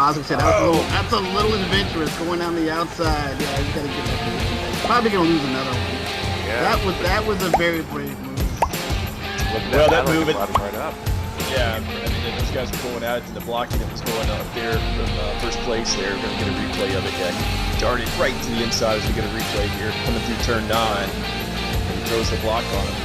Oscar said that's a little adventurous going on the outside. Yeah, he's got to get that position. Probably going to lose another one. Yeah. That was a very brave move. Well, that move right up. Yeah, I mean, those guys were going at it, and the blocking that was going up there from first place there. We're going to get a replay of it. Yeah, darted right to the inside as we get a replay here. Coming through turn 9, and he throws the block on him.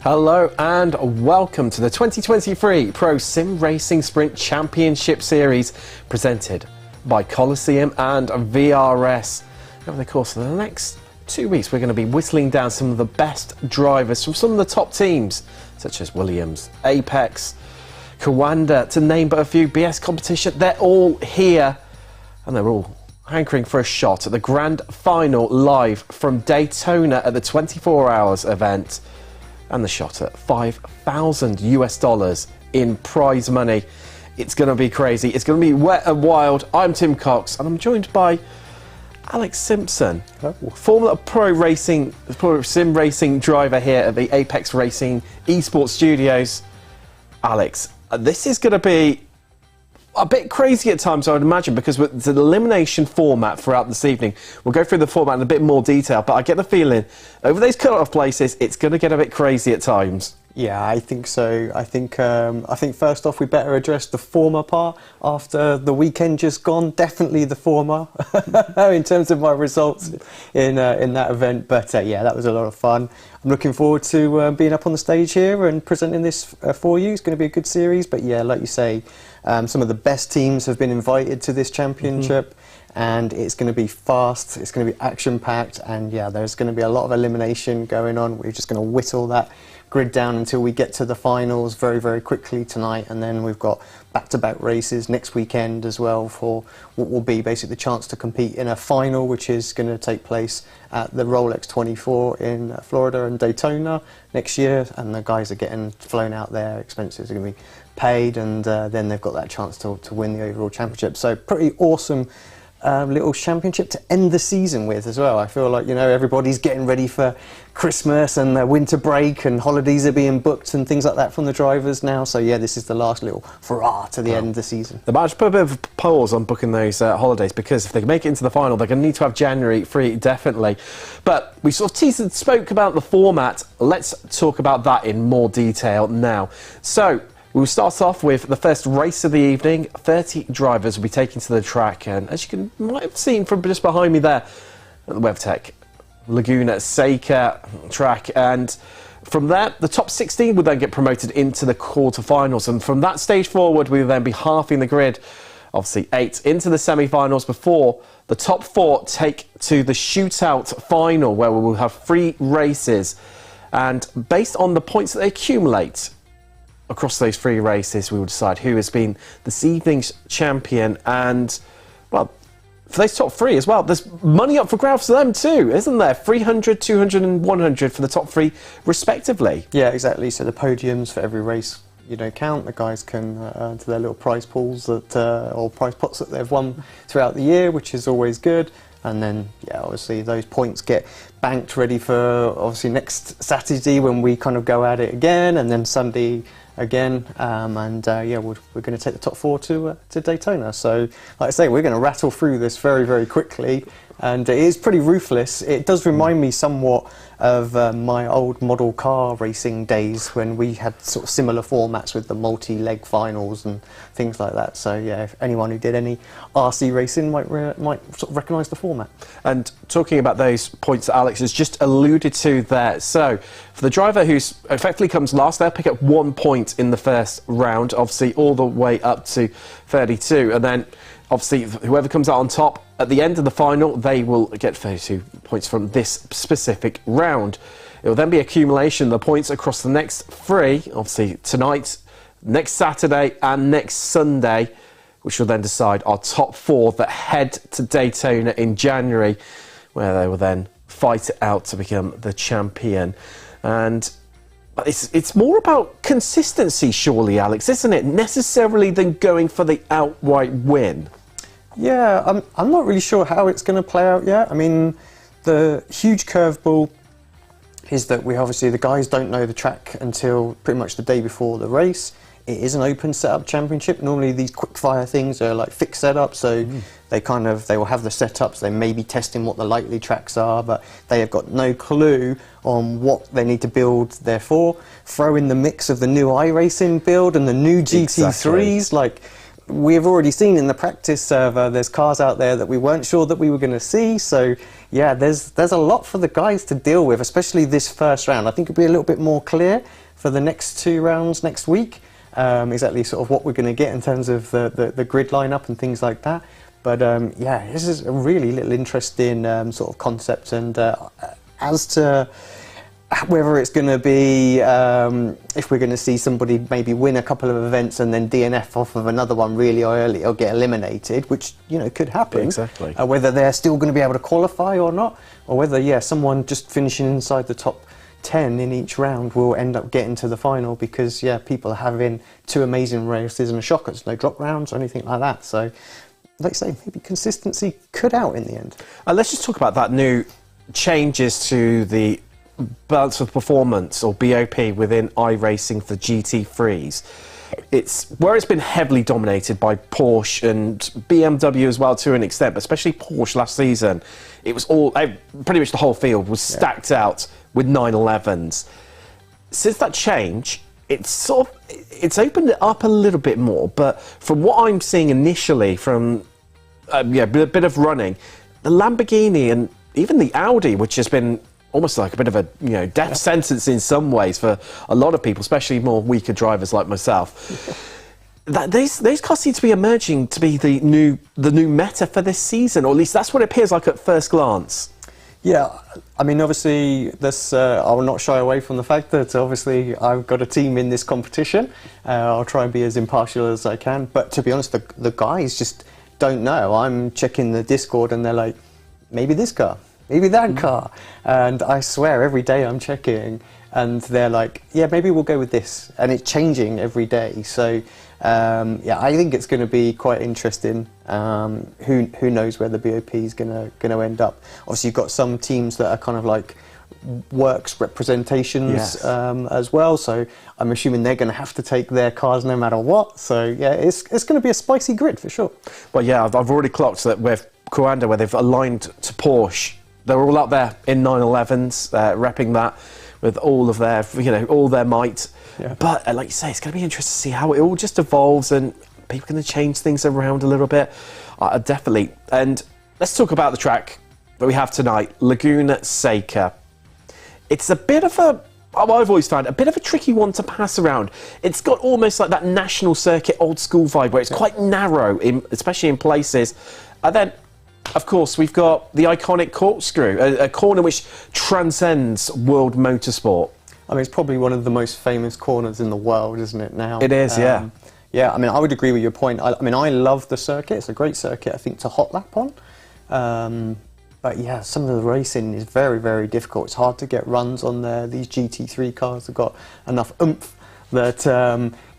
Hello and welcome to the 2023 Pro Sim Racing Sprint Championship Series presented by Coliseum and VRS. Over the course of the next 2 weeks we're going to be whistling down some of the best drivers from some of the top teams such as Williams, Apex, Kawanda, to name but a few. BS Competition, they're all here and they're all hankering for a shot at the grand final live from Daytona at the 24 Hours event. And the shot at $5,000 in prize money. It's going to be crazy. It's going to be wet and wild. I'm Tim Cox and I'm joined by Alex Simpson, former pro sim racing driver here at the Apex Racing Esports Studios. Alex, this is going to be a bit crazy at times, I would imagine, because it's an elimination format throughout this evening. We'll go through the format in a bit more detail, but I get the feeling over those cut-off places, it's going to get a bit crazy at times. Yeah, I think so. I think first off we better address the former part after the weekend just gone. Definitely the former in terms of my results in that event. But yeah, that was a lot of fun. I'm looking forward to being up on the stage here and presenting this for you. It's going to be a good series. But yeah, like you say, some of the best teams have been invited to this championship. And it's going to be fast, it's going to be action-packed, and yeah, there's going to be a lot of elimination going on. We're just going to whittle that grid down until we get to the finals very, very quickly tonight, and then we've got back-to-back races next weekend as well for what will be basically the chance to compete in a final, which is going to take place at the Rolex 24 in Florida and Daytona next year, and the guys are getting flown out there, expenses are going to be paid, and then they've got that chance to win the overall championship. So pretty awesome little championship to end the season with as well. I feel like, you know, everybody's getting ready for Christmas and the winter break and holidays are being booked and things like that from the drivers now. So yeah, this is the last little hurrah to the end of the season. They might just put a bit of a pause on booking those holidays, because if they make it into the final, they're going to need to have January free, definitely. But we sort of teased and spoke about the format. Let's talk about that in more detail now. So we'll start off with the first race of the evening. 30 drivers will be taken to the track, and as you might have seen from just behind me there, at the WebTech Laguna Seca track, and from there the top 16 will then get promoted into the quarterfinals, and from that stage forward we will then be halving the grid, obviously 8 into the semi-finals before the top 4 take to the shootout final, where we will have 3 races, and based on the points that they accumulate across those 3 races, we will decide who has been this evening's champion. And well, for those top 3 as well, there's money up for grabs for them too, isn't there? 300, 200 and 100 for the top 3 respectively. Yeah, exactly. So the podiums for every race, you know, count. The guys can earn to their little prize pools that or prize pots that they've won throughout the year, which is always good. And then, yeah, obviously those points get banked ready for obviously next Saturday when we kind of go at it again, and then Sunday again, yeah, we're going to take the top 4 to Daytona. So, like I say, we're going to rattle through this very, very quickly, and it is pretty ruthless. It does remind me somewhat of my old model car racing days when we had sort of similar formats with the multi-leg finals and things like that. So yeah, if anyone who did any RC racing might sort of recognise the format. And talking about those points that Alex has just alluded to there, so for the driver who effectively comes last, they'll pick up 1 point in the first round, obviously all the way up to 32, and then obviously whoever comes out on top at the end of the final, they will get 32 points from this specific round. It will then be accumulation of the points across the next 3. Obviously tonight next Saturday and next Sunday, which will then decide our top 4 that head to Daytona in January, where they will then fight it out to become the champion. And it's more about consistency, surely, Alex, isn't it? Necessarily than going for the outright win. Yeah, I'm not really sure how it's going to play out yet. I mean, the huge curveball is that the guys don't know the track until pretty much the day before the race. It is an open setup championship. Normally these quickfire things are like fixed setups, so they will have the setups. They may be testing what the likely tracks are, but they have got no clue on what they need to build therefore. Throw in the mix of the new iRacing build and the new GT3s. Like we've already seen in the practice server, there's cars out there that we weren't sure that we were going to see. So yeah, there's a lot for the guys to deal with, especially this first round. I think it'll be a little bit more clear for the next 2 rounds next week. Exactly sort of what we're going to get in terms of the grid lineup and things like that. But yeah, this is a really little interesting sort of concept, and as to whether it's going to be, if we're going to see somebody maybe win a couple of events and then DNF off of another one really early or get eliminated, which, you know, could happen. Exactly. Whether they're still going to be able to qualify or not, or whether, yeah, someone just finishing inside the top 10 in each round will end up getting to the final because, yeah, people are having 2 amazing races and a shocker. There's no drop rounds or anything like that. So, like I say, maybe consistency could out in the end. Let's just talk about that new changes to the balance of performance, or BOP, within iRacing for GT3s. It's where it's been heavily dominated by Porsche and BMW as well to an extent, but especially Porsche last season. It was all, pretty much the whole field was stacked out with 911s. Since that change, it's opened it up a little bit more, but from what I'm seeing initially from a bit of running, the Lamborghini and even the Audi, which has been almost like a bit of a death sentence in some ways for a lot of people, especially more weaker drivers like myself. That these cars seem to be emerging to be the new meta for this season, or at least that's what it appears like at first glance. Yeah, I mean, obviously, I will not shy away from the fact that obviously I've got a team in this competition. I'll try and be as impartial as I can, but to be honest, the guys just don't know. I'm checking the Discord and they're like, maybe this car, maybe that car, and I swear every day I'm checking and they're like, yeah, maybe we'll go with this, and it's changing every day. So yeah, I think it's going to be quite interesting. Who knows where the BOP is going to end up? Obviously, you've got some teams that are kind of like works representations as well. So I'm assuming they're going to have to take their cars no matter what. So yeah, it's going to be a spicy grid for sure. Well, yeah, I've already clocked that with Coanda, where they've aligned to Porsche. They're all up there in 911s, repping that with all of their, all their might. Yeah. But like you say, it's going to be interesting to see how it all just evolves, and people are going to change things around a little bit. Definitely. And let's talk about the track that we have tonight, Laguna Seca. It's a bit of a, I've always found, a bit of a tricky one to pass around. It's got almost like that national circuit old school vibe where it's quite narrow, especially in places. And then, of course, we've got the iconic corkscrew, a corner which transcends world motorsport. I mean, it's probably one of the most famous corners in the world, isn't it, now? It is, yeah. Yeah, I mean, I would agree with your point. I mean, I love the circuit. It's a great circuit, I think, to hot lap on. But yeah, some of the racing is very, very difficult. It's hard to get runs on there. These GT3 cars have got enough oomph that,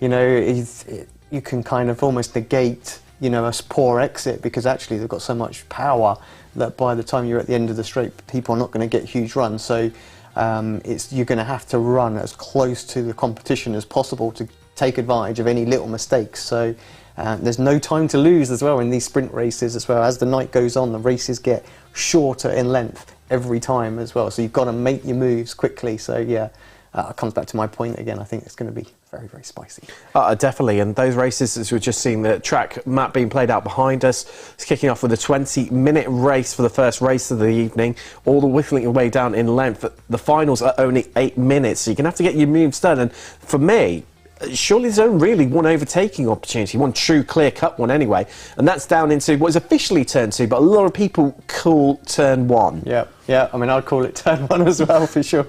you can kind of almost negate a poor exit, because actually they've got so much power that by the time you're at the end of the straight, people are not going to get huge runs. So you're going to have to run as close to the competition as possible to take advantage of any little mistakes. So there's no time to lose as well in these sprint races as well. As the night goes on, the races get shorter in length every time as well. So you've got to make your moves quickly. So yeah, it comes back to my point again. I think it's going to be very, very spicy. Definitely, and those races, as we're just seeing the track map being played out behind us, it's kicking off with a 20-minute race for the first race of the evening, all the whittling your way down in length. The finals are only 8 minutes, so you're going to have to get your moves done. And for me, surely there's only really one overtaking opportunity, one true clear-cut one anyway, and that's down into what is officially turn 2, but a lot of people call turn 1. Yeah, I mean, I'd call it turn 1 as well, for sure.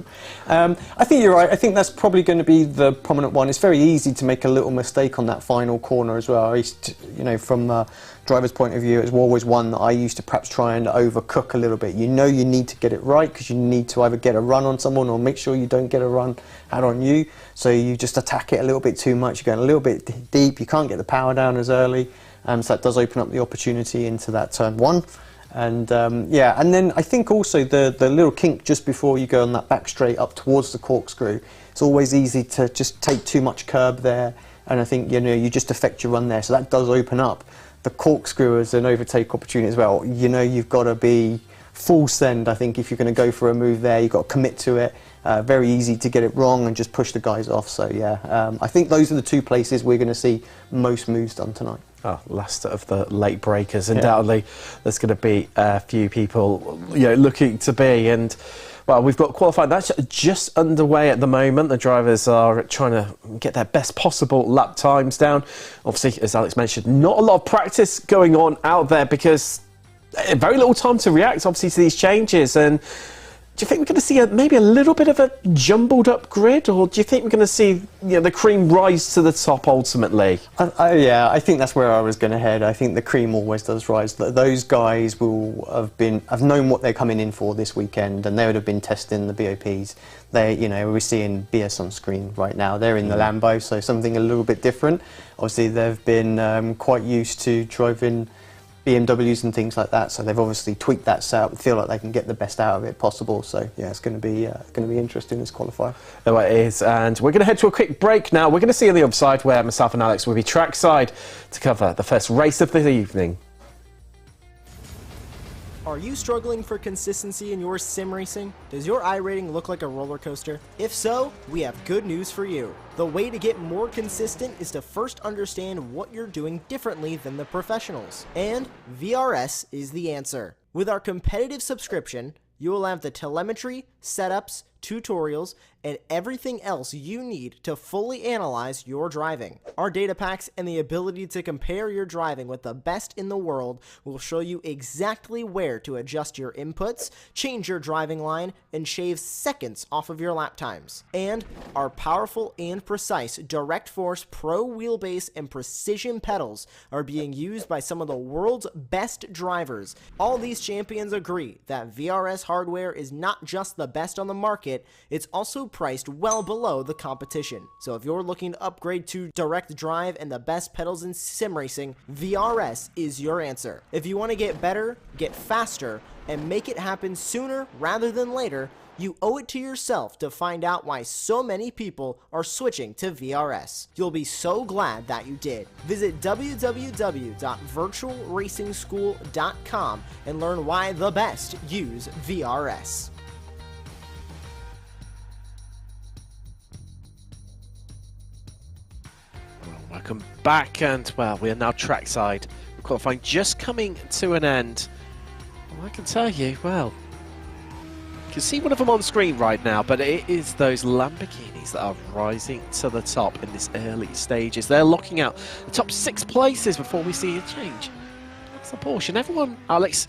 I think you're right. I think that's probably going to be the prominent one. It's very easy to make a little mistake on that final corner as well. From the driver's point of view, it's always one that I used to perhaps try and overcook a little bit. You know you need to get it right because you need to either get a run on someone or make sure you don't get a run out on you. So you just attack it a little bit too much. You're going a little bit deep. You can't get the power down as early. So that does open up the opportunity into that turn 1. And and then I think also the little kink just before you go on that back straight up towards the corkscrew, it's always easy to just take too much curb there, and I think you just affect your run there, so that does open up the corkscrew as an overtake opportunity as well. You've got to be full send. I think if you're going to go for a move there, you've got to commit to it. Very easy to get it wrong and just push the guys off. So I think those are the two places we're going to see most moves done tonight. Oh, last of the late breakers. Undoubtedly, there's going to be a few people, looking to be. And well, we've got qualifying. That's just underway at the moment. The drivers are trying to get their best possible lap times down. Obviously, as Alex mentioned, not a lot of practice going on out there because very little time to react, obviously, to these changes. And do you think we're going to see maybe a little bit of a jumbled up grid, or do you think we're going to see the cream rise to the top ultimately? I think that's where I was going to head. I think the cream always does rise. Those guys will have known what they're coming in for this weekend, and they would have been testing the BOPs. We're seeing BS on screen right now. They're in the Lambo, so something a little bit different. Obviously, they've been quite used to driving BMWs and things like that, so they've obviously tweaked that setup and feel like they can get the best out of it possible. So yeah, it's going to be interesting this qualifier. No, it is, and we're going to head to a quick break now. We're going to see on the other side where myself and Alex will be trackside to cover the first race of the evening. Are you struggling for consistency in your sim racing? Does your iRating look like a roller coaster? If so, we have good news for you. The way to get more consistent is to first understand what you're doing differently than the professionals. And VRS is the answer. With our competitive subscription, you will have the telemetry, setups, tutorials, and everything else you need to fully analyze your driving. Our data packs and the ability to compare your driving with the best in the world will show you exactly where to adjust your inputs, change your driving line, and shave seconds off of your lap times. And our powerful and precise Direct Force Pro wheelbase and precision pedals are being used by some of the world's best drivers. All these champions agree that VRS hardware is not just the best on the market, it's also priced well below the competition. So if you're looking to upgrade to direct drive and the best pedals in sim racing, VRS is your answer. If you want to get better, get faster, and make it happen sooner rather than later, you owe it to yourself to find out why so many people are switching to VRS. You'll be so glad that you did. Visit www.virtualracingschool.com and learn why the best use VRS. Welcome back, and well, we are now trackside. Qualifying just coming to an end. Well, I can tell you, well, you can see one of them on screen right now, but it is those Lamborghinis that are rising to the top in this early stages. They're locking out the top 6 places before we see a change. That's the Porsche, and everyone, Alex,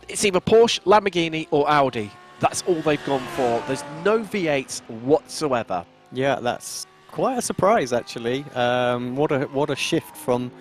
it's either Porsche, Lamborghini or Audi. That's all they've gone for. There's no V8s whatsoever. Yeah, that's quite a surprise, actually. What a shift from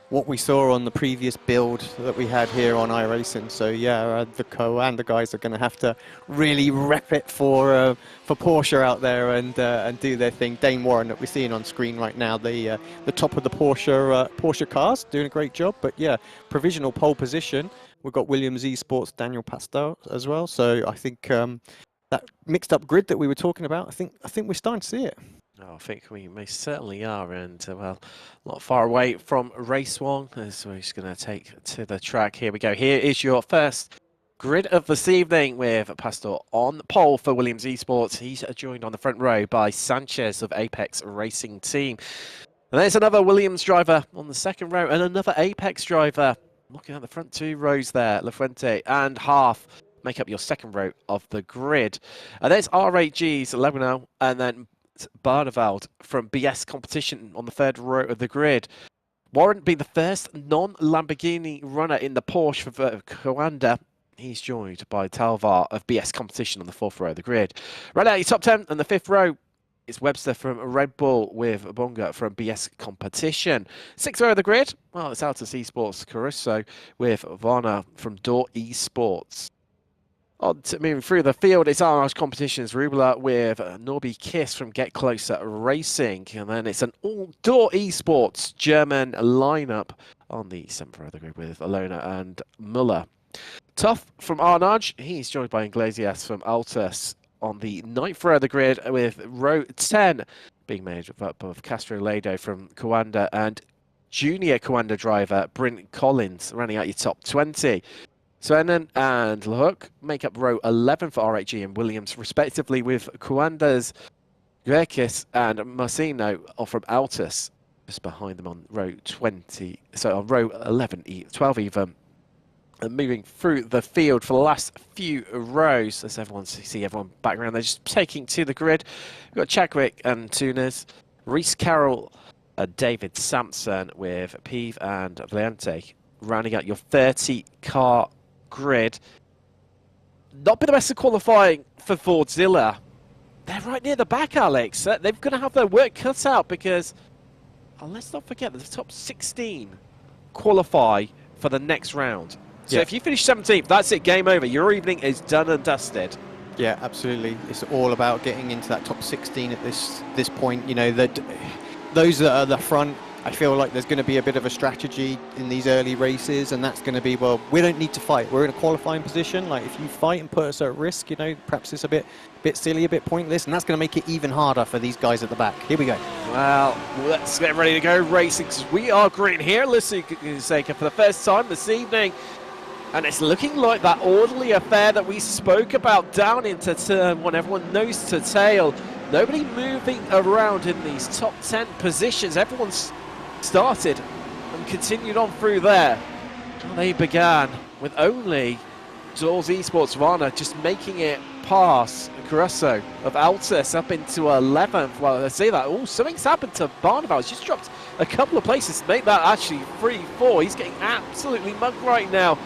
what we saw on the previous build that we had here on iRacing. So yeah, the co and the guys are going to have to really rep it for Porsche out there and do their thing. Dane Warren that we're seeing on screen right now, the top of the Porsche cars, doing a great job. But yeah, provisional pole position. We've got Williams Esports, Daniel Pastel as well. So I think that mixed up grid that we were talking about, I think we're starting to see it. Oh, I think we most certainly are, and well, not far away from race 1, as we're just going to take to the track. Here we go. Here is your first grid of this evening with Pastor on pole for Williams Esports. He's joined on the front row by Sanchez of Apex Racing Team. And there's another Williams driver on the second row and another Apex driver. Looking at the front 2 rows there, Lafuente and Half make up your second row of the grid. And there's R8G's Laguna, and then at Barneveld from BS Competition on the third row of the grid. Warren being the first non-Lamborghini runner in the Porsche for Coanda. He's joined by Talvar of BS Competition on the fourth row of the grid. Right now, your top 10 and the fifth row is Webster from Red Bull with Bonga from BS Competition. Sixth row of the grid, well, it's Altus Esports Caruso with Varna from Door Esports. Moving through the field, it's Arch Competitions Rubula with Norby Kiss from Get Closer Racing. And then it's an all-door esports German lineup on the 7th row of the grid with Alona and Muller. Tough from Arnage, he's joined by Iglesias from Altus on the 9th row of the grid with row 10 being made up of Castro Lado from Coanda and junior Coanda driver Bryn Collins, running out your top 20. Svennen and Lehook make up row 11 for RHG and Williams, respectively, with Coanda's Grekis and Marcino from Altus just behind them on row 20. So on row 11, 12 even. And moving through the field for the last few rows, as see everyone back around, they're just taking to the grid. We've got Chadwick and Tunes, Reese Carroll, David Sampson with Peeve and Valiente, rounding out your 30-car grid. Not been the best of qualifying for Fordzilla. They're right near the back, Alex. They're going to have their work cut out because, let's not forget, that the top 16 qualify for the next round. So if you finish 17th, that's it, game over. Your evening is done and dusted. Yeah, absolutely. It's all about getting into that top 16 at this point. You know, that those that are at the front, I feel like there's going to be a bit of a strategy in these early races, and that's going to be, well, we don't need to fight. We're in a qualifying position. Like, if you fight and put us at risk, you know, perhaps it's a bit silly, a bit pointless, and that's going to make it even harder for these guys at the back. Here we go. Well, let's get ready to go racing, because we are green here, Laguna Seca, for the first time this evening. And it's looking like that orderly affair that we spoke about down into turn one. Everyone nose to tail. Nobody moving around in these top 10 positions. Everyone's started and continued on through there. Well, they began with only Doors Esports Varna just making it past Caruso of Altus up into 11th. Well, I say that. Oh, something's happened to Barneveld. He's just dropped a couple of places to make that actually 3-4. He's getting absolutely mugged right now.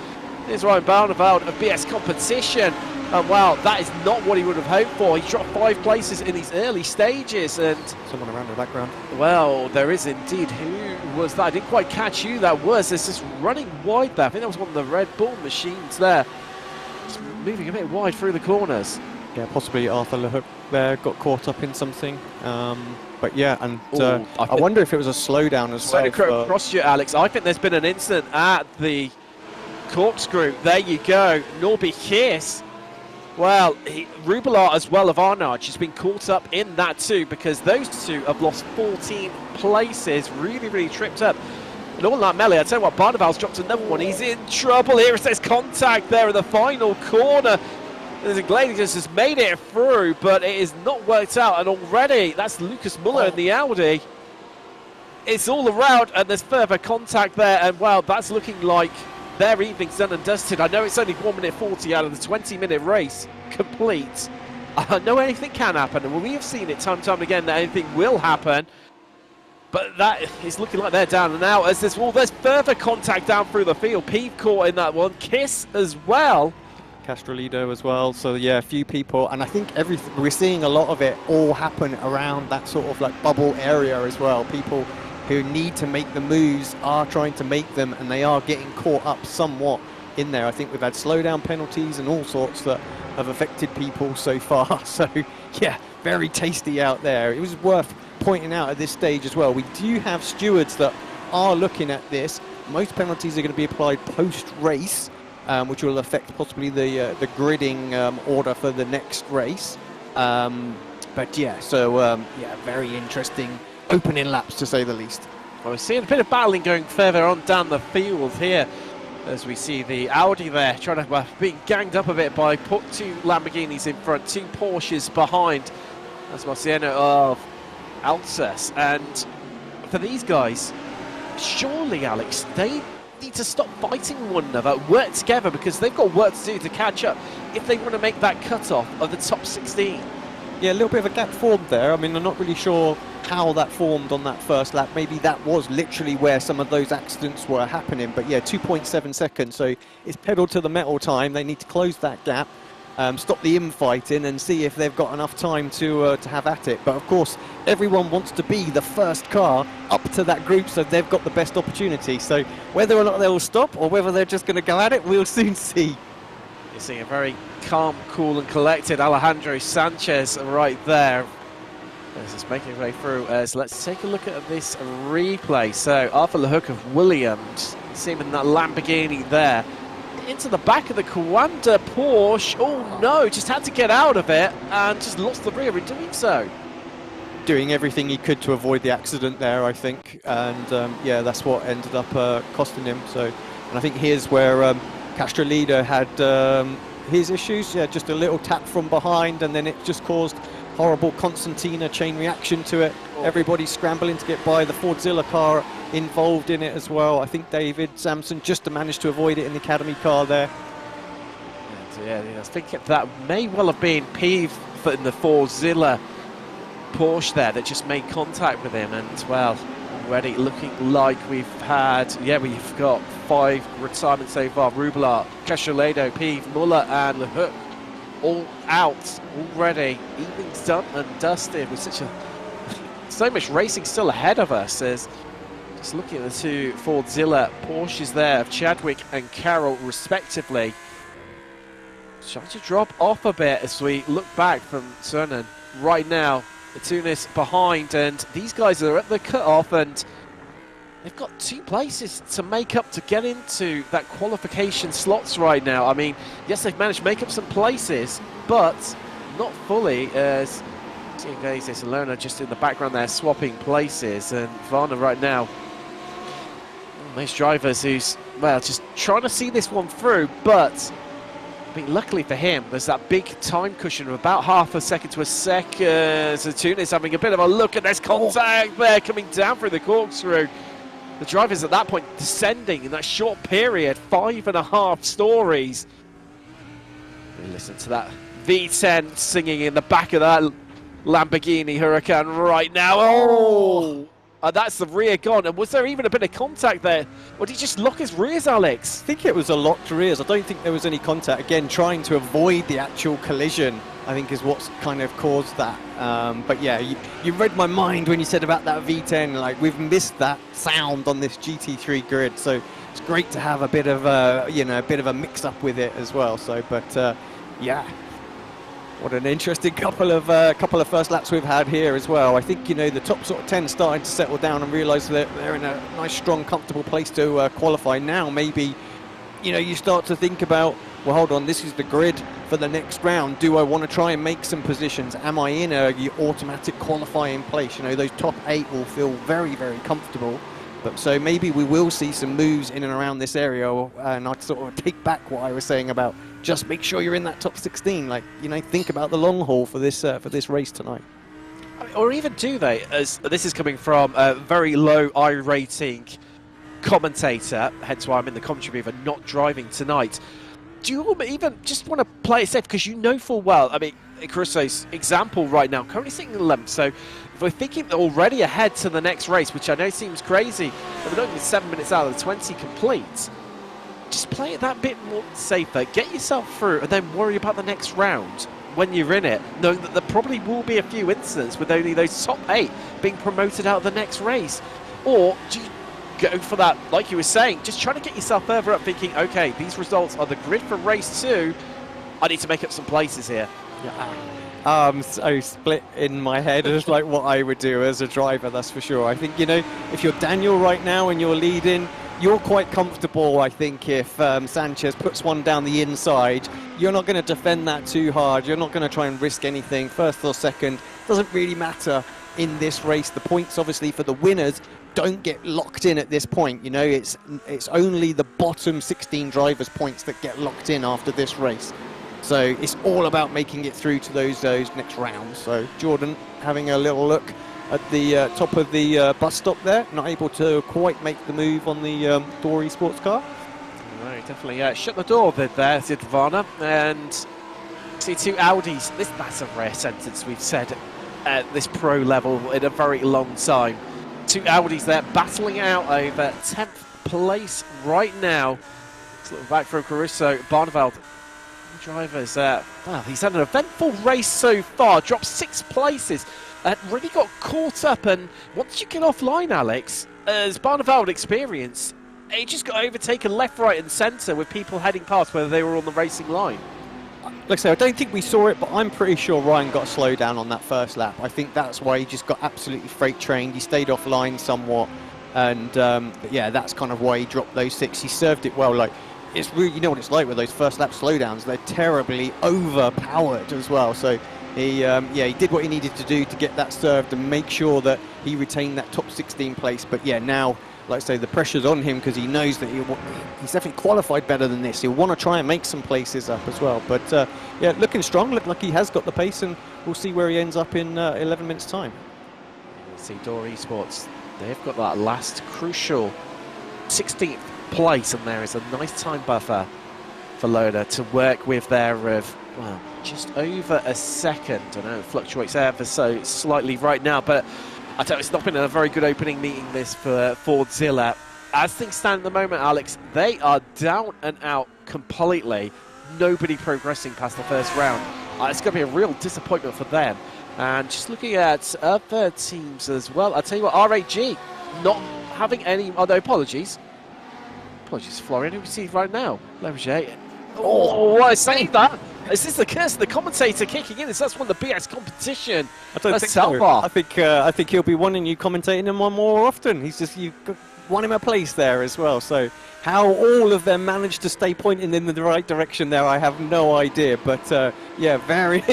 Here's Ryan Barneveld of BS Competition. And wow, that is not what he would have hoped for. He dropped 5 places in these early stages. And Someone around in the background. well, there is indeed. Who was that? I didn't quite catch who that was. It's just running wide there. I think that was one of the Red Bull machines there. Just moving a bit wide through the corners. Yeah, possibly Arthur Lehook there got caught up in something. But yeah, and I wonder if it was a slowdown as well. Across you, Alex. I think there's been an incident at the Corkscrew. There you go. Norby Kiss. Well, Rubelar as well of Arnage has been caught up in that too, because those two have lost 14 places. Really, really tripped up. And all that melee, I tell you what, Barneveld's dropped another one. He's in trouble here. It says contact there in the final corner. There's a Gladius has made it through, but it is not worked out. And already, that's Lucas Muller in the Audi. It's all around, and there's further contact there. And well, that's looking like their evening's done and dusted. I know it's only 1 minute 40 out of the 20-minute race complete. I know anything can happen, and we have seen it time and time again that anything will happen. But that is looking like they're down and out. As there's further contact down through the field. Peeve caught in that one. Kiss as well. Castrolido as well. So yeah, a few people, and I think we're seeing a lot of it all happen around that sort of like bubble area as well. People who need to make the moves are trying to make them, and they are getting caught up somewhat in there. I think we've had slowdown penalties and all sorts that have affected people so far. So yeah, very tasty out there. It was worth pointing out at this stage as well. We do have stewards that are looking at this. Most penalties are going to be applied post-race, which will affect possibly the gridding order for the next race. But yeah, so yeah, very interesting opening laps to say the least. Well, we're seeing a bit of battling going further on down the field here, as we see the Audi there trying to being ganged up a bit by 2 Lamborghinis in front, 2 Porsches behind. That's Marciano of Altus. And for these guys, surely, Alex, they need to stop fighting one another, work together, because they've got work to do to catch up if they want to make that cut-off of the top 16. Yeah, a little bit of a gap formed there. I mean, I'm not really sure how that formed on that first lap. Maybe that was literally where some of those accidents were happening. But yeah, 2.7 seconds. So it's pedal to the metal time. They need to close that gap, stop the infighting, and see if they've got enough time to have at it. But of course, everyone wants to be the first car up to that group, so they've got the best opportunity. So whether or not they'll stop or whether they're just going to go at it, we'll soon see. You're seeing a very calm, cool and collected Alejandro Sanchez right there. This is making his way through. So let's take a look at this replay. So Arthur LeHook of Williams, see him in that Lamborghini there. Into the back of the Kawanda Porsche. Oh no, just had to get out of it and just lost the rear in doing so. Doing everything he could to avoid the accident there, I think. And yeah, that's what ended up costing him. So, and I think here's where Castrolida had his issues. Yeah, just a little tap from behind, and then it just caused horrible Constantina chain reaction to it. Everybody scrambling to get by. The Fordzilla car involved in it as well. I think David Sampson just managed to avoid it in the Academy car there. And yeah, I think that may well have been Peeve in the Fordzilla Porsche there that just made contact with him. And well, already looking like we've had, yeah, we've got 5 retirements so far. Rublar, Castroledo, Peeve, Muller and LeHook all out already. Evening's done and dusted with so much racing still ahead of us. As just looking at the 2 Fordzilla Porsches there of Chadwick and Carroll respectively, trying to drop off a bit as we look back from Cernan. Right now the Tunis behind, and these guys are at the cut-off, and they've got 2 places to make up to get into that qualification slots right now. I mean, yes, they've managed to make up some places, but not fully, as Vezes and Lerner just in the background there swapping places, and Varner right now, those drivers who's, well, just trying to see this one through, but I mean, luckily for him, there's that big time cushion of about half a second to a second. So Tunis having a bit of a look, and there's contact there coming down through the corkscrew. The drivers at that point descending in that short period, 5.5 stories. We listen to that V10 singing in the back of that Lamborghini Huracan right now. Oh! That's the rear gone. And was there even a bit of contact there? Or did he just lock his rears, Alex? I think it was a locked rears. I don't think there was any contact. Again, trying to avoid the actual collision, I think, is what's kind of caused that. But yeah, you read my mind when you said about that V10. Like, we've missed that sound on this GT3 grid. So it's great to have a bit of a, you know, a bit of a mix-up with it as well. So, but yeah. What an interesting couple of first laps we've had here as well. I think, you know, the top sort of 10 starting to settle down and realise that they're in a nice, strong, comfortable place to qualify. Now maybe, you know, you start to think about, well, hold on, this is the grid for the next round. Do I want to try and make some positions? Am I in a automatic qualifying place? You know, those top 8 will feel very, very comfortable. But so maybe we will see some moves in and around this area, and I'd sort of take back what I was saying about just make sure you're in that top 16. Like, you know, think about the long haul for this race tonight. Or even do they, as this is coming from a very low iRating commentator, hence why I'm in the commentary booth and not driving tonight. Do you even just want to play it safe? Because you know full well, I mean, Caruso's example right now, currently sitting in 11th, so if we're thinking already ahead to the next race, which I know seems crazy, but we're only 7 minutes out of the 20 complete, just play it that bit more safer, get yourself through, and then worry about the next round when you're in it, knowing that there probably will be a few incidents with only those top 8 being promoted out of the next race. Or do you go for that, like you were saying, just trying to get yourself further up, thinking, okay, these results are the grid for race 2, I need to make up some places here. Yeah. So split in my head as like what I would do as a driver, that's for sure. I think, you know, if you're Daniel right now and you're leading, you're quite comfortable, I think, if Sanchez puts one down the inside. You're not going to defend that too hard. You're not going to try and risk anything. First or second, doesn't really matter in this race. The points, obviously, for the winners don't get locked in at this point. You know, it's only the bottom 16 drivers' points that get locked in after this race. So it's all about making it through to those next rounds. So Jordan having a little look at the top of the bus stop there, not able to quite make the move on the Dory sports car. No, definitely shut the door there, did Varner, and See, two Audis. That's a rare sentence we've said at this pro level in a very long time. Two Audis there battling out over 10th place right now. Let's look back from Caruso. Barneveld, drivers. Well, he's had an eventful race so far. Dropped 6 places. Really got caught up. And once you get offline, Alex, as Barneveld experienced, he just got overtaken left, right, and centre with people heading past whether they were on the racing line. Like I say, I don't think we saw it, but I'm pretty sure Ryan got a slowdown on that first lap. I think that's why he just got absolutely freight trained. He stayed offline somewhat, and yeah, that's kind of why he dropped those 6. He served it well. Like, it's really, you know what it's like with those first lap slowdowns. They're terribly overpowered as well. So he, yeah, he did what he needed to do to get that served and make sure that he retained that top 16 place. But yeah, now, like I say, the pressure's on him because he knows that he's definitely qualified better than this. He'll want to try and make some places up as well. But yeah, looking strong, look like he has got the pace, and we'll see where he ends up in 11 minutes' time. We'll see Door Esports, they've got that last crucial 16th place, and there is a nice time buffer for Loda to work with there of, well, just over a second. I know it fluctuates ever so slightly right now, but I tell you, it's not been a very good opening meeting this for Fordzilla. As things stand at the moment, Alex, they are down and out completely. Nobody progressing past the first round. It's going to be a real disappointment for them. And just looking at other teams as well, I'll tell you what, RAG not having any other apologies. Apologies, Florian, who we see right now. Leverage. Oh, I say that. Is this the curse of the commentator kicking in? Is that's one of the BS competition? I don't think so. I think he'll be wanting you commentating him on more often. He's just, you've won him a place there as well. So how all of them managed to stay pointing in the right direction there, I have no idea. But yeah, very,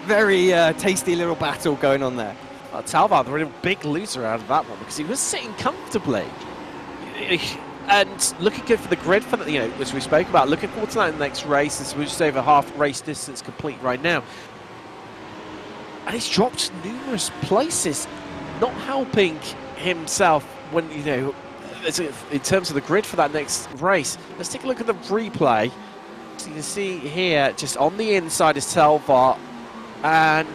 very tasty little battle going on there. Talvar, the real big loser out of that one because he was sitting comfortably. And looking good for the grid, for the, you know, as we spoke about, looking forward to that in the next race, as we're just over half race distance complete right now. And he's dropped numerous places, not helping himself when, you know, in terms of the grid for that next race. Let's take a look at the replay. So you can see here, just on the inside is Telvar, and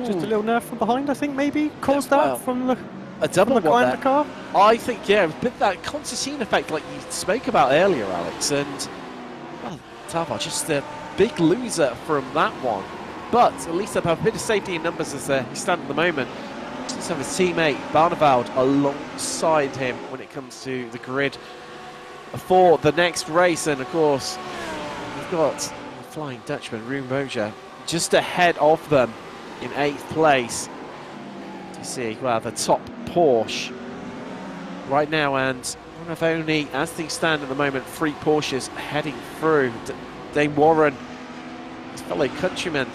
just a little nerf from behind, I think, maybe caused that from the. A double one there. Car? I think, yeah, a bit that concertina effect like you spoke about earlier, Alex, and, well, Tava, just a big loser from that one. But at least they'll have a bit of safety in numbers as they stand at the moment. Just have his teammate, Barneveld, alongside him when it comes to the grid for the next race. And, of course, we've got Flying Dutchman, Room Moja, just ahead of them in 8th place. See, well, the top Porsche right now, and one of only, as things stand at the moment, 3 Porsches heading through. Dane Warren, his fellow countryman,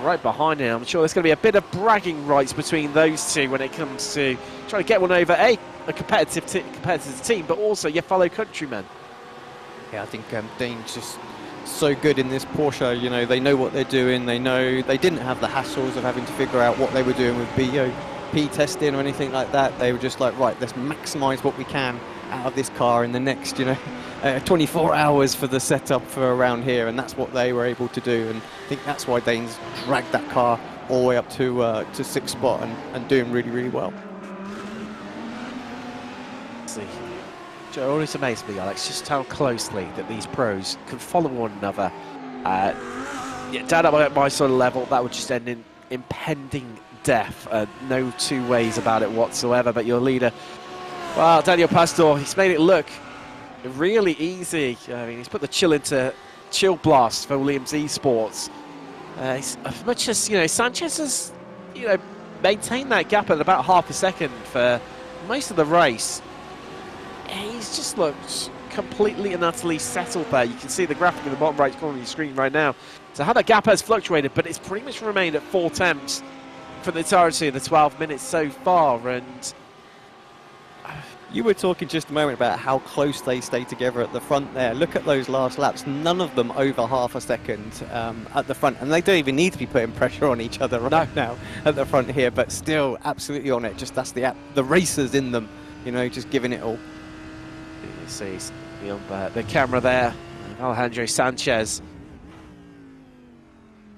right behind him. I'm sure there's going to be a bit of bragging rights between those two when it comes to trying to get one over a competitive team, but also your fellow countrymen. Yeah, I think Dane's just so good in this Porsche. You know, they know what they're doing. They know they didn't have the hassles of having to figure out what they were doing with BO. Testing or anything like that. They were just like, right, let's maximize what we can out of this car in the next, you know, 24 hours for the setup for around here, and that's what they were able to do. And I think that's why Dane's dragged that car all the way up to 6th spot and doing really, really well. See, Joe, always amazed me, Alex, just how closely that these pros can follow one another. Yeah, down at my sort of level, that would just end in impending death. No two ways about it whatsoever. But your leader, well, Daniel Pastor, he's made it look really easy. I mean, he's put the chill into chill blast for Williams Esports. As much as, you know, Sanchez has, you know, maintained that gap at about half a second for most of the race. He's just looked completely and utterly settled there. You can see the graphic in the bottom right corner of your screen right now. So how that gap has fluctuated, but it's pretty much remained at 4 temps for the entirety of the 12 minutes so far. And you were talking just a moment about how close they stay together at the front there. Look at those last laps. None of them over half a second at the front. And they don't even need to be putting pressure on each other right now at the front here. But still absolutely on it. Just that's the racers in them, you know, just giving it all. You see the camera there. Alejandro Sanchez.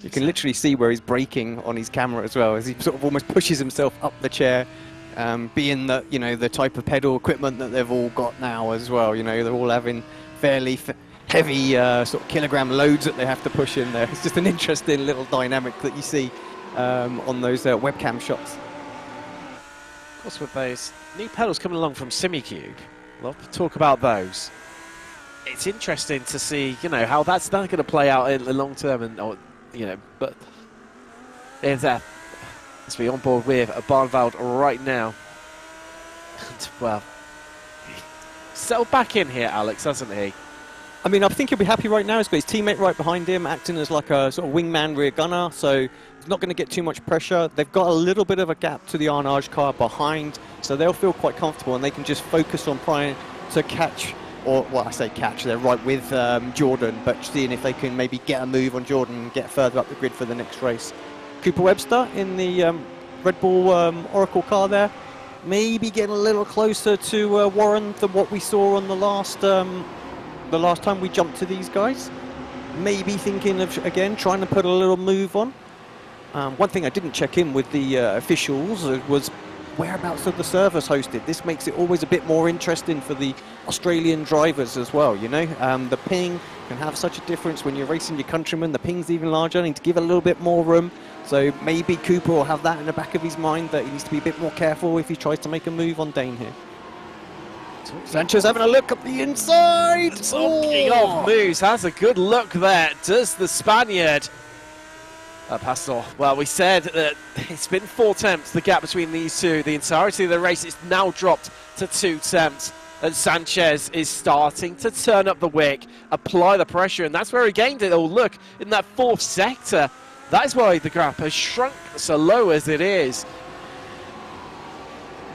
You can literally see where he's braking on his camera as well, as he sort of almost pushes himself up the chair, being the, you know, the type of pedal equipment that they've all got now as well. You know, they're all having fairly heavy sort of kilogram loads that they have to push in there. It's just an interesting little dynamic that you see on those webcam shots. Of course, with those new pedals coming along from SimiCube, love to talk about those. It's interesting to see, you know, how that's going to play out in the long term, and you know, but there's that. Let's be on board with Barneveld right now. And, well, he settled back in here, Alex, hasn't he? I mean, I think he'll be happy right now. He's got his teammate right behind him, acting as like a sort of wingman rear gunner, so he's not going to get too much pressure. They've got a little bit of a gap to the Arnage car behind, so they'll feel quite comfortable, and they can just focus on trying to catch, or, well, I say catch, they're right with Jordan, but seeing if they can maybe get a move on Jordan and get further up the grid for the next race. Cooper Webster in the Red Bull Oracle car there, maybe getting a little closer to Warren than what we saw on the last time we jumped to these guys. Maybe thinking of, again, trying to put a little move on. One thing I didn't check in with the officials was whereabouts are the servers hosted. This makes it always a bit more interesting for the Australian drivers as well, you know. The ping can have such a difference when you're racing your countrymen. The ping's even larger, need to give a little bit more room. So maybe Cooper will have that in the back of his mind, that he needs to be a bit more careful if he tries to make a move on Dane here. Sanchez having a look up the inside. Talking of moves, has a good look there. Does the Spaniard. Pastor, well, we said that it's been 4 attempts, the gap between these two. The entirety of the race is now dropped to 2 attempts. And Sanchez is starting to turn up the wick, apply the pressure, and that's where he gained it. Oh, look, in that 4th sector, that is why the gap has shrunk so low as it is.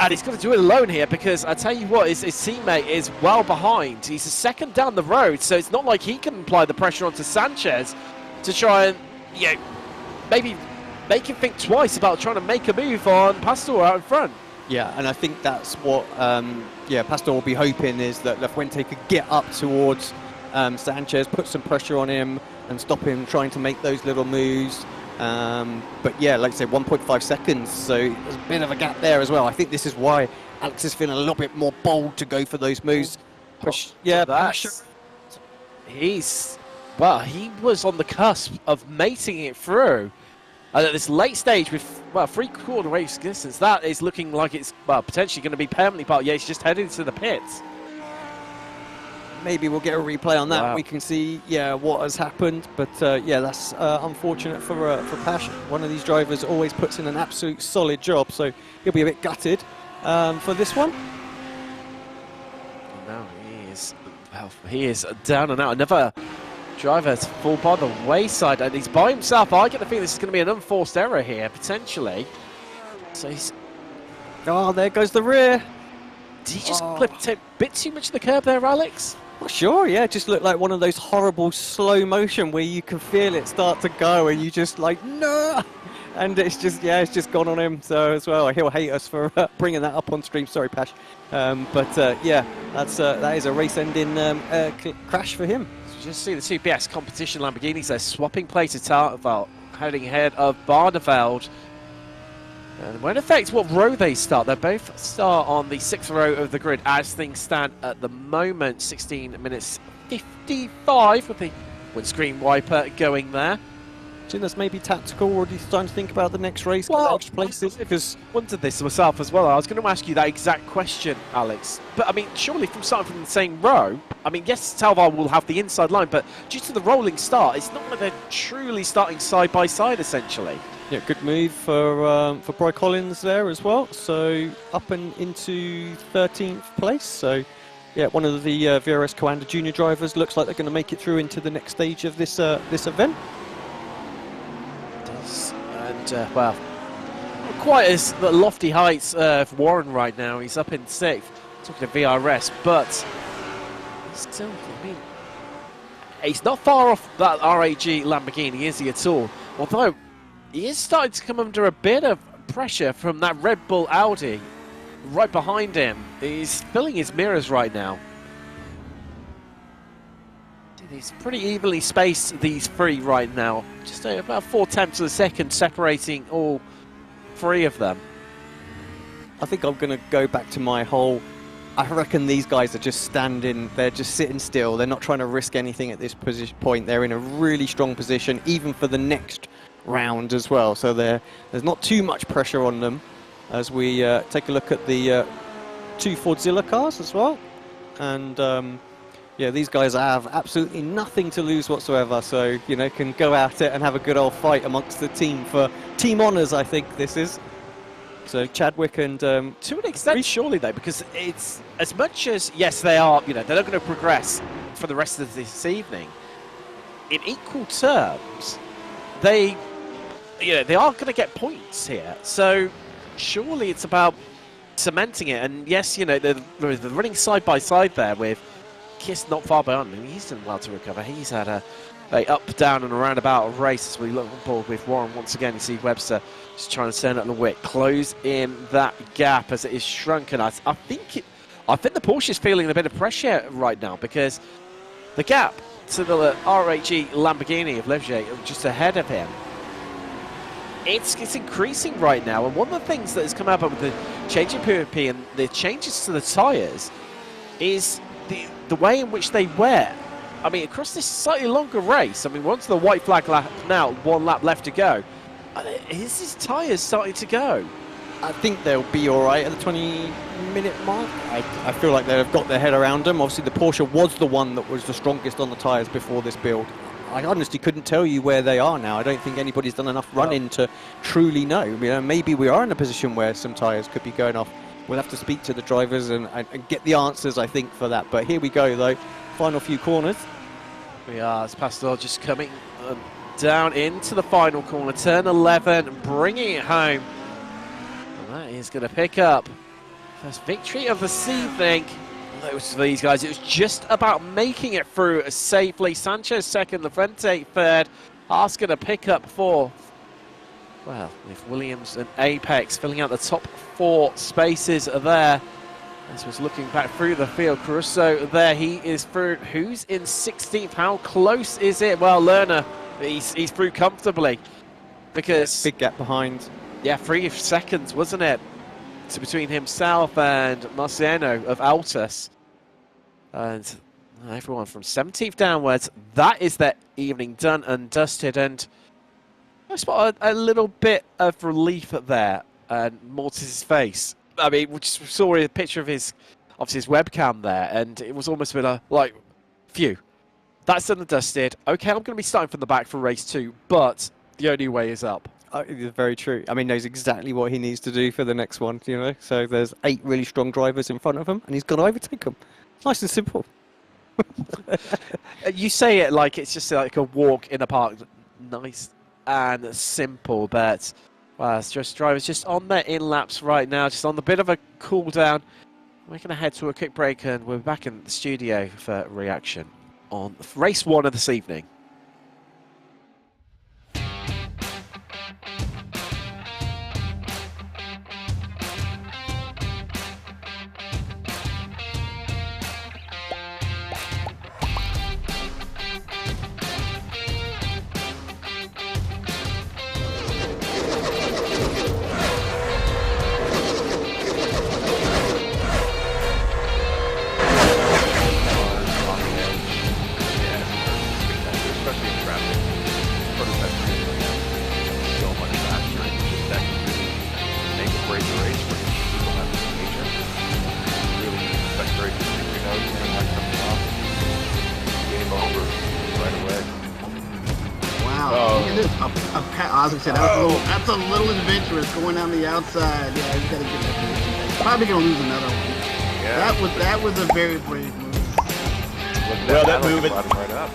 And he's got to do it alone here, because I tell you what, his teammate is well behind. He's a second down the road, so it's not like he can apply the pressure onto Sanchez to try and, you know, maybe make him think twice about trying to make a move on Pastor out in front. Yeah, and I think that's what Pastor will be hoping, is that La Fuente could get up towards Sanchez, put some pressure on him and stop him trying to make those little moves. But yeah, like I say, 1.5 seconds, so there's a bit of a gap there as well. I think this is why Alex is feeling a little bit more bold to go for those moves. Push, yeah, push. Well, he was on the cusp of mating it through. At this late stage with, well, 3/4 race distance, that is looking like it's, well, potentially going to be permanently part. Yeah, he's just headed to the pits. Maybe we'll get a replay on that. Wow. We can see, yeah, what has happened. But yeah, that's unfortunate for Pash. One of these drivers always puts in an absolute solid job, so he'll be a bit gutted for this one. No, he is down and out. Another driver to fall by the wayside, and he's by himself. I get the feeling this is going to be an unforced error here, potentially. So he's... Oh, there goes the rear. Did he just clip a bit too much of the curb there, Alex? Well, sure, yeah. It just looked like one of those horrible slow motion where you can feel it start to go, and you just like, no! And it's just, yeah, it's just gone on him. So as well, he'll hate us for bringing that up on stream. Sorry, Pash. Yeah, that is a race-ending crash for him. So just see the CPS competition Lamborghinis. They're swapping places Tarteveld, heading ahead of Barneveld. And when affects what row they start. They both start on the 6th row of the grid as things stand at the moment. 16 minutes 55 with the windscreen wiper going there. Do you think that's maybe tactical, or are you starting to think about the next race? Well, extra places? Because I wanted this myself as well. I was going to ask you that exact question, Alex. But I mean, surely from starting from the same row, I mean, yes, Talvar will have the inside line, but due to the rolling start, it's not like they're truly starting side by side, essentially. Yeah, good move for Bry Collins there as well. So up and into 13th place. So yeah, one of the VRS Coanda Junior drivers looks like they're going to make it through into the next stage of this this event. And well, not quite as the lofty heights of Warren right now. He's up in 6th, talking to VRS, but he's still, I mean, he's not far off that RAG Lamborghini, is he at all? Although he is starting to come under a bit of pressure from that Red Bull Audi right behind him. He's filling his mirrors right now. It's pretty evenly spaced, these three right now. Just about 4/10 of a second separating all three of them. I think I'm going to go back to my whole... I reckon these guys are just standing, they're just sitting still. They're not trying to risk anything at this point. They're in a really strong position, even for the next round as well. So there's not too much pressure on them as we take a look at the two Fordzilla cars as well. And yeah, these guys have absolutely nothing to lose whatsoever. So, you know, can go at it and have a good old fight amongst the team for team honours, I think this is. So Chadwick and to an extent, surely though, because it's as much as yes, they are. You know, they're not going to progress for the rest of this evening. In equal terms, they are going to get points here. So surely it's about cementing it. And yes, you know, they're running side by side there with Kiss not far behind. I mean, he's done well to recover. He's had a up, down, and a roundabout race as we look on board with Warren once again. You see Webster just trying to turn up the wick, close in that gap as it is shrunken. I think the Porsche is feeling a bit of pressure right now because the gap to the RHE Lamborghini of Leger just ahead of him. It's increasing right now, and one of the things that has come out with the change in PvP and the changes to the tyres is the way in which they wear. I mean, across this slightly longer race, I mean, once the white flag lap now, 1 lap left to go, is his tyres starting to go? I think they'll be all right at the 20-minute mark. I feel like they've got their head around them. Obviously, the Porsche was the one that was the strongest on the tyres before this build. I honestly couldn't tell you where they are now. I don't think anybody's done enough running to truly know. You know, maybe we are in a position where some tyres could be going off. We'll have to speak to the drivers and get the answers, I think, for that. But here we go, though. Final few corners. We are, as Pastor just coming down into the final corner, turn 11, bringing it home. And that is going to pick up first victory of the evening. Those for these guys, it was just about making it through safely. Sanchez second, Lafrente third. Haas going to pick up fourth. Well, with Williams and Apex filling out the top 4 spaces there. This was looking back through the field. Caruso there, he is through. Who's in 16th? How close is it? Well, Lerner, he's through comfortably because big gap behind. Yeah, 3 seconds, wasn't it? So between himself and Marciano of Altus. And everyone from 17th downwards, that is their evening done and dusted. And I spot a little bit of relief there and Mortis's face. I mean, we just saw a picture of his webcam there, and it was almost a bit like, phew, that's done and dusted. Okay, I'm going to be starting from the back for race 2, but the only way is up. Very true. I mean, knows exactly what he needs to do for the next one, you know. So there's 8 really strong drivers in front of him, and he's got to overtake them. Nice and simple. You say it like it's just like a walk in a park. Nice and simple, but... Well, just drivers just on their in-laps right now, just on the bit of a cool-down. We're going to head to a quick break, and we're back in the studio for reaction on race 1 of this evening. That's a little adventurous going on the outside. Yeah, he's got to get that position back. Probably gonna lose another one. Yeah. That was a very brave move. Well, that move right up.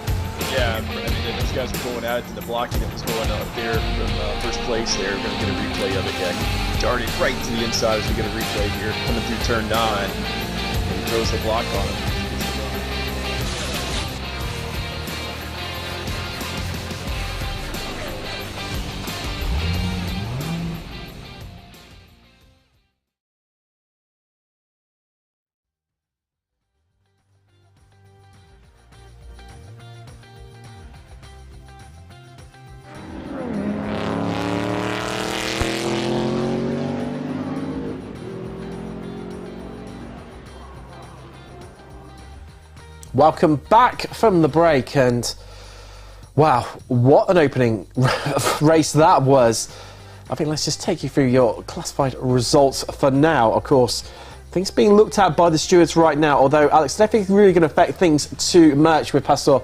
Yeah, I mean, those guys were going at it, and the blocking that was going up there from first place there. We're gonna get a replay of it. Yeah, darting right to the inside as we get a replay here, coming through turn 9, and he throws the block on him. Welcome back from the break, and wow, what an opening race that was. I think let's just take you through your classified results for now. Of course, things being looked at by the stewards right now, although Alex, I don't think it's really going to affect things too much with Pastor.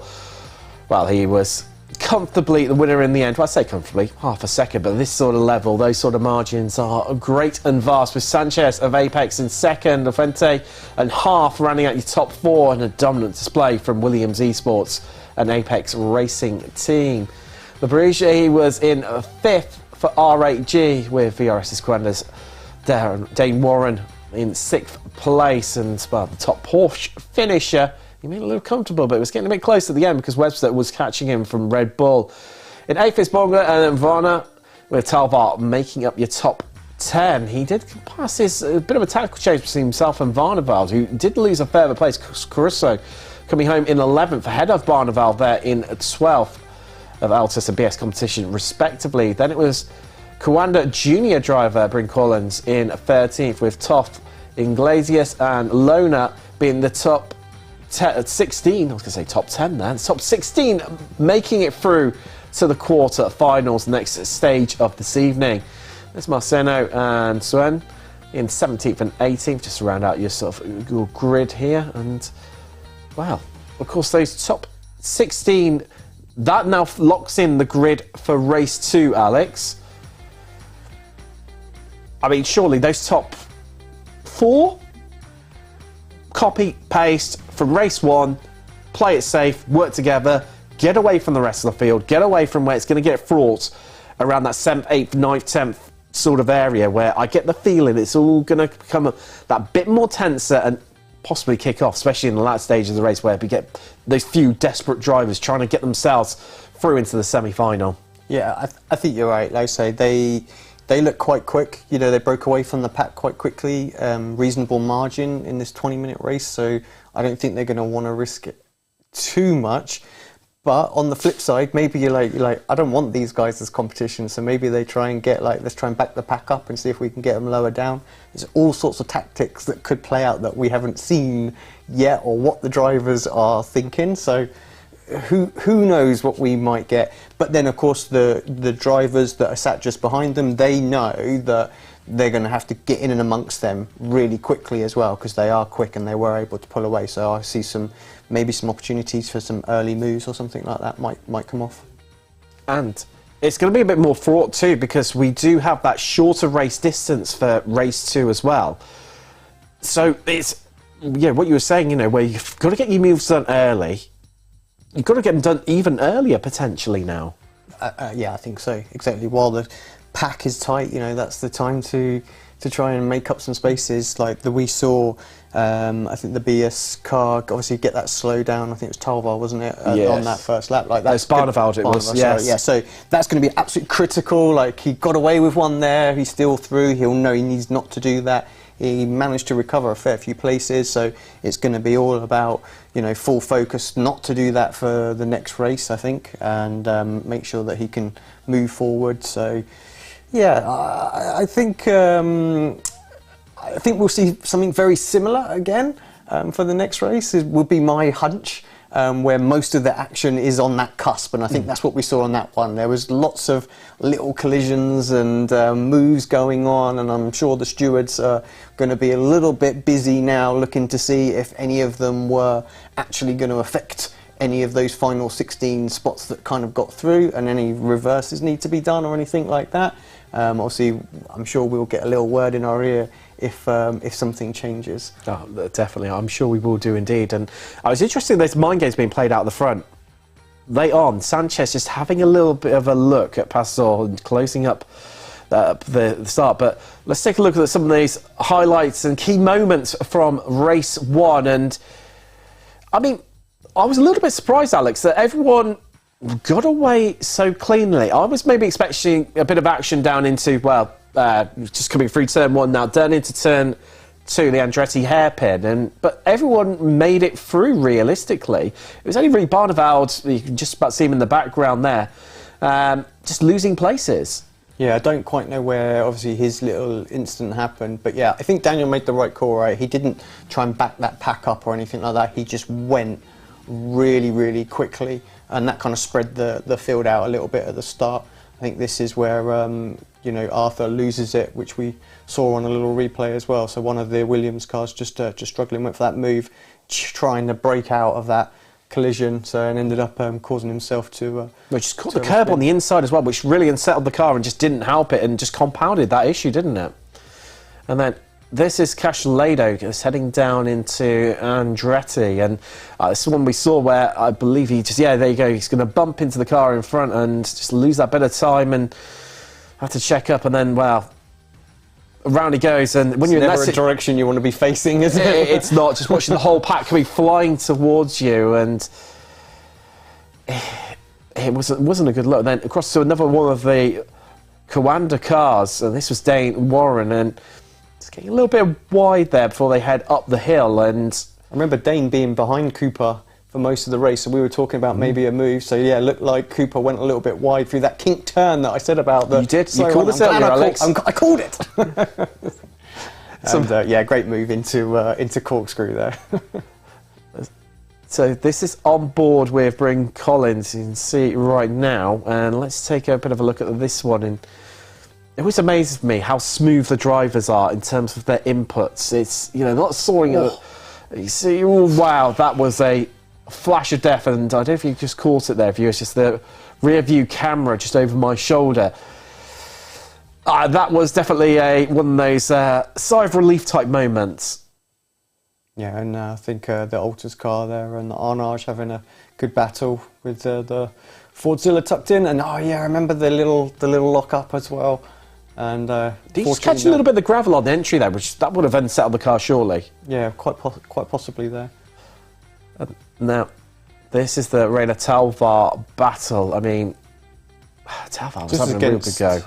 Well, he was comfortably the winner in the end. Well, I say comfortably, half a second, but this sort of level, those sort of margins are great and vast, with Sanchez of Apex in second, Fuente and half rounding out your top four, and a dominant display from Williams Esports, an Apex racing team. Labrige was in fifth for R8G, with VRS's Quendas Dane Warren in sixth place, and well, the top Porsche finisher. He made it a little comfortable, but it was getting a bit close at the end because Webster was catching him from Red Bull. In 8th is Bonga and Varna, with Talvar making up your top 10. He did pass a bit of a tactical change between himself and Varnaval, who did lose a further place. Caruso coming home in 11th, ahead of Varnaval there in 12th of Altus and BS competition, respectively. Then it was Kawanda junior driver Bryn Collins in 13th, with Toff, Iglesias and Lona being the top 16, I was going to say top 10 there, top 16 making it through to the quarter finals, next stage of this evening. There's Marceno and Suen in 17th and 18th, just to round out your sort of your grid here. And wow, of course, those top 16, that now locks in the grid for race 2, Alex. I mean, surely those top 4, copy, paste from race 1, play it safe, work together, get away from the rest of the field, get away from where it's going to get fraught around that 7th, 8th, 9th, 10th sort of area, where I get the feeling it's all going to become that bit more tenser and possibly kick off, especially in the last stage of the race, where we get those few desperate drivers trying to get themselves through into the semi-final. Yeah, I think you're right. Like I say, they look quite quick. You know, they broke away from the pack quite quickly. Reasonable margin in this 20-minute race, so I don't think they're going to want to risk it too much. But on the flip side, maybe you're like, I don't want these guys as competition, so maybe they try and get let's try and back the pack up and see if we can get them lower down. There's all sorts of tactics that could play out that we haven't seen yet, or what the drivers are thinking. So who knows what we might get. But then, of course, the drivers that are sat just behind them, they know that they're going to have to get in and amongst them really quickly as well, because they are quick and they were able to pull away. So I see maybe some opportunities for some early moves or something like that might come off. And it's going to be a bit more fraught too, because we do have that shorter race distance for race 2 as well. So it's, yeah, what you were saying, you know, where you've got to get your moves done early. You've got to get them done even earlier, potentially, now. Yeah, I think so, exactly. While the pack is tight, you know, that's the time to try and make up some spaces. Like we saw, I think the BS car obviously get that slow down. I think it was Talvar, wasn't it, yes, on that first lap? Like that's Barneveld, it was. Yes. Yeah, so that's going to be absolutely critical. Like, he got away with one there, he's still through. He'll know he needs not to do that. He managed to recover a fair few places, so it's going to be all about, you know, full focus not to do that for the next race, I think, and make sure that he can move forward. So, yeah, I think we'll see something very similar again for the next race. It will be my hunch. Where most of the action is on that cusp, and I think that's what we saw on that one. There was lots of little collisions and moves going on, and I'm sure the stewards are going to be a little bit busy now looking to see if any of them were actually going to affect any of those final 16 spots that kind of got through, and any reverses need to be done or anything like that. Obviously, I'm sure we'll get a little word in our ear if something changes. Oh, definitely, I'm sure we will do indeed. And I was interested in those mind games being played out at the front. Late on, Sanchez just having a little bit of a look at Pastor and closing up the start. But let's take a look at some of these highlights and key moments from race 1. And I mean, I was a little bit surprised, Alex, that everyone got away so cleanly. I was maybe expecting a bit of action down into, well, just coming through turn 1 now, down into turn 2, the Andretti hairpin, but everyone made it through realistically. It was only really Barneveld, you can just about see him in the background there, just losing places. Yeah, I don't quite know where obviously his little incident happened, but yeah, I think Daniel made the right call, right? He didn't try and back that pack up or anything like that. He just went really, really quickly, and that kind of spread the field out a little bit at the start. I think this is where you know, Arthur loses it, which we saw on a little replay as well. So one of the Williams cars just struggling, went for that move, trying to break out of that collision, so, and ended up causing himself to which just caught the curb on the inside as well, which really unsettled the car and just didn't help it and just compounded that issue, didn't it? And then this is Cashledo just heading down into Andretti, and this is one we saw where I believe he just, yeah, there you go, he's going to bump into the car in front and just lose that bit of time and have to check up, and then, well, around he goes, and when it's you're in never that a direction you want to be facing, is it? It's not, just watching the whole pack coming flying towards you, and it wasn't a good look. Then across to another one of the Coanda cars, and this was Dane Warren, and it's getting a little bit wide there before they head up the hill. And I remember Dane being behind Cooper for most of the race, so we were talking about maybe a move. So yeah, it looked like Cooper went a little bit wide through that kink turn that I said about. You did. You called it earlier, Alex. I called it. And, yeah, great move into corkscrew there. So this is on board with Bryn Collins. You can see it right now, and let's take a bit of a look at this one. And it always amazes me how smooth the drivers are in terms of their inputs. It's, you know, not soaring. You see, oh, wow, that was a flash of death, and I don't know if you just caught it there, viewers, just the rear view camera just over my shoulder. That was definitely one of those sigh of relief type moments. Yeah, and I think the Altus car there and the Arnage having a good battle with the Fordzilla tucked in, and oh yeah, I remember the little lock up as well. And did you catch a little bit of the gravel on the entry there, which that would have unsettled the car surely? Yeah, quite possibly there. Now, this is the Rainer Talvar battle. I mean, Talvar was having a real good go.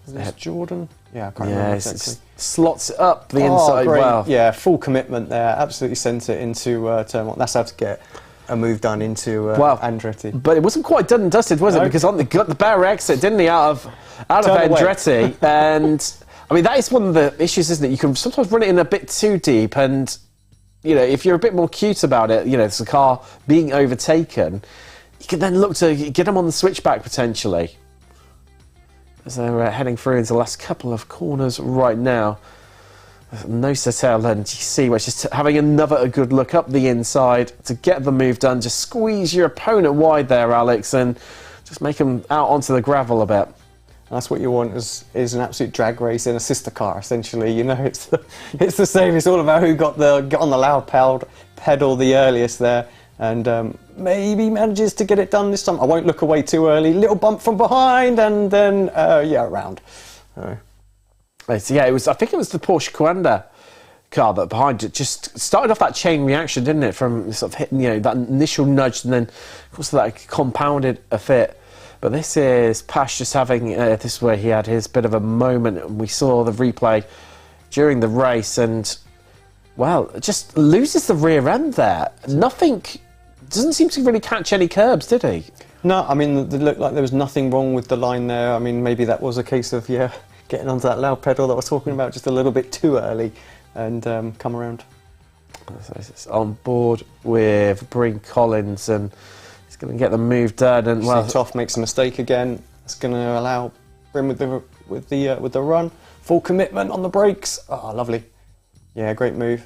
Is this Jordan? Yeah, I can't yeah, remember exactly. Slots it up the inside great. well. Yeah, full commitment there. Absolutely sent it into turn one. That's how to get a move done into Andretti. But it wasn't quite done and dusted, was it? Because on got the better exit, didn't he, out of Andretti? And I mean, that is one of the issues, isn't it? You can sometimes run it in a bit too deep, and you know, if you're a bit more cute about it, you know, it's the car being overtaken, you can then look to get them on the switchback potentially. As they're heading through into the last couple of corners right now. No Settel, and you see we're just having a good look up the inside to get the move done. Just squeeze your opponent wide there, Alex, and just make them out onto the gravel a bit. And that's what you want is an absolute drag race in a sister car, essentially. You know, it's the same. It's all about who got on the loud pedal the earliest there, and maybe manages to get it done this time. I won't look away too early. Little bump from behind, and then yeah, around. So yeah, I think it was the Porsche Coanda car that behind it just started off that chain reaction, didn't it? From sort of hitting, you know, that initial nudge, and then of course that compounded a fit. But this is Pash just having this is where he had his bit of a moment, and we saw the replay during the race, and well, just loses the rear end there. Nothing, doesn't seem to really catch any curbs, did he? No, I mean, it looked like there was nothing wrong with the line there. I mean, maybe that was a case of, yeah, getting onto that loud pedal that I was talking about just a little bit too early and come around. So it's on board with Bryn Collins, and he's going to get the move done. And well, Toff makes a mistake again. It's going to allow Bryn with the run, full commitment on the brakes. Oh, lovely. Yeah, great move.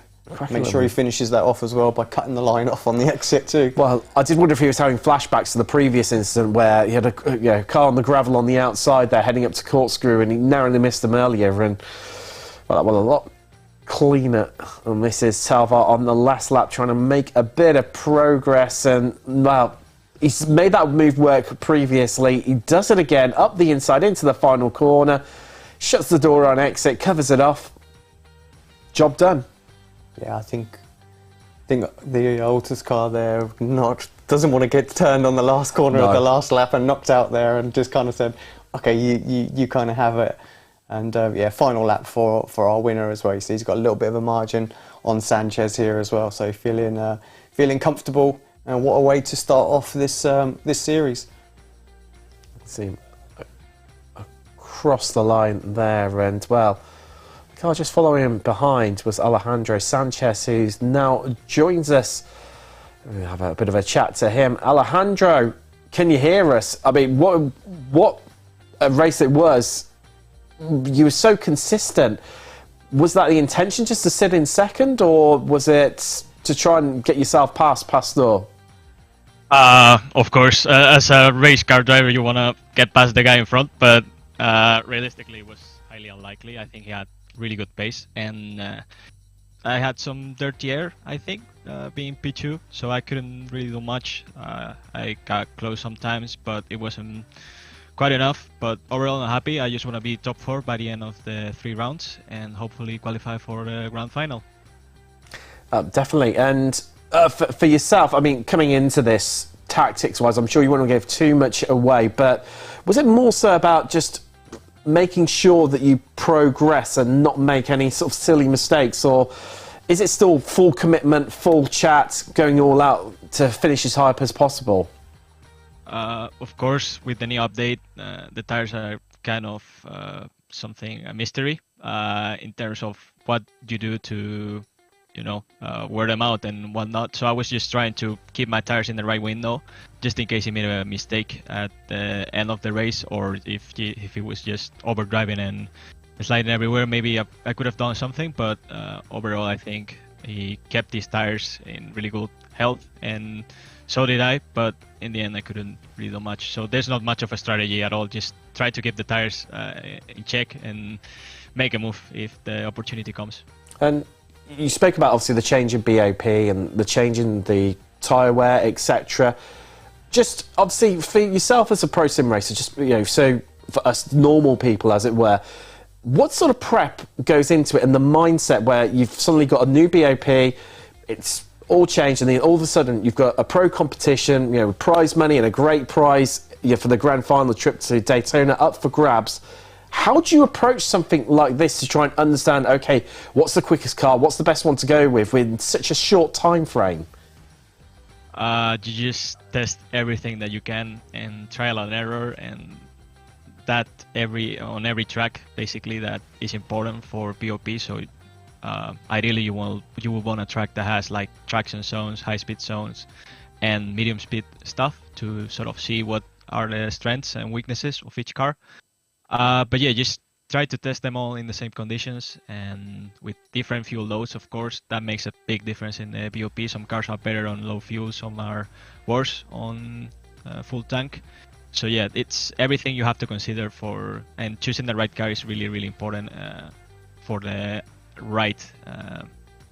Make sure he finishes that off as well by cutting the line off on the exit too. Well, I did wonder if he was having flashbacks to the previous incident where he had a car on the gravel on the outside there heading up to Corkscrew, and he narrowly missed him earlier, and well, that was a lot cleaner. And this is Talvar on the last lap trying to make a bit of progress, and well, he's made that move work previously. He does it again up the inside into the final corner, shuts the door on exit, covers it off. Job done. Yeah, I think the Altus car there doesn't want to get turned on the last corner of the last lap and knocked out there, and just kind of said, okay, you kind of have it. And yeah, final lap for our winner as well. You see, he's got a little bit of a margin on Sanchez here as well, so feeling comfortable. And what a way to start off this series. See across the line there, and well, the car just following him behind was Alejandro Sanchez, who's now joins us We have a bit of a chat to him. Alejandro, can you hear us? I mean, what a race it was. You were so consistent. Was that the intention, just to sit in second, or was it to try and get yourself past Pastor? Of course, as a race car driver, you want to get past the guy in front, but realistically, it was highly unlikely. I think he had really good pace, and I had some dirty air, I think, being P2, so I couldn't really do much. I got close sometimes, but it wasn't quite enough. But overall, I'm happy. I just want to be top 4 by the end of the 3 rounds and hopefully qualify for the grand final. Definitely. And for yourself, I mean, coming into this, tactics-wise, I'm sure you wouldn't give too much away, but was it more so about just making sure that you progress and not make any sort of silly mistakes, or is it still full commitment, full chat, going all out to finish as high up as possible? Of course, with the new update, the tires are kind of a mystery in terms of what you do to, wear them out and whatnot. So I was just trying to keep my tires in the right window, just in case he made a mistake at the end of the race, or if he was just overdriving and sliding everywhere, maybe I could have done something. But overall, I think he kept his tires in really good health, and so did I. But in the end, I couldn't really do much. So there's not much of a strategy at all. Just try to keep the tires in check and make a move if the opportunity comes. And you spoke about obviously the change in BOP and the change in the tyre wear, etc. Just obviously for yourself as a pro sim racer, just so for us normal people, as it were, what sort of prep goes into it and the mindset where you've suddenly got a new BOP, it's all changed, and then all of a sudden you've got a pro competition, prize money and a great prize for the grand final trip to Daytona up for grabs. How do you approach something like this to try and understand, okay, what's the quickest car, what's the best one to go with in such a short time frame? You just test everything that you can and trial and error, and that on every track basically that is important for BOP. So ideally you will want a track that has like traction zones, high speed zones, and medium speed stuff to sort of see what are the strengths and weaknesses of each car. But yeah, just try to test them all in the same conditions and with different fuel loads. Of course, that makes a big difference in the BOP. Some cars are better on low fuel, some are worse on full tank. So yeah, it's everything you have to consider and choosing the right car is really, really important for the right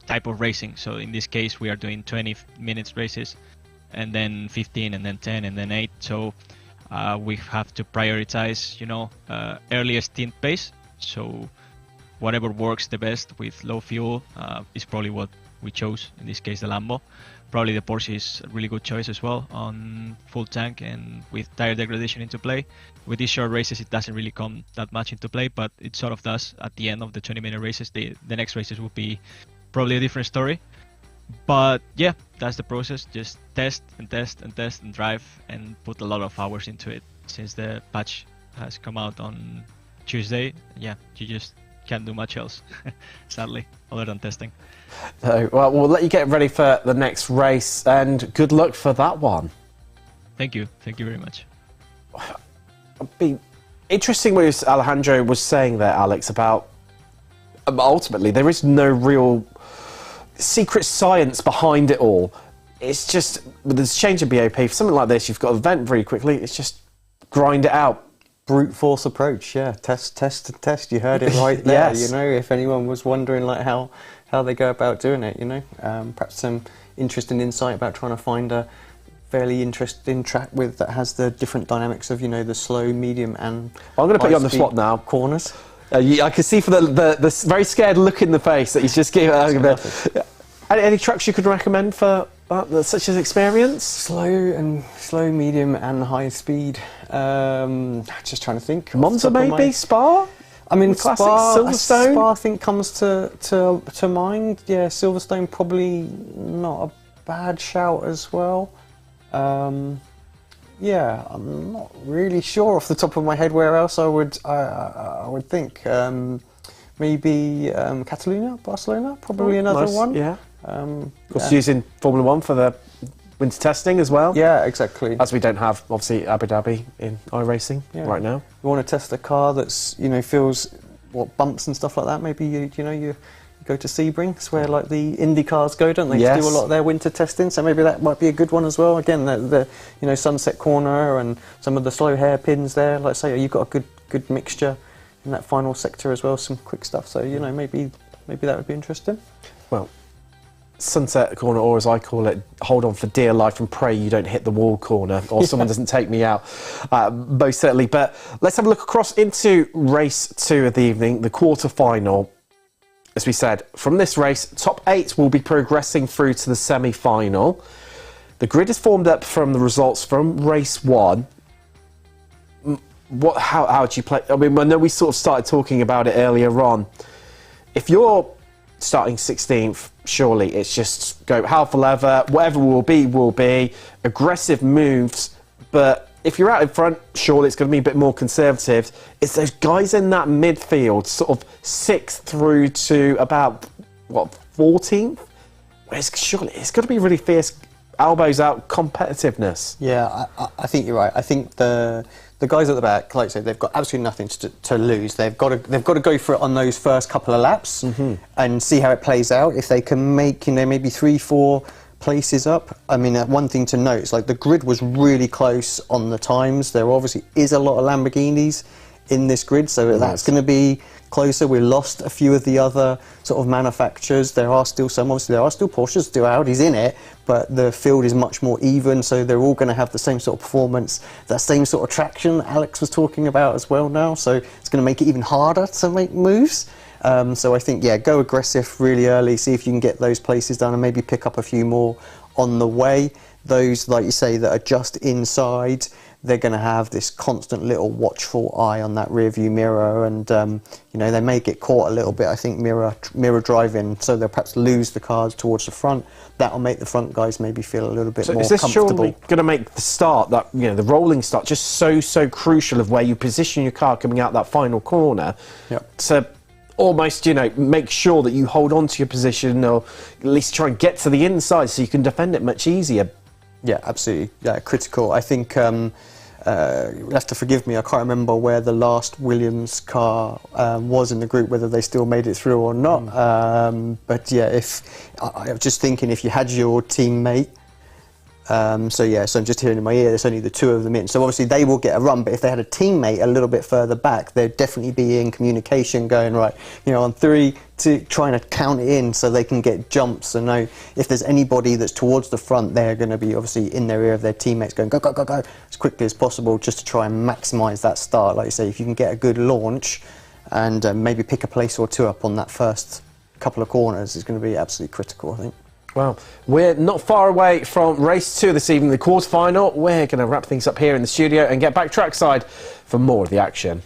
type of racing. So in this case, we are doing 20 minutes races, and then 15, and then 10, and then 8. So we have to prioritize, earliest stint pace. So whatever works the best with low fuel is probably what we chose. In this case, the Lambo. Probably the Porsche is a really good choice as well on full tank and with tire degradation into play. With these short races, it doesn't really come that much into play, but it sort of does at the end of the 20-minute races. The next races will be probably a different story. But yeah, that's the process. Just test and test and test and drive and put a lot of hours into it. Since the patch has come out on Tuesday, yeah, you just can't do much else, sadly, other than testing. So, well, we'll let you get ready for the next race, and good luck for that one. Thank you very much. It'd be interesting what Alejandro was saying there, Alex, about ultimately there is no real secret science behind it all. It's just with this change of BOP, for something like this, you've got to vent very quickly. It's just grind it out. Brute force approach, yeah. Test, test. You heard it right there. Yes. If anyone was wondering like how they go about doing it, perhaps some interesting insight about trying to find a fairly interesting track that has the different dynamics of the slow, medium, and I'm going to put you on the spot now. Corners. I can see for the very scared look in the face that he's just giving. Any tracks you could recommend for such an experience? Slow, medium, and high speed. Just trying to think. Monza maybe? Spa? I mean, classic Spa, Silverstone? Spa I think comes to mind. Yeah, Silverstone probably not a bad shout as well. Yeah, I'm not really sure off the top of my head where else I would think. Maybe Catalunya, Barcelona, probably another one. Yeah. Of course, using Formula 1 for the winter testing as well. Yeah, exactly. As we don't have, obviously, Abu Dhabi in iRacing right now. You want to test a car that's, you know, feels bumps and stuff like that. Maybe you go to Sebring. It's where like the Indy cars go, don't they? Yes. To do a lot of their winter testing. So maybe that might be a good one as well. Again, the Sunset Corner and some of the slow hairpins there. Like I say, you've got a good mixture in that final sector as well. Some quick stuff. So maybe that would be interesting. Well, Sunset Corner, or as I call it, hold on for dear life and pray you don't hit the wall corner or someone doesn't take me out, most certainly. But let's have a look across into race 2 of the evening, the quarter-final. As we said, from this race, top 8 will be progressing through to the semi-final. The grid is formed up from the results from race 1. How do you play? I mean, I know we sort of started talking about it earlier on. If you're starting 16th, surely it's just go hell for leather, whatever will be, aggressive moves, but if you're out in front, surely it's going to be a bit more conservative. It's those guys in that midfield, sort of 6th through to about, 14th? Surely it's got to be really fierce, elbows out competitiveness. Yeah, I think you're right. I think the guys at the back, like I said, they've got absolutely nothing to lose. They've got to go for it on those first couple of laps and see how it plays out. If they can make maybe 3-4 places up. I mean, one thing to note is like the grid was really close on the times. There obviously is a lot of Lamborghinis in this grid, so that's going to be closer. We lost a few of the other sort of manufacturers. There are still some, obviously there are still Porsches, still Audi's in it, but the field is much more even, so they're all going to have the same sort of performance, that same sort of traction that Alex was talking about as well now, so it's going to make it even harder to make moves. So I think, go aggressive really early, see if you can get those places done and maybe pick up a few more on the way. Those, like you say, that are just inside, they're going to have this constant little watchful eye on that rear view mirror, and they may get caught a little bit, I think, mirror driving, so they'll perhaps lose the cars towards the front. That'll make the front guys maybe feel a little bit more comfortable. Is this surely going to make the start, the rolling start, just so crucial of where you position your car coming out that final corner to almost, make sure that you hold on to your position, or at least try and get to the inside so you can defend it much easier? Yeah, absolutely. Yeah, critical. I think you'll have to forgive me. I can't remember where the last Williams car was in the group, whether they still made it through or not. But yeah, I was just thinking, if you had your teammate. So I'm just hearing in my ear, there's only the 2 of them in. So obviously they will get a run, but if they had a teammate a little bit further back, they'd definitely be in communication going, right, on 3, 2, trying to count it in so they can get jumps. So know if there's anybody that's towards the front, they're going to be obviously in their ear of their teammates going, go, go, go, go, as quickly as possible, just to try and maximise that start. Like you say, if you can get a good launch and maybe pick a place or 2 up on that first couple of corners, it's going to be absolutely critical, I think. Well, we're not far away from race 2 this evening, the quarter-final. We're going to wrap things up here in the studio and get back trackside for more of the action.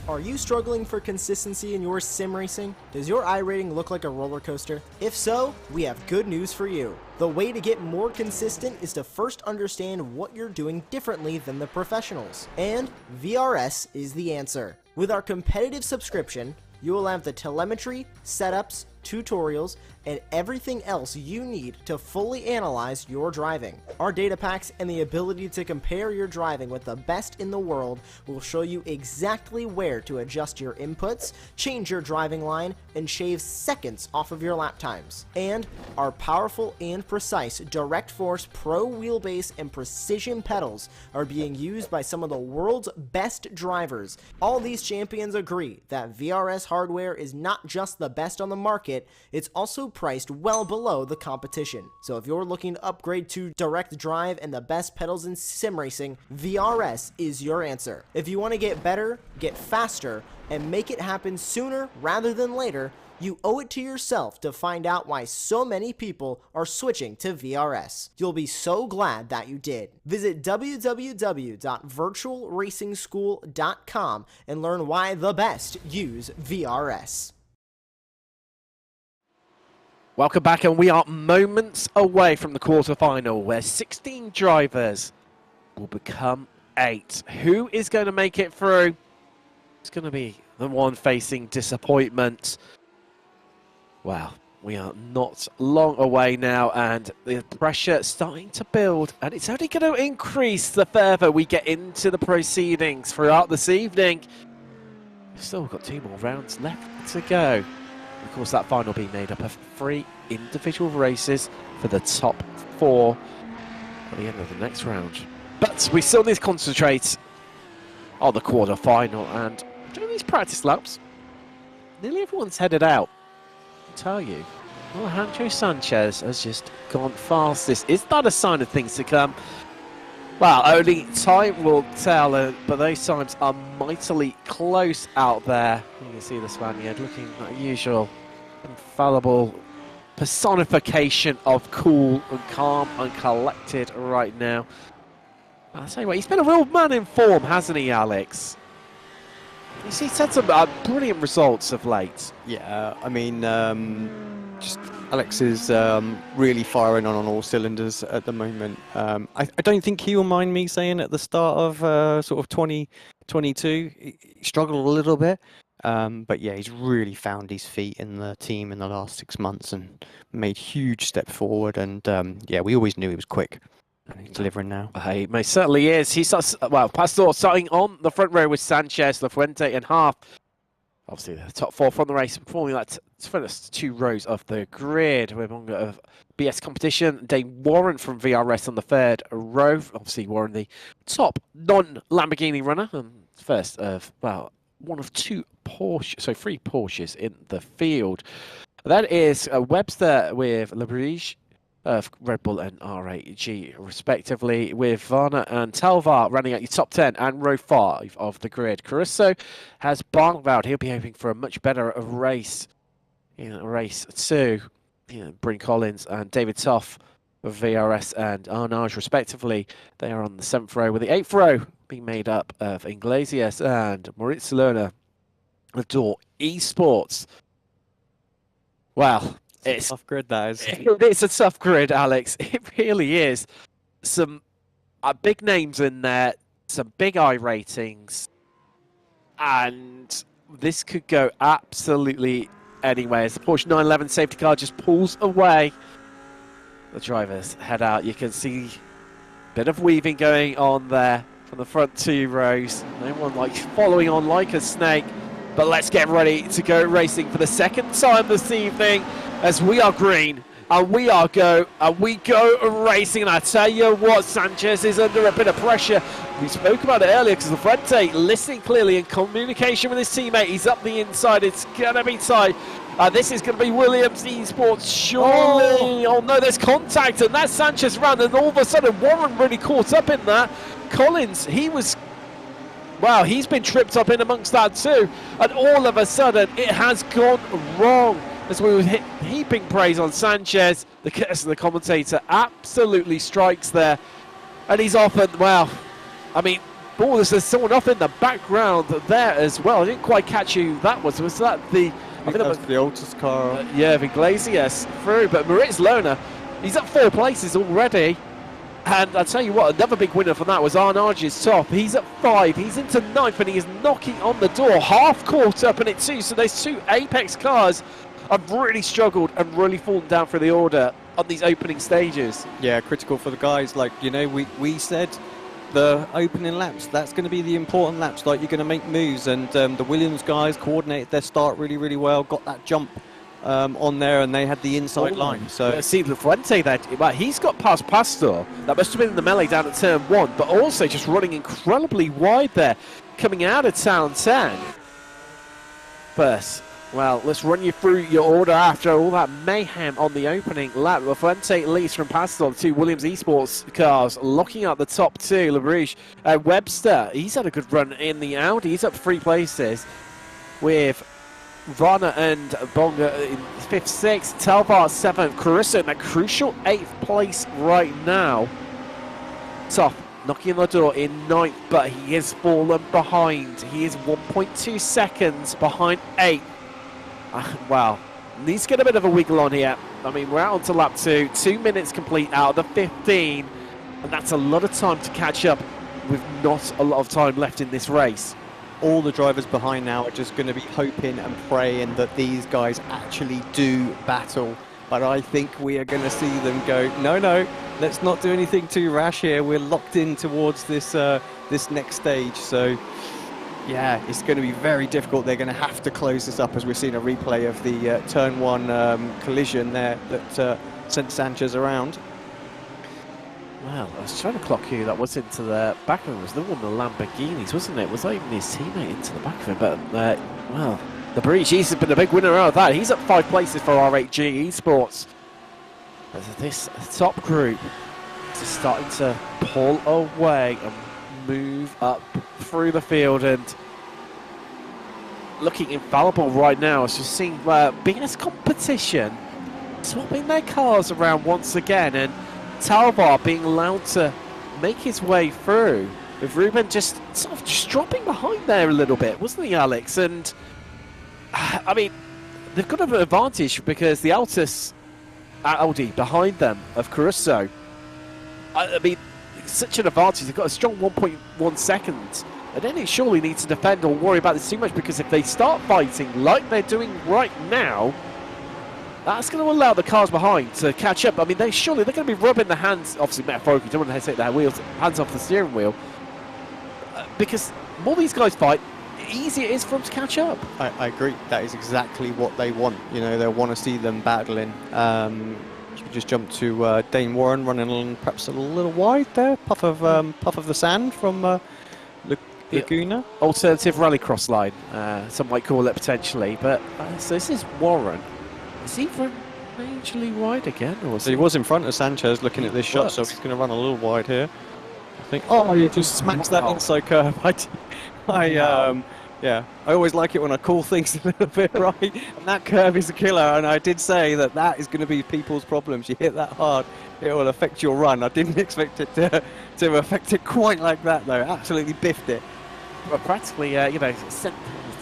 Are you struggling for consistency in your sim racing? Does your iRating look like a roller coaster? If so, we have good news for you. The way to get more consistent is to first understand what you're doing differently than the professionals. And VRS is the answer. With our competitive subscription, you will have the telemetry, setups, tutorials, and everything else you need to fully analyze your driving. Our data packs and the ability to compare your driving with the best in the world will show you exactly where to adjust your inputs, change your driving line, and shave seconds off of your lap times. And our powerful and precise Direct Force Pro wheelbase and precision pedals are being used by some of the world's best drivers. All these champions agree that VRS hardware is not just the best on the market, it's also priced well below the competition. So if you're looking to upgrade to direct drive and the best pedals in sim racing, VRS is your answer. If you want to get better, get faster, and make it happen sooner rather than later, you owe it to yourself to find out why so many people are switching to VRS. You'll be so glad that you did. Visit www.virtualracingschool.com and learn why the best use VRS. Welcome back, and we are moments away from the quarterfinal, where 16 drivers will become 8. Who is going to make it through? It's going to be the one facing disappointment. Well, We are not long away now, and the pressure starting to build, and it's only going to increase the further we get into the proceedings throughout this evening. We've still got 2 more rounds left to go. Of course, that final being made up of 3 individual races for the top 4 at the end of the next round. But we still need to concentrate on the quarter-final, and during these practice laps, nearly everyone's headed out. Tell you, Alejandro Sanchez has just gone fastest. Is that a sign of things to come? Well, only time will tell, but those times are mightily close out there. You can see the Spaniard looking like usual, infallible personification of cool and calm and collected right now. I'll tell you what, he's been a real man in form, hasn't he, Alex? He's had some brilliant results of late. Yeah, I mean, just Alex is really firing on all cylinders at the moment. I don't think he'll mind me saying at the start of sort of 2022, he struggled a little bit. But yeah, he's really found his feet in the team in the last 6 months and made huge steps forward. And yeah, we always knew he was quick. And he's delivering now. He most certainly is. He starts, well, Pastor starting on the front row with Sanchez, Lafuente and Half. Obviously, the top 4 from the race, forming that first 2 rows of the grid. We're among of BS competition. Dane Warren from VRS on the 3rd row. Obviously, Warren, the top non-Lamborghini runner. And first of, well, one of 2 Porsche, so 3 Porsches in the field. That is Webster with Labrige of Red Bull and RAG, respectively, with Varner and Talvar running at your top 10 and row 5 of the grid. Caruso has Barnveld. He'll be hoping for a much better race in race 2. Bryn Collins and David Toff of VRS and Arnage, respectively. They are on the 7th row, with the 8th row being made up of Iglesias and Moritz Lerner of Door Esports. Well, it's a tough grid, that is. It's a tough grid, Alex. It really is. Some big names in there, some big I ratings, and this could go absolutely anywhere. As the Porsche 911 safety car just pulls away, the drivers head out. You can see a bit of weaving going on there from the front 2 rows. No one like following on like a snake. But let's get ready to go racing for the 2nd time this evening, as we are green and we go racing. And I tell you what, Sanchez is under a bit of pressure. We spoke about it earlier because the Fuente listening clearly in communication with his teammate. He's up the inside. It's gonna be tight. This is going to be Williams Esports, surely. Oh no, there's contact, and that's Sanchez around, and all of a sudden Warren really caught up in that. Collins, wow, he's been tripped up in amongst that too. And all of a sudden, it has gone wrong. As we were heaping praise on Sanchez, the curse of the commentator absolutely strikes there. And he's off, and well, I mean, there's someone off in the background there as well. I didn't quite catch who that was. Was that the... I think that was the Altus car. Yeah, Iglesias through. But Moritz Lerner, he's at 4 places already. And I'll tell you what, another big winner from that was Arnage's Top. He's at 5, he's into 9th, and he is knocking on the door. Half caught up in it too, so those 2 Apex cars have really struggled and really fallen down for the order on these opening stages. Yeah, critical for the guys. Like, you know, we said the opening laps, that's going to be the important laps, like you're going to make moves, and the Williams guys coordinated their start really, really well, got that jump on there, and they had the inside line. So see Lafuente there, well, he's got past Pastor. That must have been in the melee down at turn 1, but also just running incredibly wide there, coming out of town 10. First, well, let's run you through your order after all that mayhem on the opening lap. Lafuente leads from Pastor to Williams Esports cars, locking out the top 2. LaBrouche, Webster, he's had a good run in the Audi. He's up 3 places with Varner and Bonga in 5th, 6th, Talvar 7th, Caruso in that crucial 8th place right now. Tough, knocking on the door in 9th, but he has fallen behind. He is 1.2 seconds behind 8th. Wow, needs to get a bit of a wiggle on here. I mean, we're out onto lap 2, 2 minutes complete out of the 15, and that's a lot of time to catch up with not a lot of time left in this race. all the drivers behind now are just going to be hoping and praying that these guys actually do battle. But I think we are going to see them go, no, let's not do anything too rash here. We're locked in towards this this next stage. So, yeah, it's going to be very difficult. They're going to have to close this up, as we've seen a replay of the turn 1 collision there that sent Sanchez around. Well, I was trying to clock who that was into the back of him. It was the one with the Lamborghinis, wasn't it? Was that even his teammate into the back of him? But, well, the Breach, he's been a big winner out of that. He's up 5 places for R8G Esports. As this top group is starting to pull away and move up through the field and looking infallible right now. As you're seeing BS competition swapping their cars around once again, and Talvar being allowed to make his way through, with Ruben just sort of just dropping behind there a little bit, wasn't he, Alex? And I mean, they've got an advantage because the Altus Audi behind them of Caruso, I mean, such an advantage. They've got a strong 1.1 seconds. I don't think surely need to defend or worry about this too much, because if they start fighting like they're doing right now, that's going to allow the cars behind to catch up. I mean, they're going to be rubbing their hands, obviously metaphorically, don't want to take their hands off the steering wheel, because the more these guys fight, easier it is for them to catch up. I agree. That is exactly what they want. You know, they'll want to see them battling. We just jumped to Dane Warren running along perhaps a little wide there. Puff of the sand from Laguna. Alternative rallycross line, some might call it potentially. But so this is Warren. Is he run majorly wide again? Or so he was in front of Sanchez looking at this shot, so he's going to run a little wide here. I think. Oh, he just smacks that inside curve. Yeah, I always like it when I call things a little bit right. And that curve is a killer, and I did say that is going to be people's problems. You hit that hard, it will affect your run. I didn't expect it to affect it quite like that, though. Absolutely biffed it. Well, practically, you know,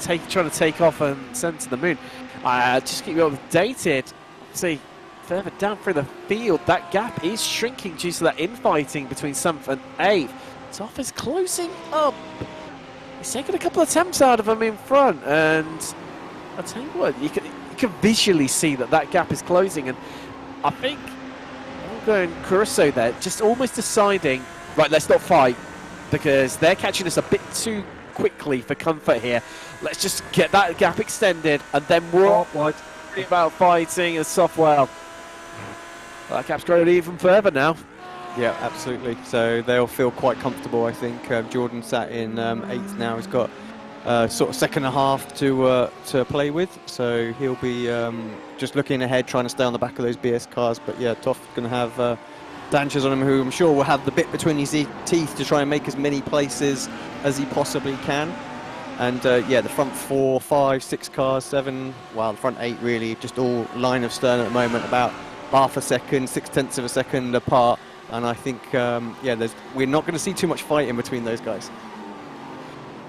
trying to take off and send to the moon. Just keep you updated. See, further down through the field, that gap is shrinking due to that infighting between 7th and 8th. Toff is closing up. He's taken a couple of attempts out of him in front, and I'll tell you what, you can visually see that gap is closing, and I think I'm going Caruso there, just almost deciding, right, let's not fight, because they're catching us a bit too quickly for comfort here. Let's just get that gap extended, and then we're about fighting as Softwell. That gap's grown even further now. Yeah, absolutely. So they'll feel quite comfortable, I think. Jordan sat in 8th now. He's got sort of second and a half to play with. So he'll be just looking ahead, trying to stay on the back of those BS cars. But yeah, Toff's going to have Sanchez on him, who I'm sure will have the bit between his teeth to try and make as many places as he possibly can. And yeah, the front 4, 5, 6 cars, 7, well, the front 8 really, just all line of stern at the moment, about half a second, 0.6 of a second apart. And I think, yeah, we're not going to see too much fighting between those guys.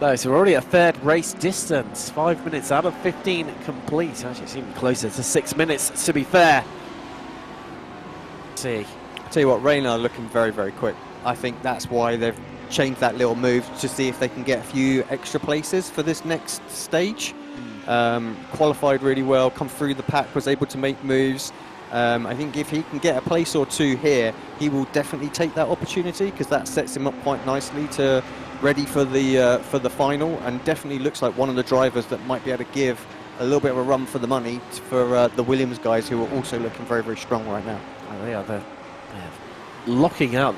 No, so we're already at third race distance. 5 minutes out of 15 complete. Actually, it's even closer to 6 minutes, to be fair. Let's see. I'll tell you what, Reina are looking very, very quick. I think that's why they've changed that little move, to see if they can get a few extra places for this next stage. Qualified really well, come through the pack, was able to make moves. I think if he can get a place or two here, he will definitely take that opportunity, because that sets him up quite nicely to ready for the final, and definitely looks like one of the drivers that might be able to give a little bit of a run for the money for the Williams guys, who are also looking very, very strong right now. Oh, they're locking out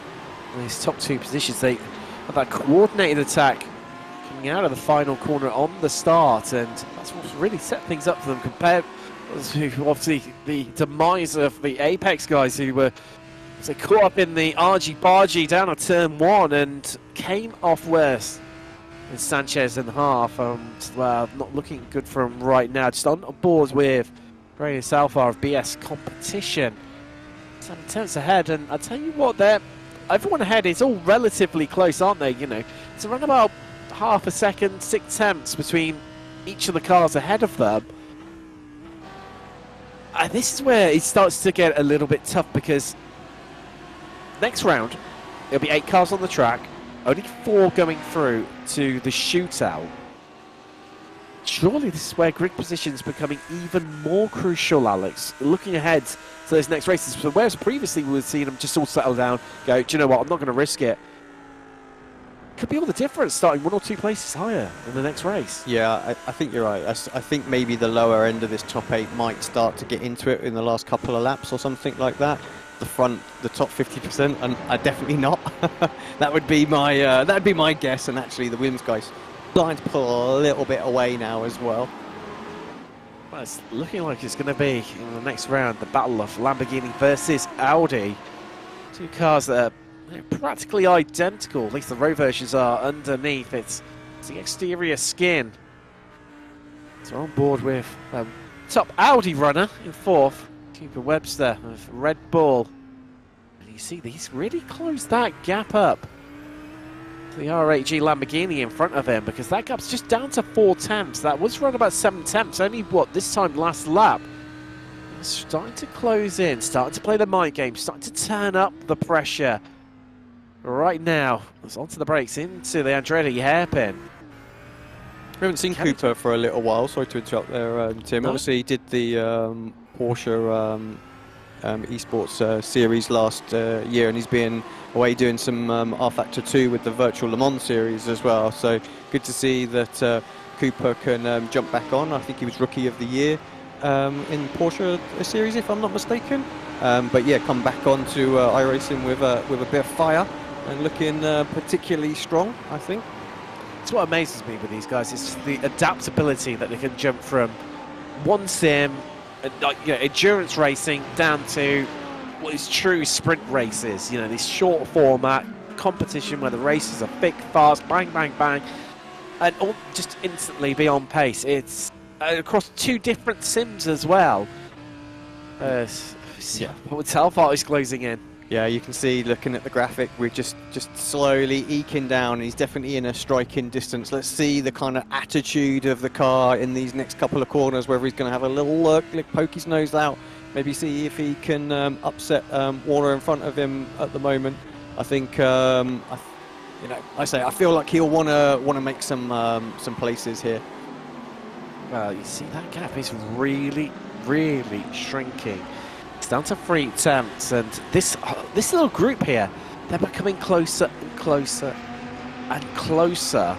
these top 2 positions. They have that coordinated attack coming out of the final corner on the start, and that's what's really set things up for them compared to obviously the demise of the Apex guys, who were caught up in the argy-bargy down at turn 1 and came off worse with Sanchez in half. Well, not looking good for him right now. Just on board with Radius Alpha of BS competition. 7 tenths ahead, and I tell you what, everyone ahead is all relatively close, aren't they? You know, it's around about half a second, 6 tenths between each of the cars ahead of them. This is where it starts to get a little bit tough, because next round there'll be 8 cars on the track, only 4 going through to the shootout. surely this is where grid position is becoming even more crucial, Alex. Looking ahead to those next races, so whereas previously we were seeing them just all settle down, go, do you know what, I'm not going to risk it. Could be all the difference starting 1 or 2 places higher in the next race. Yeah, I think you're right. I think maybe the lower end of this top 8 might start to get into it in the last couple of laps or something like that. The top 50%, and definitely not. That would be my guess. And actually, the Williams guys starting to pull a little bit away now as well. Well, it's looking like it's going to be in the next round the battle of Lamborghini versus Audi. 2 cars that are practically identical, at least the road versions are. Underneath it's the exterior skin. So on board with top Audi runner in 4th, Cooper Webster of Red Bull. And you see these really closed that gap up. The R8G Lamborghini in front of him, because that gap's just down to 4 tenths. That was around about 7 tenths, only this time last lap. It's starting to close in, starting to play the mind game, starting to turn up the pressure. Right now, it's onto the brakes into the Andretti hairpin. We haven't seen Cooper for a little while. Sorry to interrupt there, Tim. No? Obviously, he did the Porsche Esports series last year, and he's been away doing some R-Factor 2 with the Virtual Le Mans series as well. So good to see that Cooper can jump back on. I think he was Rookie of the Year in Porsche series, if I'm not mistaken. But yeah, come back onto iRacing with a bit of fire and looking particularly strong, I think. It's what amazes me with these guys. It's the adaptability that they can jump from one sim, endurance racing, down to what is true sprint races. You know, this short format competition where the races are thick, fast, bang, bang, bang, and all just instantly be on pace. It's across 2 different sims as well. Talbot is closing in. Yeah, you can see, looking at the graphic, we're just slowly eking down. He's definitely in a striking distance. Let's see the kind of attitude of the car in these next couple of corners, whether he's going to have a little look, poke his nose out, maybe see if he can upset Warner in front of him at the moment. I think, I feel like he'll want to make some places here. Well, you see that gap is really, really shrinking. It's down to 3 attempts, and this little group here, they're becoming closer and closer and closer.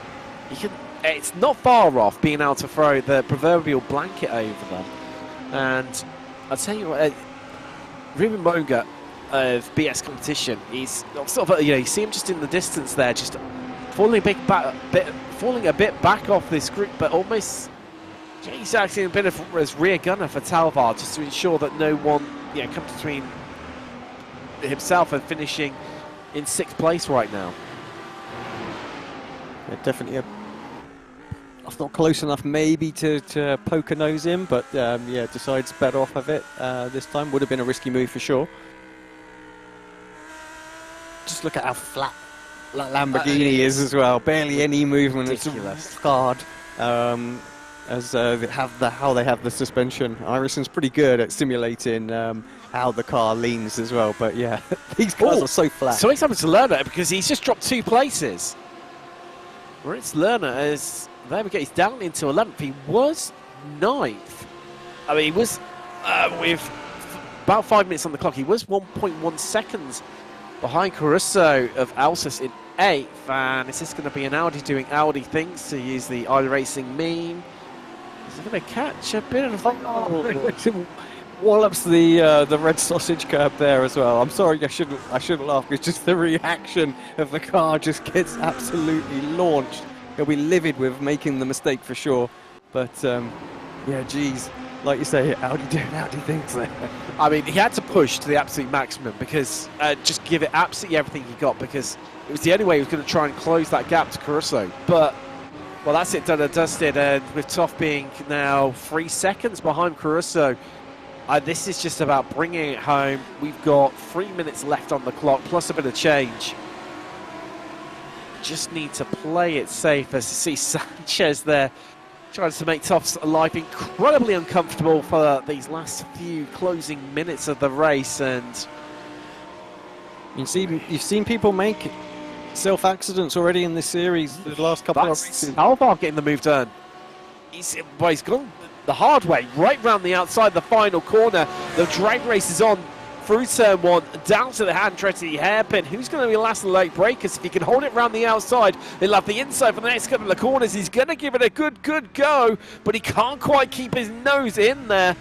It's not far off being able to throw the proverbial blanket over them. And I'll tell you what, Ruben Moga of BS Competition, he's sort of, you see him just in the distance there, just falling a bit back off this group, but almost. He's acting a bit of as rear gunner for Talvar, just to ensure that no one comes between himself and finishing in 6th place right now. Yeah, definitely not close enough maybe to poke a nose in, but decides better off of it this time. Would have been a risky move for sure. Just look at how flat that Lamborghini is as well. Barely any movement. Ridiculous. It's hard. As how they have the suspension. iRacing's pretty good at simulating how the car leans as well, but yeah, these cars are so flat. So it's happened to Lerner because he's just dropped 2 places. Moritz Lerner is, there we go, he's down into 11th. He was 9th. I mean, he was, with about 5 minutes on the clock, he was 1.1 seconds behind Caruso of Alsace in 8th, and is this going to be an Audi doing Audi things, to use the iRacing meme? Is he going to catch a bit of wallops the red sausage curb there as well. I'm sorry, I shouldn't laugh. It's just the reaction of the car just gets absolutely launched. He'll be livid with making the mistake for sure. But yeah, geez, like you say, Audi doing Audi things there. I mean, he had to push to the absolute maximum because just give it absolutely everything he got, because it was the only way he was going to try and close that gap to Caruso. But well, that's it done and dusted, and with Toff being now 3 seconds behind Caruso, this is just about bringing it home. We've got 3 minutes left on the clock, plus a bit of change. Just need to play it safe, as you see Sanchez there trying to make Toff's life incredibly uncomfortable for these last few closing minutes of the race. And you've seen people make self-accidents already in this series the last couple of races. Alvar getting the move done. he's gone the hard way, right round the outside the final corner. The drag race is on through turn 1, down to the Andretti hairpin. Who's going to be the last late breakers? If he can hold it round the outside, he'll have the inside for the next couple of corners. He's going to give it a good go, but he can't quite keep his nose in there.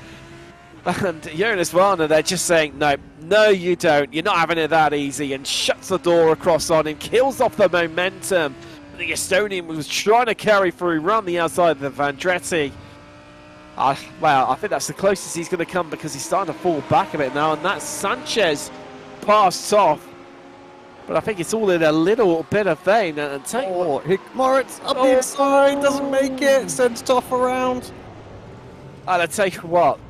And Jonas Varner, they're just saying, no, you don't. You're not having it that easy, and shuts the door across on him, kills off the momentum. The Estonian was trying to carry through, round the outside of the Andretti. Well, I think that's the closest he's going to come, because he's starting to fall back a bit now, and that's Sanchez passed off. But I think it's all in a little bit of vein. And Moritz up the inside, doesn't make it, sends Toff around. And I tell you what,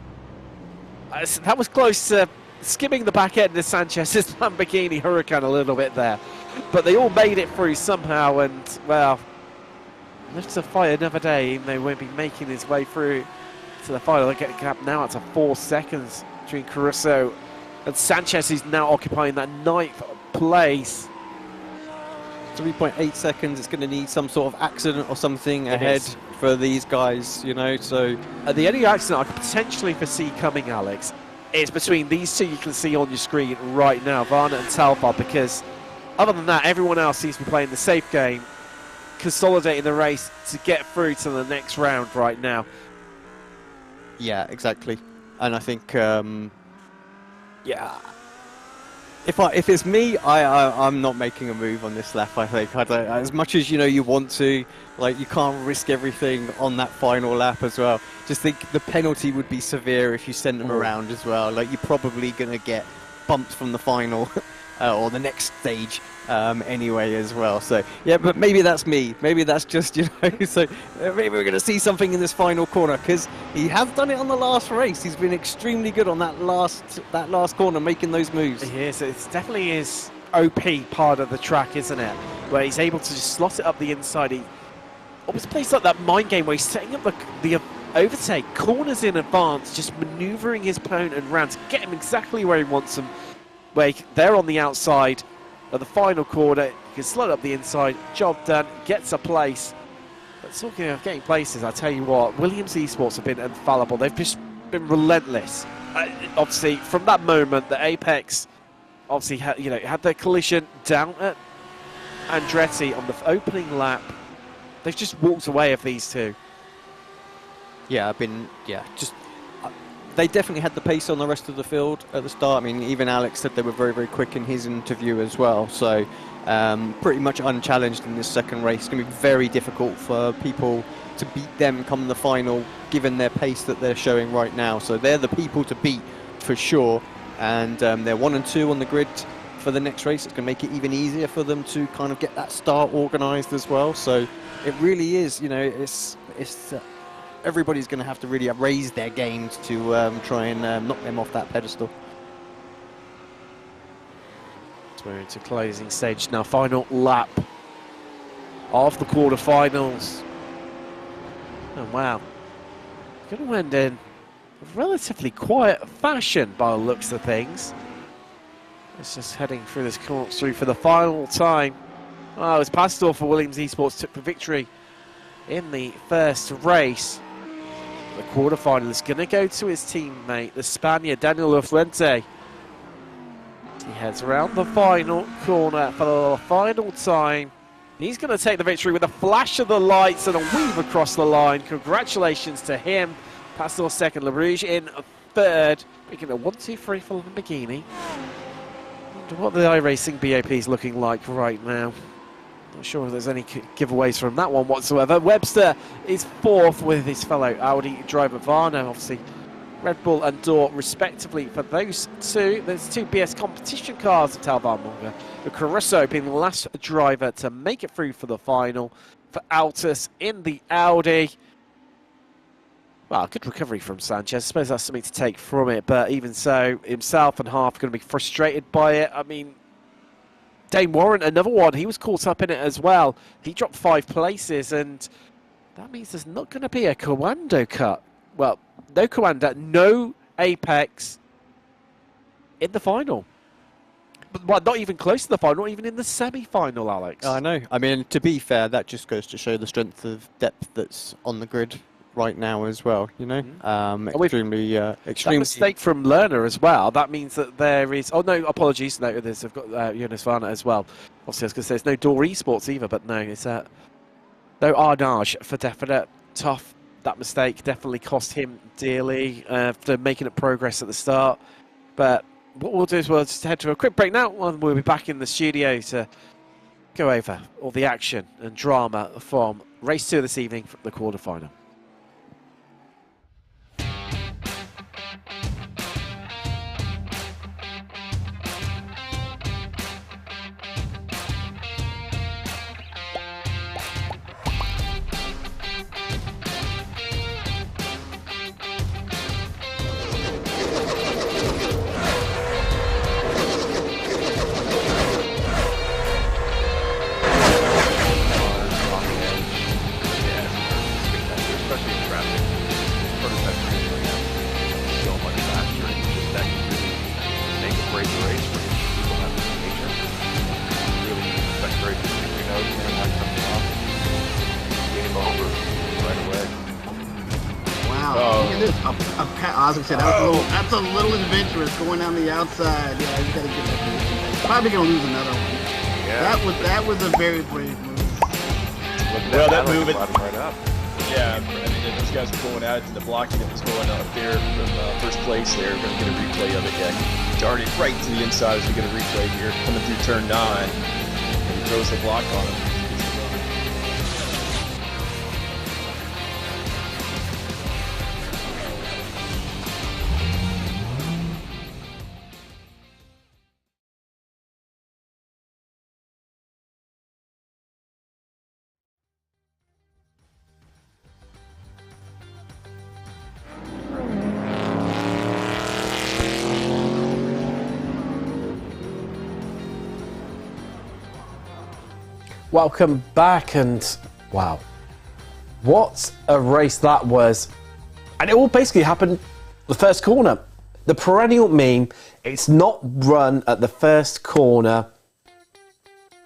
that was close to skimming the back end of Sanchez's Lamborghini Huracan a little bit there. But they all made it through somehow, and, well, live to fight another day, even though he won't be making his way through to the final. They get a gap now up to 4 seconds between Caruso and Sanchez, who's now occupying that 9th place. 3.8 seconds. It's going to need some sort of accident or something ahead for these guys, you know. So the only accident I could potentially foresee coming, Alex, is between these two you can see on your screen right now, Varner and Talbot, because other than that, everyone else seems to be playing the safe game, consolidating the race to get through to the next round right now. Yeah, exactly. And I think, yeah, if it's me, I'm not making a move on this lap. I think as much as you want to, like, you can't risk everything on that final lap as well. Just think the penalty would be severe if you send them around as well. Like, you're probably gonna get bumped from the final or the next stage anyway as well. So yeah, but maybe that's me. Maybe that's just So maybe we're gonna see something in this final corner, because he has done it on the last race. He's been extremely good on that last corner, making those moves. Yes, it definitely is OP part of the track, isn't it? Where he's able to just slot it up the inside. He almost plays like that mind game where he's setting up the overtake, corners in advance, just manoeuvring his opponent around to get him exactly where he wants him. Where they're on the outside of the final corner, he can slot up the inside, job done, gets a place. But talking of getting places, I tell you what, Williams Esports have been infallible. They've just been relentless. Obviously, from that moment, the Apex obviously had their collision down at Andretti on the opening lap. They've just walked away of these two. Yeah, they definitely had the pace on the rest of the field at the start. I mean, even Alex said they were very, very quick in his interview as well. So pretty much unchallenged in this second race. It's going to be very difficult for people to beat them come the final, given their pace that they're showing right now. So they're the people to beat for sure. And they're 1 and 2 on the grid for the next race. It's going to make it even easier for them to kind of get that start organised as well. So it really is, everybody's going to have to really raise their games to try and knock them off that pedestal. So we're into closing stage now. Final lap of the quarterfinals. Oh wow, going to end in a relatively quiet fashion by the looks of things. It's just heading through this course through for the final time. Oh, it was Pastor for Williams Esports took the victory in the first race. The quarterfinal is going to go to his teammate, the Spaniard Daniel Lafuente. He heads around the final corner for the final time. He's going to take the victory with a flash of the lights and a weave across the line. Congratulations to him. Pastor second, LaRouge in third. Making a 1-2-3 for Lamborghini. Wonder what the iRacing BAP is looking like right now. Not sure if there's any giveaways from that one whatsoever. Webster is fourth with his fellow Audi driver Varner. Obviously, Red Bull and Dor respectively for those two. There's two BS competition cars at Talvarmonga. Caruso being the last driver to make it through for the final for Altus in the Audi. Well, good recovery from Sanchez. I suppose that's something to take from it, but even so, himself and Half are going to be frustrated by it. I mean, Dane Warren, another one, he was caught up in it as well. He dropped 5 places, and that means there's not going to be a Coando cut. Well, no Coanda, no Apex in the final. But well, not even close to the final, not even in the semi-final, Alex. I know. I mean, to be fair, that just goes to show the strength of depth that's on the grid right now as well. You know, extremely. That mistake from Lerner as well. That means that there is. Oh no, apologies. No, there's. I've got Jonas Varna as well. Obviously, I was going to say there's no Door Esports either, but no, it's no Arnage for definite. Tough. That mistake definitely cost him dearly after making it progress at the start. But what we'll do is we'll just head to a quick break now, and we'll be back in the studio to go over all the action and drama from race 2 this evening for the quarterfinal. That's a little adventurous going down the outside. Yeah, you gotta get that position. Probably gonna lose another one. Yeah. That was a very brave move. Well, that move right up. Yeah, I mean, those guys were going at it, and the blocking that was going on up there from first place there. We're gonna get a replay of it. Yeah, Darty right to the inside as we get a replay here, coming through turn 9, and he throws the block on him. Welcome back, and wow, what a race that was. And it all basically happened the first corner. The perennial meme, it's not run at the first corner.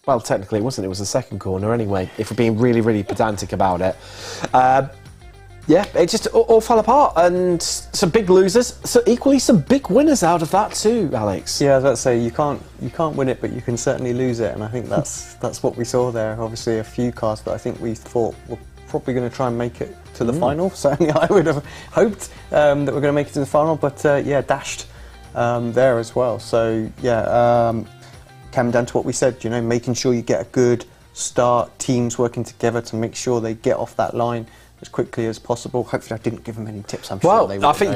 Well, technically it wasn't, it was the second corner anyway, if we're being really, really pedantic about it. Yeah, it just all fell apart, and some big losers, so equally some big winners out of that too, Alex. Yeah, as I say, you can't win it, but you can certainly lose it, and I think that's what we saw there. Obviously, a few cars that I think we thought were probably going to try and make it to the final. Certainly, I would have hoped that we're going to make it to the final, but yeah, dashed there as well. So yeah, came down to what we said. You know, making sure you get a good start, teams working together to make sure they get off that line as quickly as possible. Hopefully I didn't give them any tips. I'm sure they would. I think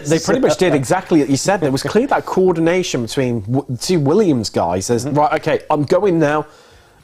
they pretty much did exactly what you said. There was clear that coordination between two Williams guys. There's, right, okay, I'm going now.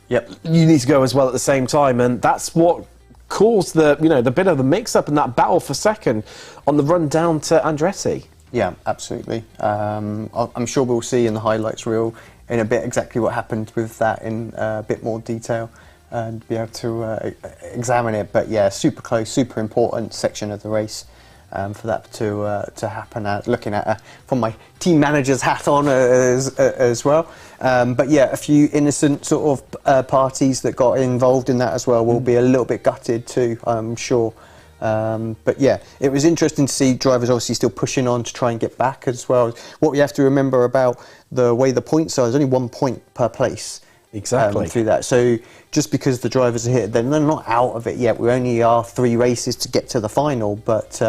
Yep. You need to go as well at the same time, and that's what caused the the bit of the mix-up and that battle for second on the run down to Andretti. Yeah, absolutely. I'm sure we'll see in the highlights reel in a bit exactly what happened with that in a bit more detail, and be able to examine it. But yeah, super close, super important section of the race for that to happen. Looking at from my team manager's hat on as well. But yeah, a few innocent sort of parties that got involved in that as well will be a little bit gutted too, I'm sure. But yeah, it was interesting to see drivers obviously still pushing on to try and get back as well. What we have to remember about the way the points are, there's only 1 point per place. Exactly. Through that. So just because the drivers are here, they're not out of it yet. We only are 3 races to get to the final, but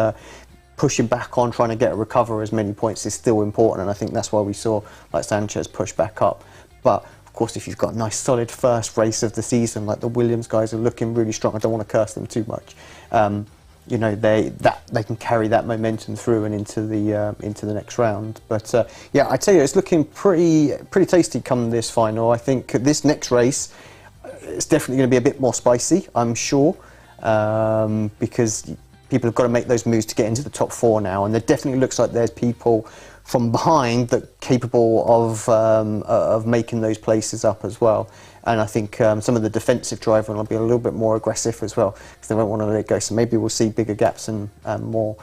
pushing back on, trying to recover as many points is still important, and I think that's why we saw like Sanchez push back up. But of course, if you've got a nice solid first race of the season, like the Williams guys are looking really strong, I don't want to curse them too much. You know, they can carry that momentum through and into the next round. But yeah, I tell you, it's looking pretty tasty come this final. I think this next race is definitely going to be a bit more spicy, I'm sure, because people have got to make those moves to get into the top 4 now, and there definitely looks like there's people from behind that are capable of making those places up as well. And I think some of the defensive driving will be a little bit more aggressive as well, because they won't want to let it go. So maybe we'll see bigger gaps and more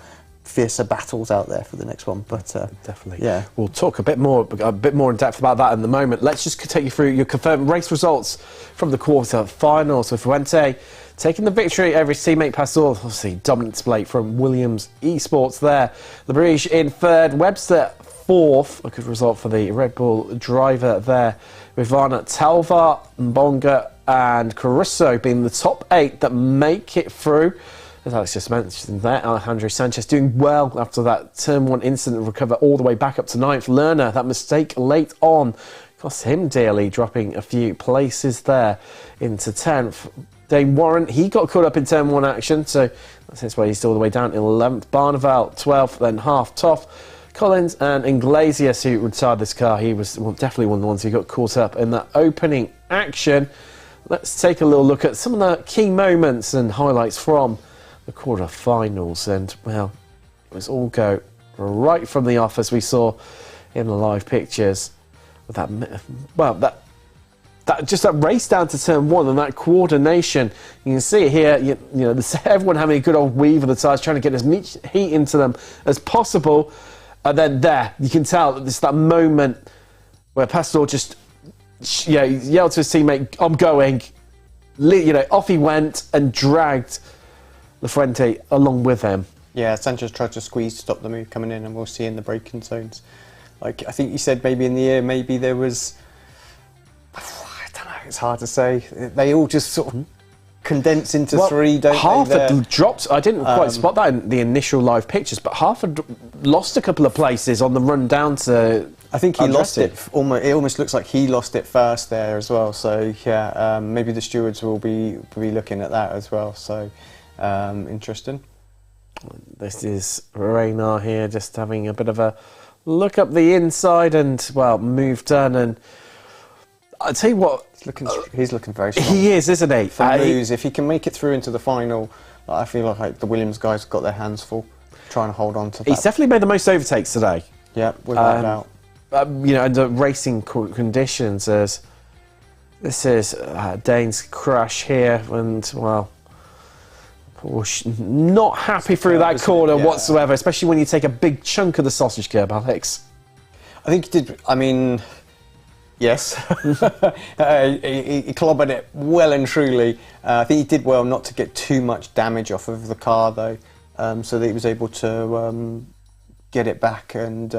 fiercer battles out there for the next one. But definitely, yeah, we'll talk a bit more in depth about that in the moment. Let's just take you through your confirmed race results from the quarter finals with Fuente. taking the victory over his teammate Pastor. Obviously, dominant display from Williams Esports there. Labrie in third, Webster fourth. A good result for the Red Bull driver there, with Varna, Talvar, Mbonga and Caruso being the top 8 that make it through. As Alex just mentioned there, Alejandro Sanchez doing well after that turn 1 incident, recover all the way back up to 9th. Lerner, that mistake late on cost him dearly, dropping a few places there into 10th. Dane Warren, he got caught up in turn 1 action, so that's why he's still all the way down in 11th. Barneval 12th, then half Toff. Collins and Iglesias, who retired this car, he was definitely one of the ones who got caught up in that opening action. Let's take a little look at some of the key moments and highlights from the quarter-finals, and well, it was all go right from the off, as we saw in the live pictures. That race down to turn 1 and that coordination, you can see it here. You know, everyone having a good old weave of the tyres, trying to get as much heat into them as possible. And then there, you can tell that there's that moment where Pastor just yelled to his teammate, "I'm going." Off he went and dragged Lafuente along with him. Yeah, Sanchez tried to squeeze to stop the move coming in, and we'll see in the braking zones. Like, I think you said maybe in the air, maybe there was, I don't know, it's hard to say. They all just sort of condense into 3, don't half they? Had dropped. I didn't quite spot that in the initial live pictures, but half had lost a couple of places on the run down to. I think he lost it. It almost looks like he lost it first there as well. So yeah, maybe the stewards will be looking at that as well. So interesting. This is Raynar here, just having a bit of a look up the inside, and well, move done. And I tell you what, he's looking very strong. He is, isn't he? For moves, if he can make it through into the final, I feel like the Williams guys got their hands full trying to hold on to that. He's definitely made the most overtakes today. Yeah, without doubt. Under racing conditions, as this is Dane's crash here, and well, not happy through that corner whatsoever, especially when you take a big chunk of the sausage curb, Alex. I think he did. I mean, yes, he clobbered it well and truly. I think he did well not to get too much damage off of the car, though, so that he was able to get it back and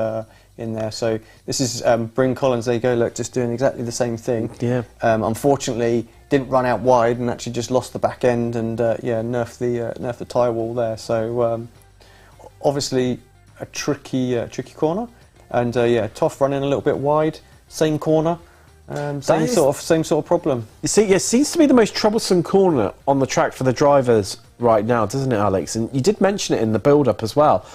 in there. So this is Bryn Collins. There you go. Look, just doing exactly the same thing. Yeah. Unfortunately, didn't run out wide and actually just lost the back end and nerfed the tyre wall there. So obviously a tricky corner, and Toff running a little bit wide. Same corner. Same sort of problem. You see, it seems to be the most troublesome corner on the track for the drivers right now, doesn't it, Alex? And you did mention it in the build-up as well.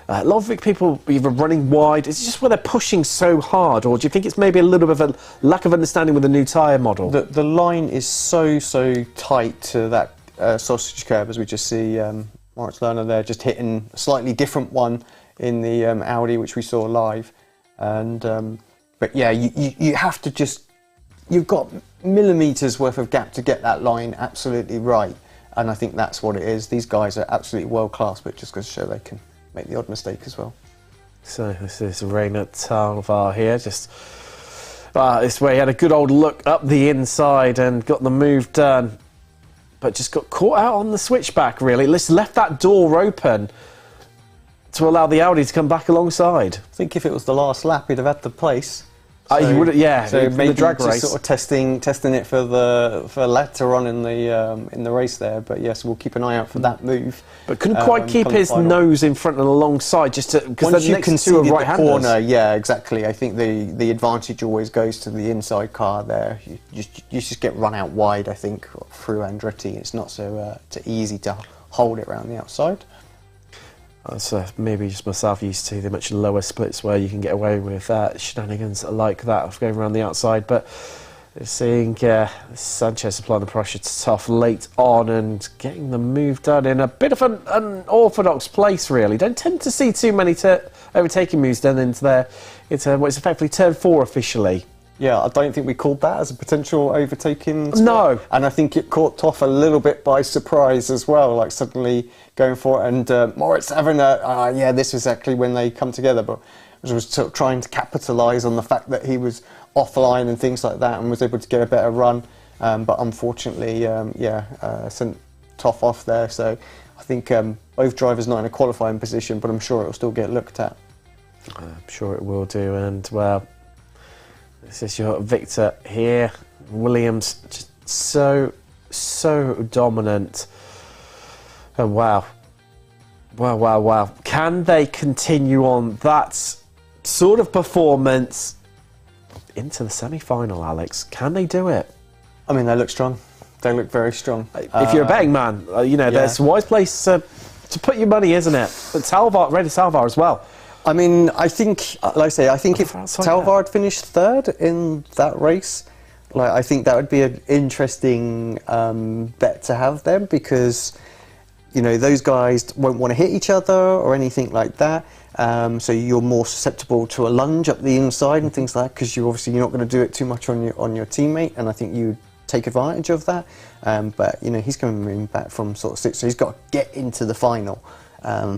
A lot of people either running wide, it's just where they're pushing so hard, or do you think it's maybe a little bit of a lack of understanding with the new tyre model? The line is so tight to that sausage curb, as we just see Moritz Lerner there just hitting a slightly different one in the Audi, which we saw live. And but yeah, you have to just, you've got millimetres worth of gap to get that line absolutely right, and I think that's what it is. These guys are absolutely world class, but just goes to show they can make the odd mistake as well. So this is Rainer Talvar here, just this way he had a good old look up the inside and got the move done, but just got caught out on the switchback really. Let's left that door open to allow the Audi to come back alongside. I think if it was the last lap, he'd have had the place. So, he would, yeah. So maybe the drag race, sort of testing it for later on in the race there. But yes, we'll keep an eye out for that move. But couldn't quite keep his nose in front and alongside, just to, because once you can see the corner, handers. yeah, exactly. I think the advantage always goes to the inside car there. You just get run out wide, I think, through Andretti. It's not so easy to hold it around the outside. So maybe just myself used to the much lower splits where you can get away with shenanigans like that of going around the outside. But seeing Sanchez applying the pressure to Tough late on and getting the move done in a bit of an unorthodox place, really. Don't tend to see too many overtaking moves done into what's effectively turn 4 officially. Yeah, I don't think we called that as a potential overtaking spot. No. And I think it caught Toff a little bit by surprise as well, like suddenly going for it. And Moritz having this is actually when they come together, but was sort of trying to capitalise on the fact that he was offline and things like that and was able to get a better run. But unfortunately, top off there. So I think both drivers not in a qualifying position, but I'm sure it'll still get looked at. I'm sure it will do, and well, this is your Victor here. Williams just so dominant, and wow. Can they continue on that sort of performance into the semi-final, Alex? Can they do it? I mean, they look strong. They look very strong. If you're a betting man, there's a wise place to put your money, isn't it? But Ready Salvar as well. I mean, I think, like I say, I think if Talvar had finished third in that race, like I think that would be an interesting bet to have them, because those guys won't want to hit each other or anything like that. So you're more susceptible to a lunge up the inside and things like that, because you're not going to do it too much on your teammate, and I think you take advantage of that. But he's coming back from sort of sixth, so he's got to get into the final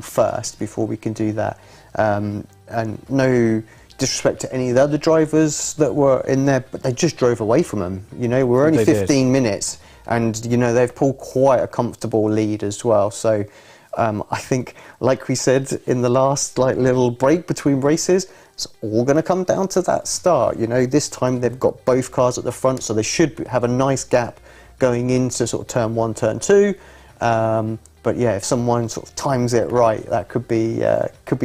first before we can do that. And no disrespect to any of the other drivers that were in there, but they just drove away from him. We're only 15 minutes, and they've pulled quite a comfortable lead as well. So I think, like we said in the last little break between races, it's all going to come down to that start. This time they've got both cars at the front, so they should have a nice gap going into sort of turn 1, turn 2. But yeah, if someone sort of times it right, that could be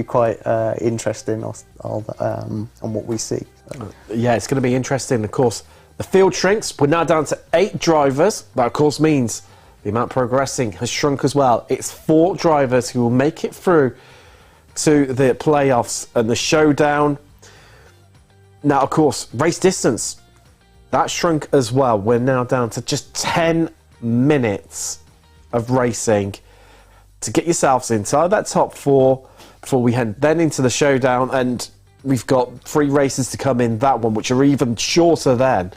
quite interesting on what we see. So. Yeah, it's going to be interesting. Of course, the field shrinks. We're now down to 8 drivers. That, of course, means the amount progressing has shrunk as well. It's 4 drivers who will make it through to the playoffs and the showdown. Now, of course, race distance, that shrunk as well. We're now down to just 10 minutes of racing to get yourselves inside that top 4 before we head then into the showdown, and we've got 3 races to come in that one, which are even shorter then.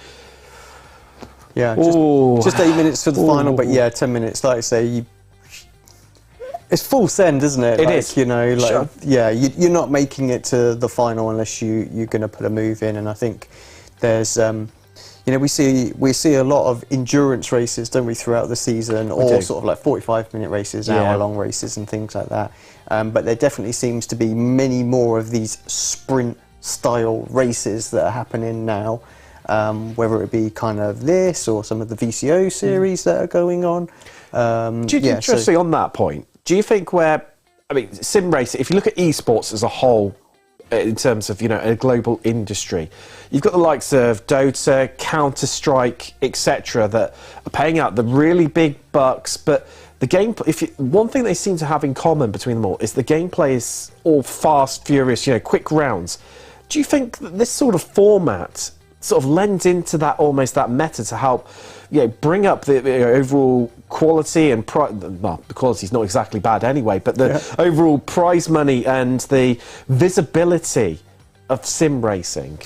Yeah, just 8 minutes for the final, but yeah, 10 minutes. Like I say, it's full send, isn't it? It is. Sure. Yeah, you're not making it to the final unless you're going to put a move in, and I think there's. We see a lot of endurance races, don't we, throughout the season, or sort of 45-minute races, hour-long races and things like that. But there definitely seems to be many more of these sprint-style races that are happening now, whether it be kind of this or some of the VCO series that are going on. Interesting on that point, do you think sim racing, if you look at esports as a whole, in terms of a global industry, you've got the likes of Dota, Counter-Strike, etc., that are paying out the really big bucks, but the gameplay, one thing they seem to have in common between them all is the gameplay is all fast, furious, quick rounds. Do you think that this sort of format sort of lends into that, almost that meta, to help bring up the overall quality and the quality's not exactly bad anyway, but the overall prize money and the visibility of sim racing?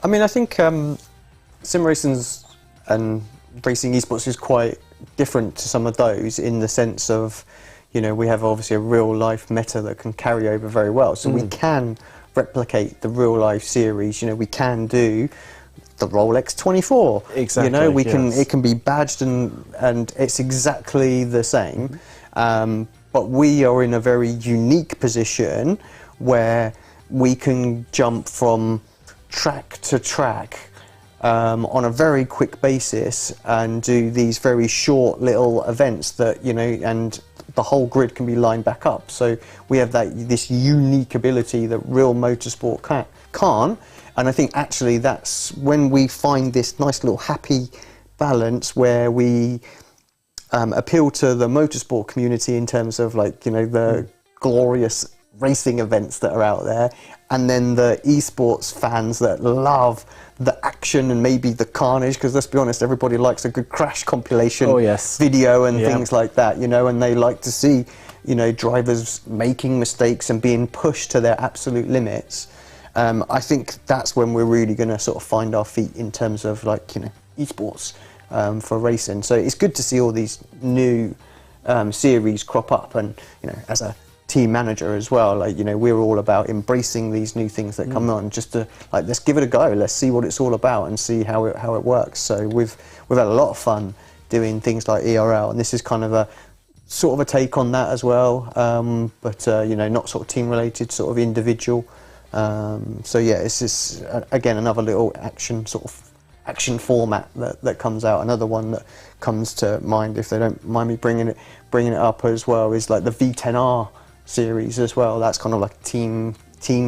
I mean, I think sim racing's and racing esports is quite different to some of those, in the sense of we have obviously a real life meta that can carry over very well, so we can replicate the real life series. We can do the Rolex 24. Exactly. We can. It can be badged and it's exactly the same. But we are in a very unique position where we can jump from track to track on a very quick basis and do these very short little events that and the whole grid can be lined back up. So we have this unique ability that real motorsport can't. And I think actually that's when we find this nice little happy balance where we appeal to the motorsport community in terms of the glorious racing events that are out there, and then the esports fans that love the action and maybe the carnage, because let's be honest, everybody likes a good crash compilation video and things like that, and they like to see drivers making mistakes and being pushed to their absolute limits. I think that's when we're really going to sort of find our feet in terms of esports for racing. So it's good to see all these new series crop up, and as a team manager as well, we're all about embracing these new things that come on, just to let's give it a go, let's see what it's all about and see how it works. So we've had a lot of fun doing things like ERL, and this is kind of sort of a take on that as well, but you know, not sort of team related, sort of individual. So yeah, it's just again another little action format that comes out. Another one that comes to mind, if they don't mind me bringing it up as well, is like the V10R series as well. That's kind of like a team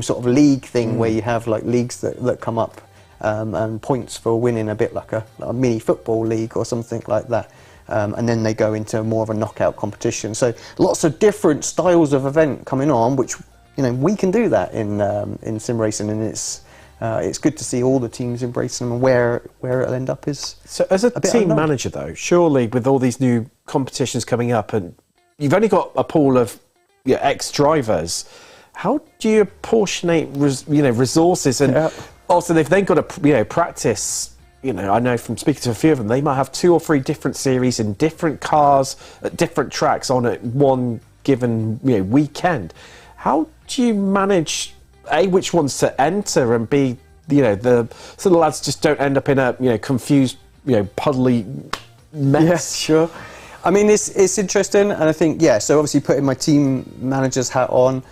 sort of league thing where you have like leagues that come up and points for winning, a bit like a mini football league or something like that. And then they go into more of a knockout competition. So lots of different styles of event coming on, which, you know, we can do that in sim racing, and it's good to see all the teams embracing them, and where it'll end up is. So as a team manager, though, surely with all these new competitions coming up, and you've only got a pool of ex-drivers, how do you apportionate resources, and also they've then got to practice. You know, I know from speaking to a few of them, they might have 2 or 3 different series in different cars at different tracks on at one given weekend. How do you manage A, which ones to enter, and B, so the lads just don't end up in a confused puddly mess? Yes, sure. I mean, it's interesting, and I think so obviously putting my team manager's hat on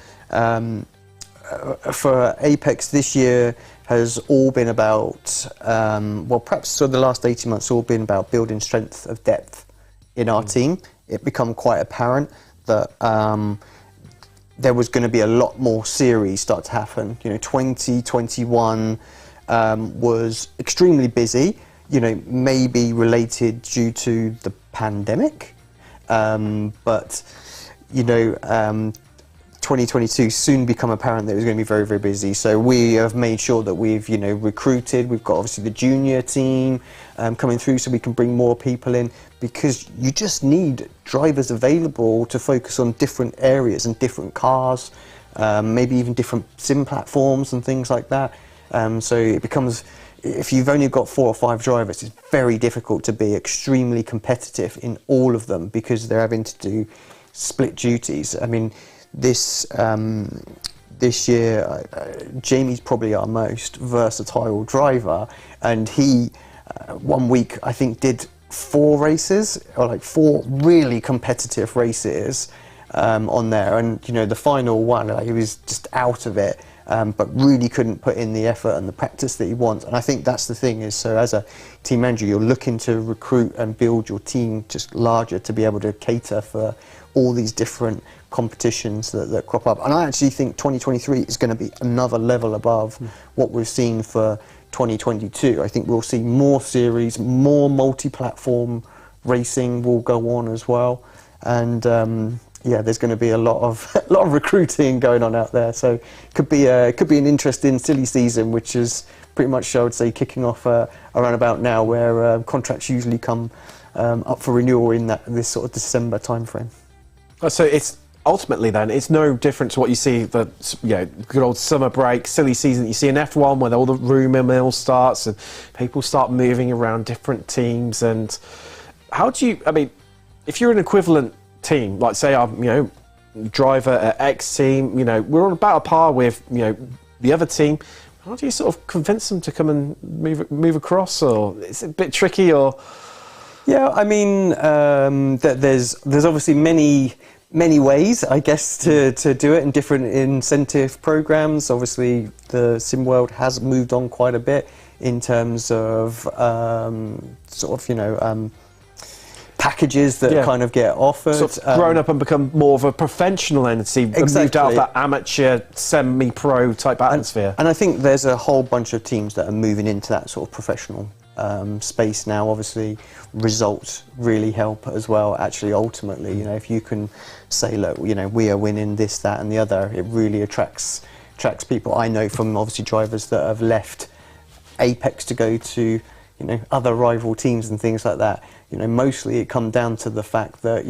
for Apex this year has all been about, perhaps the last 18 months all been about building strength of depth in our team. It become quite apparent that there was going to be a lot more series start to happen. 2021 was extremely busy, maybe related due to the pandemic, but 2022 soon become apparent that it was going to be very, very busy. So we have made sure that we've, recruited. We've got obviously the junior team coming through, so we can bring more people in, because you just need drivers available to focus on different areas and different cars, maybe even different sim platforms and things like that. So it becomes, if you've only got 4 or 5 drivers, it's very difficult to be extremely competitive in all of them, because they're having to do split duties. I mean, this year, Jamie's probably our most versatile driver, and he, 1 week, I think, did 4 races, or like 4 really competitive races on there. And, the final one, he was just out of it, but really couldn't put in the effort and the practice that he wants. And I think that's the thing is, so as a team manager, you're looking to recruit and build your team just larger to be able to cater for all these different competitions that crop up. And I actually think 2023 is going to be another level above what we've seen for 2022. I think we'll see more series, more multi-platform racing will go on as well, and there's going to be a lot of recruiting going on out there. So it could be an interesting silly season, which is pretty much, I would say, kicking off around about now, where contracts usually come up for renewal in this sort of December timeframe. So it's ultimately then it's no different to what you see the good old summer break, silly season that you see in F1, where all the rumour mill starts and people start moving around different teams. And how do you? I mean, if you're an equivalent team, like say I'm driver at X team, we're on about a par with the other team. How do you sort of convince them to come and move across, or is it a bit tricky, or? Yeah, I mean, there's obviously many ways, I guess, to do it, and different incentive programs. Obviously, the sim world has moved on quite a bit in terms of packages that kind of get offered. Sort of grown up and become more of a professional entity, moved out of that amateur, semi-pro type atmosphere. And I think there's a whole bunch of teams that are moving into that sort of professional space now. Obviously, results really help as well. Actually, ultimately, if you can say, look, we are winning this, that, and the other, it really attracts people. I know from obviously drivers that have left Apex to go to other rival teams and things like that. Mostly it comes down to the fact that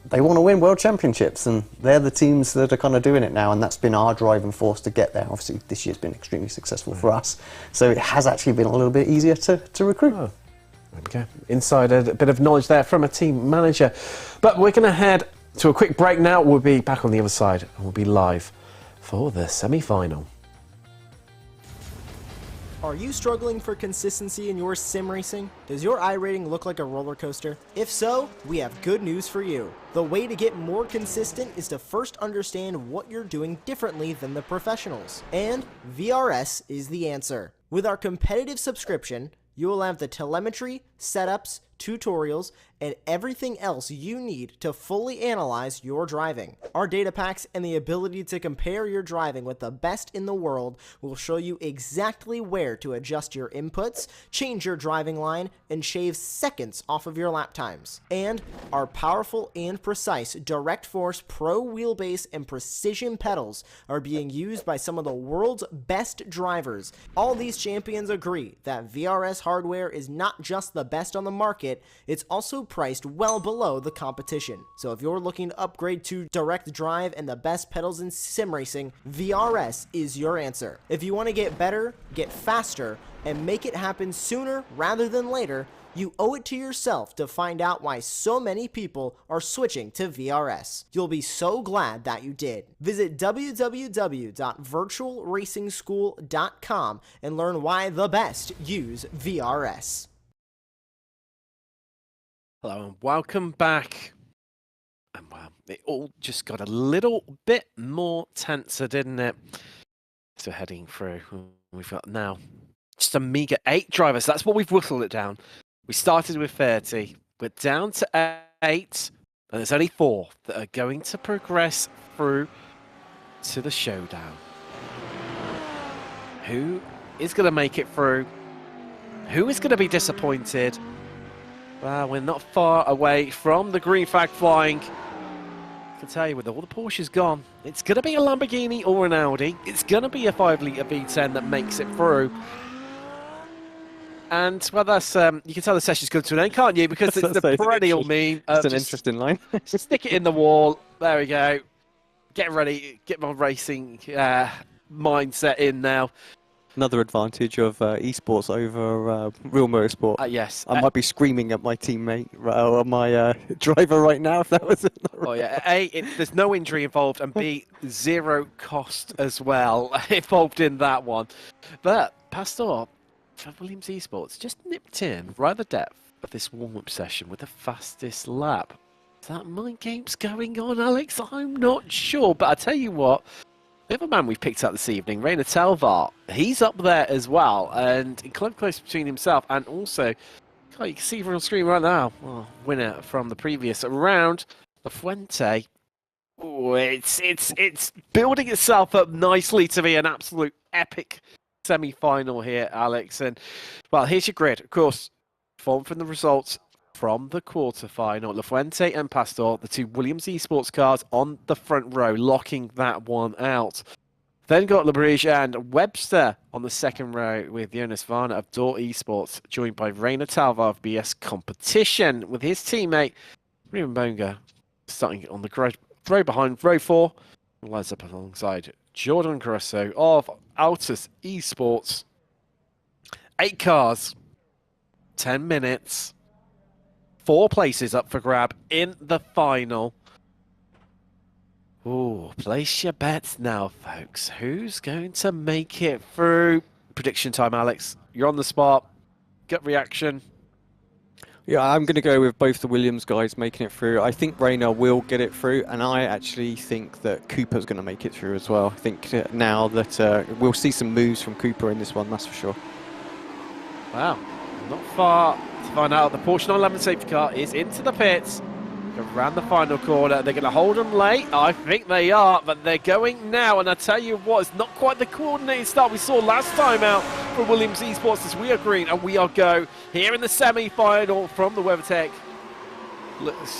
they want to win world championships, and they're the teams that are kind of doing it now, and that's been our driving force to get there. Obviously, this year's been extremely successful for us, so it has actually been a little bit easier to recruit. Oh, there we go. Inside a bit of knowledge there from a team manager. But we're going to head to a quick break now. We'll be back on the other side, and we'll be live for the semi-final. Are you struggling for consistency in your sim racing? Does your iRating look like a roller coaster? If so, we have good news for you. The way to get more consistent is to first understand what you're doing differently than the professionals. And VRS is the answer. With our competitive subscription, you will have the telemetry, setups, tutorials, and everything else you need to fully analyze your driving. Our data packs and the ability to compare your driving with the best in the world will show you exactly where to adjust your inputs, change your driving line, and shave seconds off of your lap times. And our powerful and precise Direct Force Pro wheelbase and precision pedals are being used by some of the world's best drivers. All these champions agree that VRS hardware is not just the best on the market, it's also priced well below the competition. So if you're looking to upgrade to direct drive and the best pedals in sim racing, VRS is your answer. If you want to get better, get faster, and make it happen sooner rather than later, you owe it to yourself to find out why so many people are switching to VRS. You'll be so glad that you did. Visit www.virtualracingschool.com and learn why the best use VRS. Hello and welcome back. And well, it all just got a little bit more tenser, didn't it? So heading through, we've got now just a meager 8 drivers. That's what we've whittled it down. We started with 30, we're down to 8, and there's only 4 that are going to progress through to the showdown. Who is going to make it through? Who is going to be disappointed? Well, we're not far away from the green flag flying. I can tell you, with all the Porsches gone, it's going to be a Lamborghini or an Audi. It's going to be a 5-litre V10 that makes it through. And, well, that's you can tell the session's come to an end, can't you? Because it's the perennial meme. It's an interesting line. Stick it in the wall. There we go. Get ready. Get my racing mindset in now. Another advantage of esports over real motorsport. Yes. I might be screaming at my teammate, or my driver right now if that was Oh, yeah. A, there's no injury involved, and B, 0 cost as well involved in that one. But Pastor, for Williams Esports, just nipped in right at the depth of this warm-up session with the fastest lap. Is that mind games going on, Alex? I'm not sure, but I tell you what, the other man we've picked up this evening, Rainer Talvar, he's up there as well, and inclined close between himself and also, oh, you can see on screen right now, winner from the previous round, the Fuente. Oh, it's building itself up nicely to be an absolute epic semi-final here, Alex. And well, here's your grid. Of course, formed from the results from the quarterfinal. La Fuente and Pastor, the 2 Williams Esports cars on the front row, locking that one out. Then got LaBridge and Webster on the second row with Jonas Varner of Door Esports, joined by Rainer Talvar of BS Competition, with his teammate Ruben Bonga starting on the row behind row 4. Lines up alongside Jordan Caruso of Altus Esports. 8 cars, 10 minutes. 4 places up for grab in the final. Ooh, place your bets now, folks. Who's going to make it through? Prediction time, Alex. You're on the spot. Gut reaction. Yeah, I'm going to go with both the Williams guys making it through. I think Rainer will get it through, and I actually think that Cooper's going to make it through as well. I think now that we'll see some moves from Cooper in this one, that's for sure. Wow, not far to find out. The Porsche 911 safety car is into the pits. Around the final corner, they're going to hold them late. I think they are, but they're going now. And I tell you what, it's not quite the coordinated start we saw last time out for Williams Esports, as we are green and we are go here in the semi-final from the WeatherTech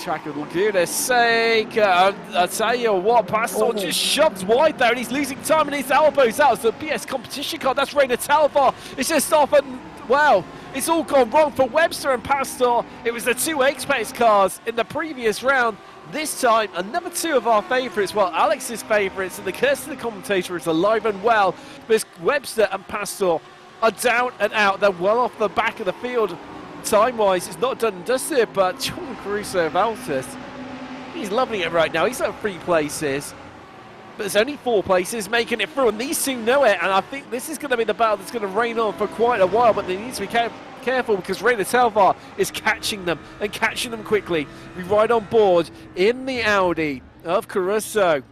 track of Laguna Seca. I tell you what, Pastor just shoved wide there, and he's losing time, and his elbows out. It's the BS Competition car. That's Rainer Talvar. It's just off, and wow, it's all gone wrong for Webster and Pastor. It was the 2 X-Pace cars in the previous round. This time, another 2 of our favourites, well, Alex's favourites, and the curse of the commentator is alive and well, because Webster and Pastor are down and out. They're well off the back of the field. Time-wise, it's not done and dusted, but Jordan Caruso of Altus, he's loving it right now. He's at 3 places. But there's only 4 places making it through, and these two know it, and I think this is going to be the battle that's going to reign on for quite a while, but they need to be careful because Rainer Telvar is catching them, and catching them quickly. We ride on board in the Audi of Caruso.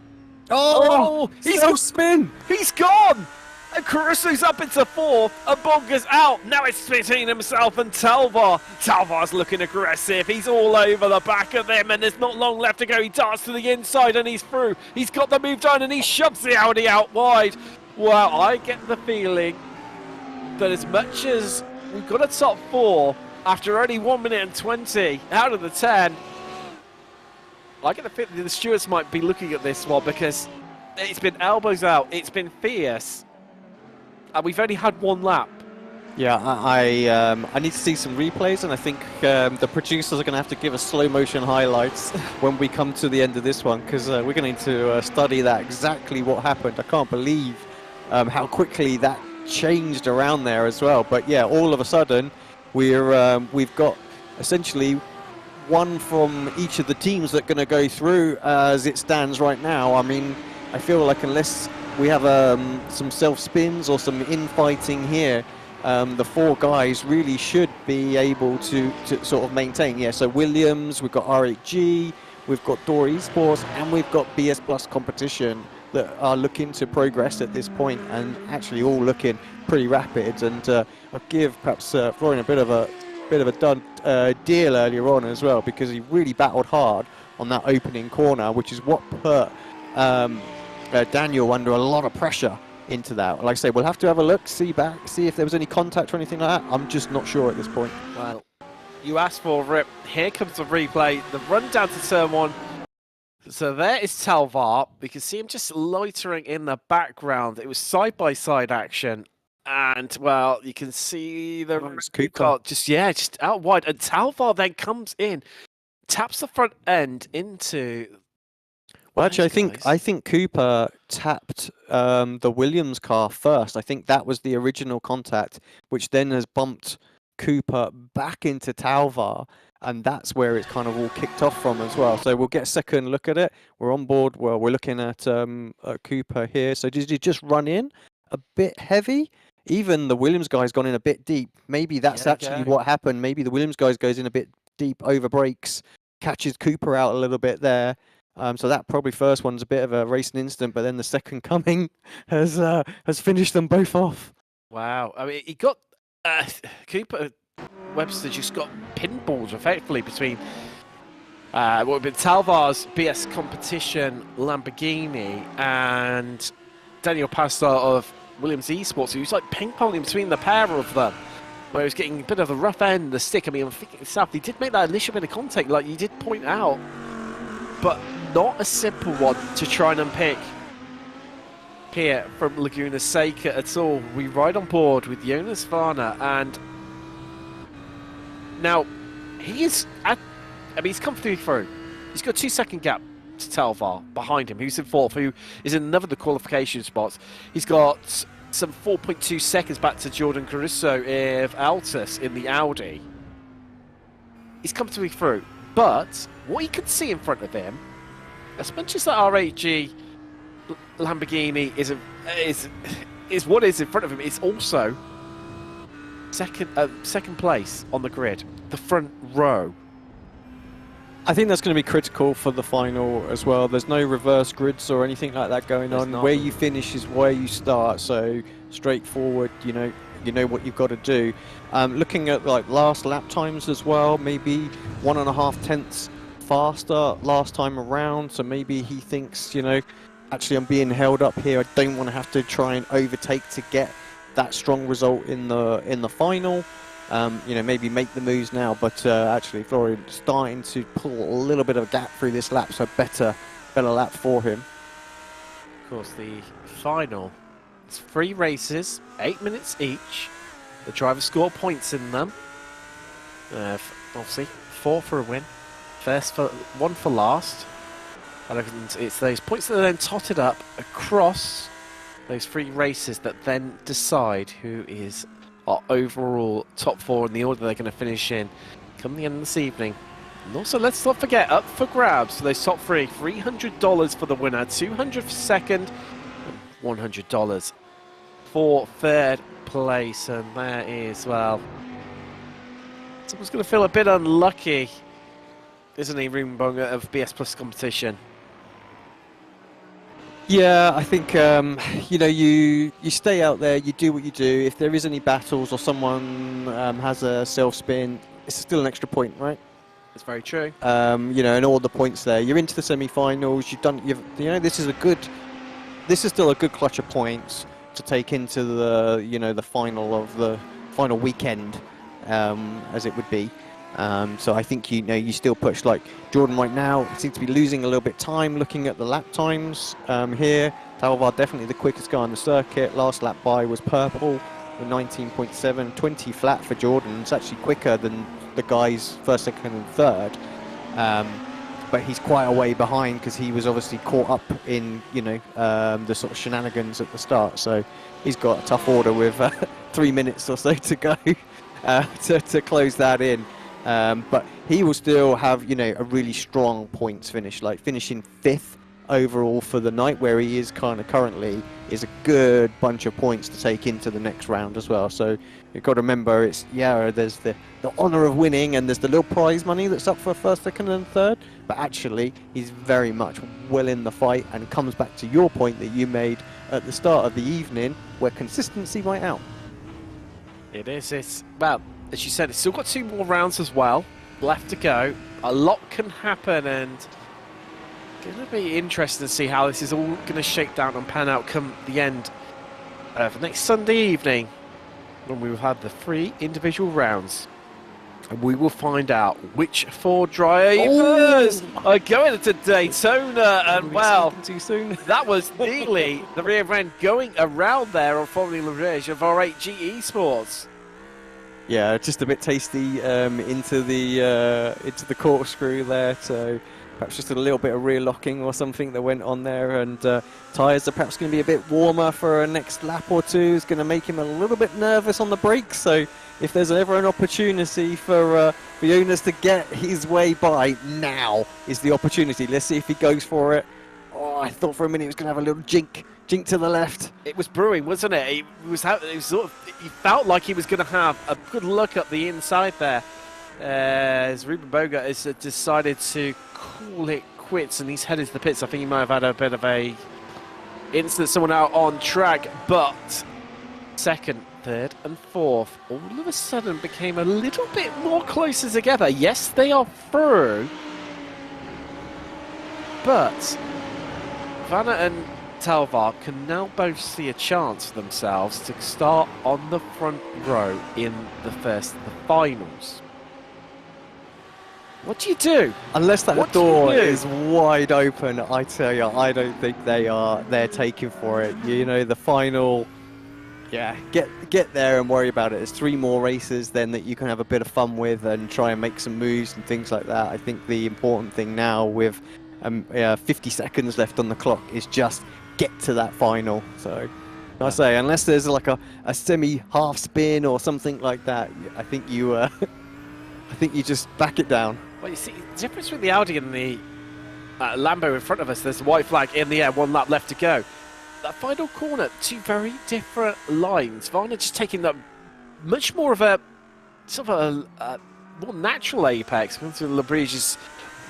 Oh, he's so spin! He's gone! And Caruso's up into 4th, and Bonga's out. Now it's between himself and Telvar. Telvar's looking aggressive. He's all over the back of them, and there's not long left to go. He darts to the inside, and he's through. He's got the move done, and he shoves the Audi out wide. Well, I get the feeling that as much as we've got a top 4 after only 1 minute and 20 out of the 10, I get the feeling that the stewards might be looking at this one because it's been elbows out, it's been fierce, and we've only had 1 lap. Yeah, I need to see some replays, and I think the producers are going to have to give us slow motion highlights when we come to the end of this one, because we're going to need to study that exactly what happened. I can't believe how quickly that changed around there as well. But yeah, all of a sudden we've got essentially 1 from each of the teams that are going to go through as it stands right now. I mean, I feel like unless we have some self-spins or some infighting here, the 4 guys really should be able to sort of maintain. Yeah, so Williams, we've got R8G, we've got Door Esports, and we've got BS Plus Competition that are looking to progress at this point, and actually all looking pretty rapid. And I'll give perhaps Florian a bit of a done deal earlier on as well, because he really battled hard on that opening corner, which is what put Daniel under a lot of pressure into that. Like I say, we'll have to have a look, see if there was any contact or anything like that. I'm just not sure at this point. Well, you asked for it. Here comes the replay. The run down to turn 1. So there is Telvar. We can see him just loitering in the background. It was side-by-side action. And, well, you can see the car just out wide. And Telvar then comes in, taps the front end into... Well, actually, I think Cooper tapped the Williams car first. I think that was the original contact, which then has bumped Cooper back into Telvar, and that's where it's kind of all kicked off from as well. So we'll get a second look at it. We're on board. Well, we're looking at Cooper here. So did he just run in a bit heavy? Even the Williams guy's gone in a bit deep. Maybe that's actually what happened. Maybe the Williams guy goes in a bit deep, over brakes, catches Cooper out a little bit there. So that probably first one's a bit of a racing incident, but then the second coming has finished them both off. Wow. I mean, he got Cooper Webster just got pinballed effectively between what would have been Telvar's BS Competition Lamborghini and Daniel Pastor of Williams Esports, who was like ping-ponging between the pair of them, where he was getting a bit of the rough end of the stick. I mean, I'm thinking itself, he did make that initial bit of contact, like you did point out, but not a simple one to try and unpick here from Laguna Seca at all. We ride on board with Jonas Varner, and now he is he's come through. He's got a 2-second gap to Telvar behind him, who's in 4th, who is in another of the qualification spots. He's got some 4.2 seconds back to Jordan Caruso of Altus in the Audi. He's come through, but what you can see in front of him, as much as that R8G Lamborghini is what is in front of him, it's also second place on the grid, the front row. I think that's going to be critical for the final as well. There's no reverse grids or anything like that going on. Where you finish is where you start, so straightforward. You know what you've got to do. Looking at like last lap times as well, maybe 1.5 tenths faster last time around. So maybe he thinks, actually I'm being held up here. I don't want to have to try and overtake to get that strong result in the final. Maybe make the moves now, but actually Florian starting to pull a little bit of a gap through this lap, so better lap for him. Of course, the final, it's 3 races, 8 minutes each. The drivers score points in them. Obviously, 4 for a win, one for last. And it's those points that are then totted up across those 3 races that then decide who is our overall top 4 in the order they're going to finish in come the end of this evening And also, let's not forget, up for grabs for those top three, $300 for the winner, $200 for second, and $100 for third place. And there is, well, someone's going to feel a bit unlucky, isn't he, Ruben Bonga, of BS Plus competition? Yeah, I think you know, you stay out there, you do what you do. If there is any battles or someone has a self spin, it's still an extra point, right? That's very true. You know, and all the points there. You're into the semi-finals. You know, this is still a good clutch of points to take into the, you know, the final weekend, as it would be. So I think, you know, you still push. Like Jordan right now seems to be losing a little bit time looking at the lap times here. Talvar definitely the quickest guy on the circuit. Last lap by was purple with 19.7, 20 flat for Jordan. It's actually quicker than the guys first, second and third. But he's quite a way behind because he was obviously caught up in, you know, the sort of shenanigans at the start. So he's got a tough order with 3 minutes or so to go to close that in. But he will still have, you know, a really strong points finish, like finishing 5th overall for the night, where he is kind of currently, is a good bunch of points to take into the next round as well. So you've got to remember, it's, yeah, there's the honour of winning and there's the little prize money that's up for first, second and third, but actually he's very much well in the fight, and comes back to your point that you made at the start of the evening, where consistency might out. It is. It's, well, as you said, it's still got 2 more rounds as well left to go. A lot can happen, and it's going to be interesting to see how this is all going to shake down and pan out come the end of next Sunday evening, when we will have the 3 individual rounds. And we will find out which 4 drivers are going to Daytona. And well, too soon. that was nearly the rear end going around there on Formula Liège of R8G Esports. Yeah, just a bit tasty into the corkscrew there, so perhaps just a little bit of rear locking or something that went on there, and tyres are perhaps going to be a bit warmer for a next lap or two. It's going to make him a little bit nervous on the brakes, so if there's ever an opportunity for Jonas to get his way by, now is the opportunity. Let's see if he goes for it. Oh, I thought for a minute he was going to have a little jink to the left. It was brewing, wasn't it? It was sort of, he felt like he was going to have a good look up the inside there. As Ruben Boga has decided to call it quits, and he's headed to the pits. I think he might have had a bit of a incident, someone out on track, but second, third and fourth all of a sudden became a little bit more closer together. Yes, they are through, but Vanna and Talvar can now both see a chance for themselves to start on the front row in the finals. What do you do? Unless that door is wide open, I tell you, I don't think they're taking for it. You know, the final, yeah, get there and worry about it. There's 3 more races then that you can have a bit of fun with and try and make some moves and things like that. I think the important thing now with 50 seconds left on the clock is just get to that final. So I say, unless there's like a semi-half spin or something like that, I think you just back it down. Well, you see, the difference with the Audi and the Lambo in front of us, there's a white flag in the air, 1 lap left to go. That final corner, 2 very different lines. Varna just taking that much more of a sort of a more natural apex. Going to Labridge is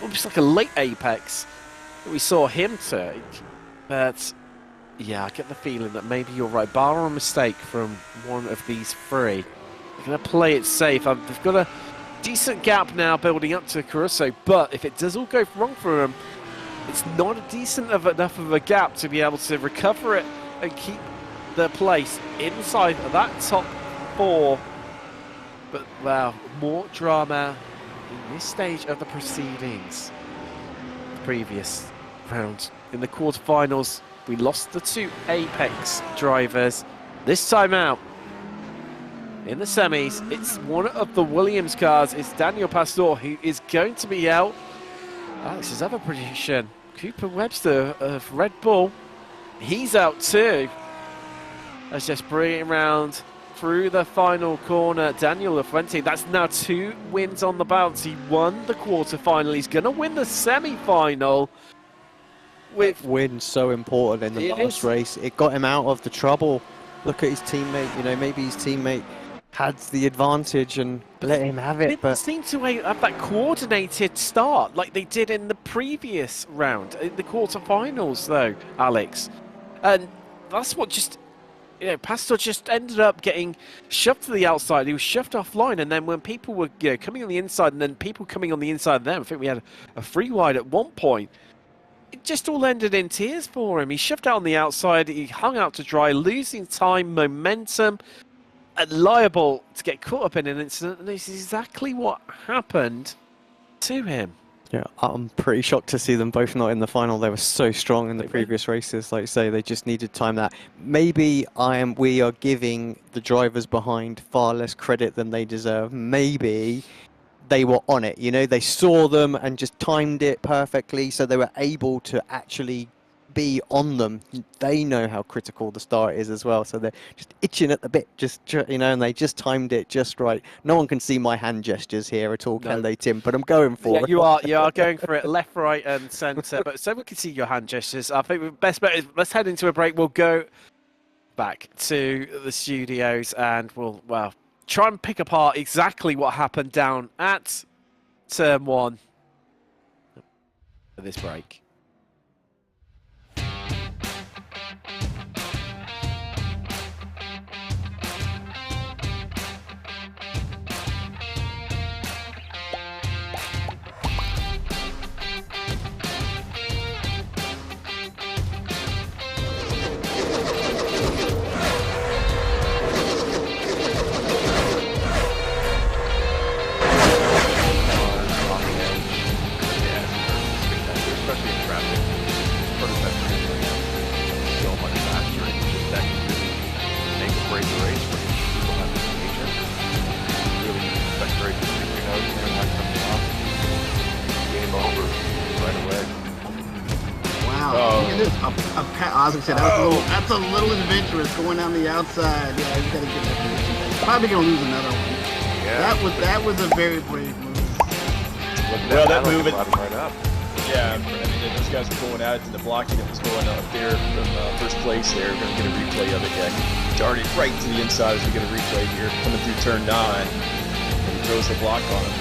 almost like a late apex that we saw him take. But yeah, I get the feeling that maybe you're right. Bar a mistake from one of these 3. They're going to play it safe. They've got a decent gap now building up to Caruso, but if it does all go wrong for them, it's not enough of a gap to be able to recover it and keep their place inside of that top 4. But wow, more drama in this stage of the proceedings. The previous round in the quarterfinals, we lost the 2 Apex drivers. This time out, in the semis, it's one of the Williams cars. It's Daniel Pastor who is going to be out. Alex's other prediction, Cooper Webster of Red Bull, he's out too. That's just bringing around through the final corner. Daniel Lafuente, that's now 2 wins on the bounce. He won the quarterfinal. He's going to win the semi-final. Win so important in the last race. It got him out of the trouble. Look at his teammate. You know, maybe his teammate had the advantage and let him have it. They seem to have that coordinated start like they did in the previous round, in the quarterfinals, though, Alex. And that's what just, you know, Pastor just ended up getting shoved to the outside. He was shoved offline, and then when people were, you know, coming on the inside, and then people coming on the inside of them, I think we had a free wide at one point. It just all ended in tears for him. He shoved out on the outside, he hung out to dry, losing time, momentum, and liable to get caught up in an incident, and this is exactly what happened to him. Yeah, I'm pretty shocked to see them both not in the final. They were so strong in the previous races. Like you say, they just needed time. That maybe we are giving the drivers behind far less credit than they deserve. Maybe they were on it, you know, they saw them and just timed it perfectly, so they were able to actually be on them. They know how critical the start is as well, so they're just itching at the bit, just, you know, and they just timed it just right. No one can see my hand gestures here at all, can they, Tim? But I'm going for it. You are going for it, left, right, and centre. But so we can see your hand gestures. I think the best bet is let's head into a break. We'll go back to the studios and we'll try and pick apart exactly what happened down at turn 1 for this break. That's a little adventurous going down the outside. Yeah, you gotta get that position. Probably gonna lose another one. Yeah. That was a very brave move. Well, that move right up. Yeah, I mean, those guys were going at it, and the blocking that was going up there from first place there. We're gonna get a replay of it. Yeah, darting right to the inside as we get a replay here, coming through turn 9, and he throws the block on him.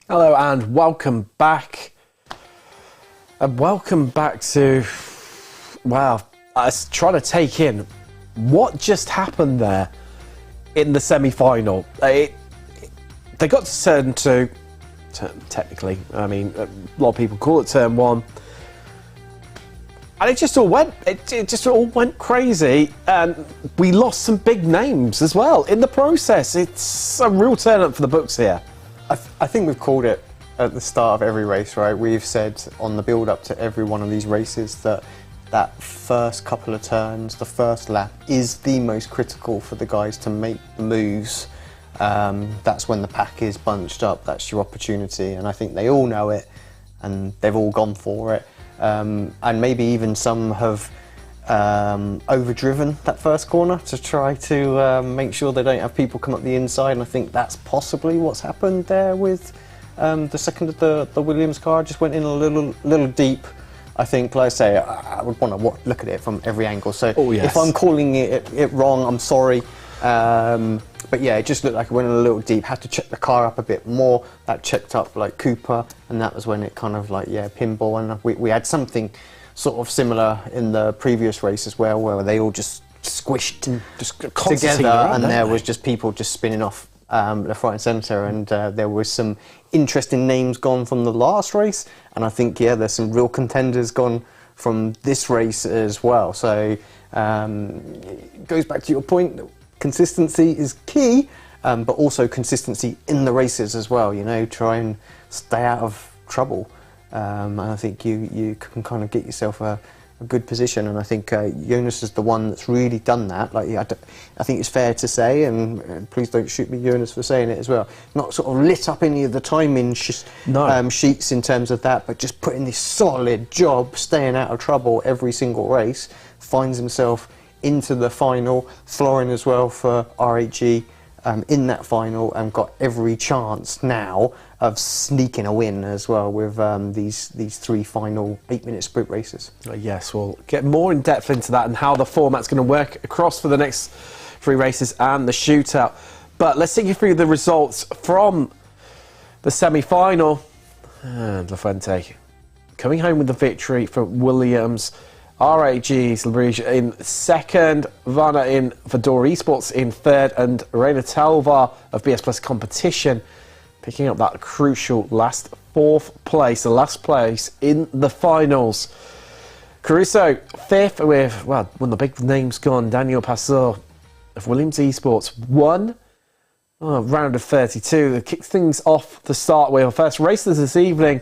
Hello and welcome back. And welcome back to, wow, I was trying to take in what just happened there in the semi-final. They got to turn 2, technically, I mean, a lot of people call it turn 1. And it just all went crazy, and we lost some big names as well in the process. It's a real turn up for the books here. I think we've called it at the start of every race, right? We've said on the build-up to every one of these races that first couple of turns, the first lap, is the most critical for the guys to make the moves. That's when the pack is bunched up. That's your opportunity, and I think they all know it, and they've all gone for it. And maybe even some have overdriven that first corner to try to make sure they don't have people come up the inside, and I think that's possibly what's happened there with the second of the Williams car. Just went in a little deep. I think, like I say, I would want to look at it from every angle. So if I'm calling it wrong, I'm sorry. But yeah, it just looked like it went in a little deep. Had to check the car up a bit more. That checked up like Cooper, and that was when it kind of like, yeah, pinball. And we had something sort of similar in the previous race as well, where they all just squished together, and there was just people just spinning off left, right and centre, and there was some interesting names gone from the last race, and I think, yeah, there's some real contenders gone from this race as well. So it goes back to your point, consistency is key, but also consistency in the races as well. You know, try and stay out of trouble, and I think you can kind of get yourself a good position, and I think Jonas is the one that's really done that. Like, I think it's fair to say, and please don't shoot me, Jonas, for saying it as well, not sort of lit up any of the timing sheets in terms of that, but just putting this solid job, staying out of trouble every single race, finds himself into the final. Florian as well for RHG in that final, and got every chance now of sneaking a win as well with these 3 final 8-minute sprint races. Yes, we'll get more in depth into that and how the format's going to work across for the next 3 races and the shootout. But let's take you through the results from the semi-final. And Lafuente coming home with the victory for Williams. RAG Celebration in 2nd, Vanna in Fedor Esports in 3rd, and Reina Talvar of BS Plus Competition picking up that crucial last 4th place, the last place in the finals. Caruso 5th with, well, one of the big names gone, Daniel Passor of Williams Esports, won round of 32. That kicks things off to start with. Our first races this evening,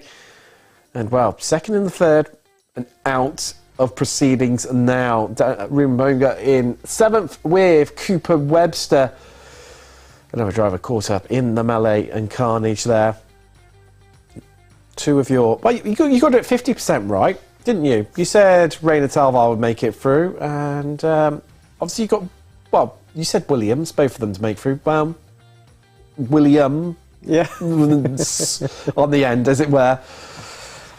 and well, 2nd and 3rd, and out of proceedings now. Rimbonga in 7th with Cooper Webster. Another driver caught up in the melee and carnage there. 2 of your... Well, you got it at 50% right, didn't you? You said Reina Talvar would make it through, and obviously you got... Well, you said Williams, both of them to make through. William... Yeah. on the end, as it were.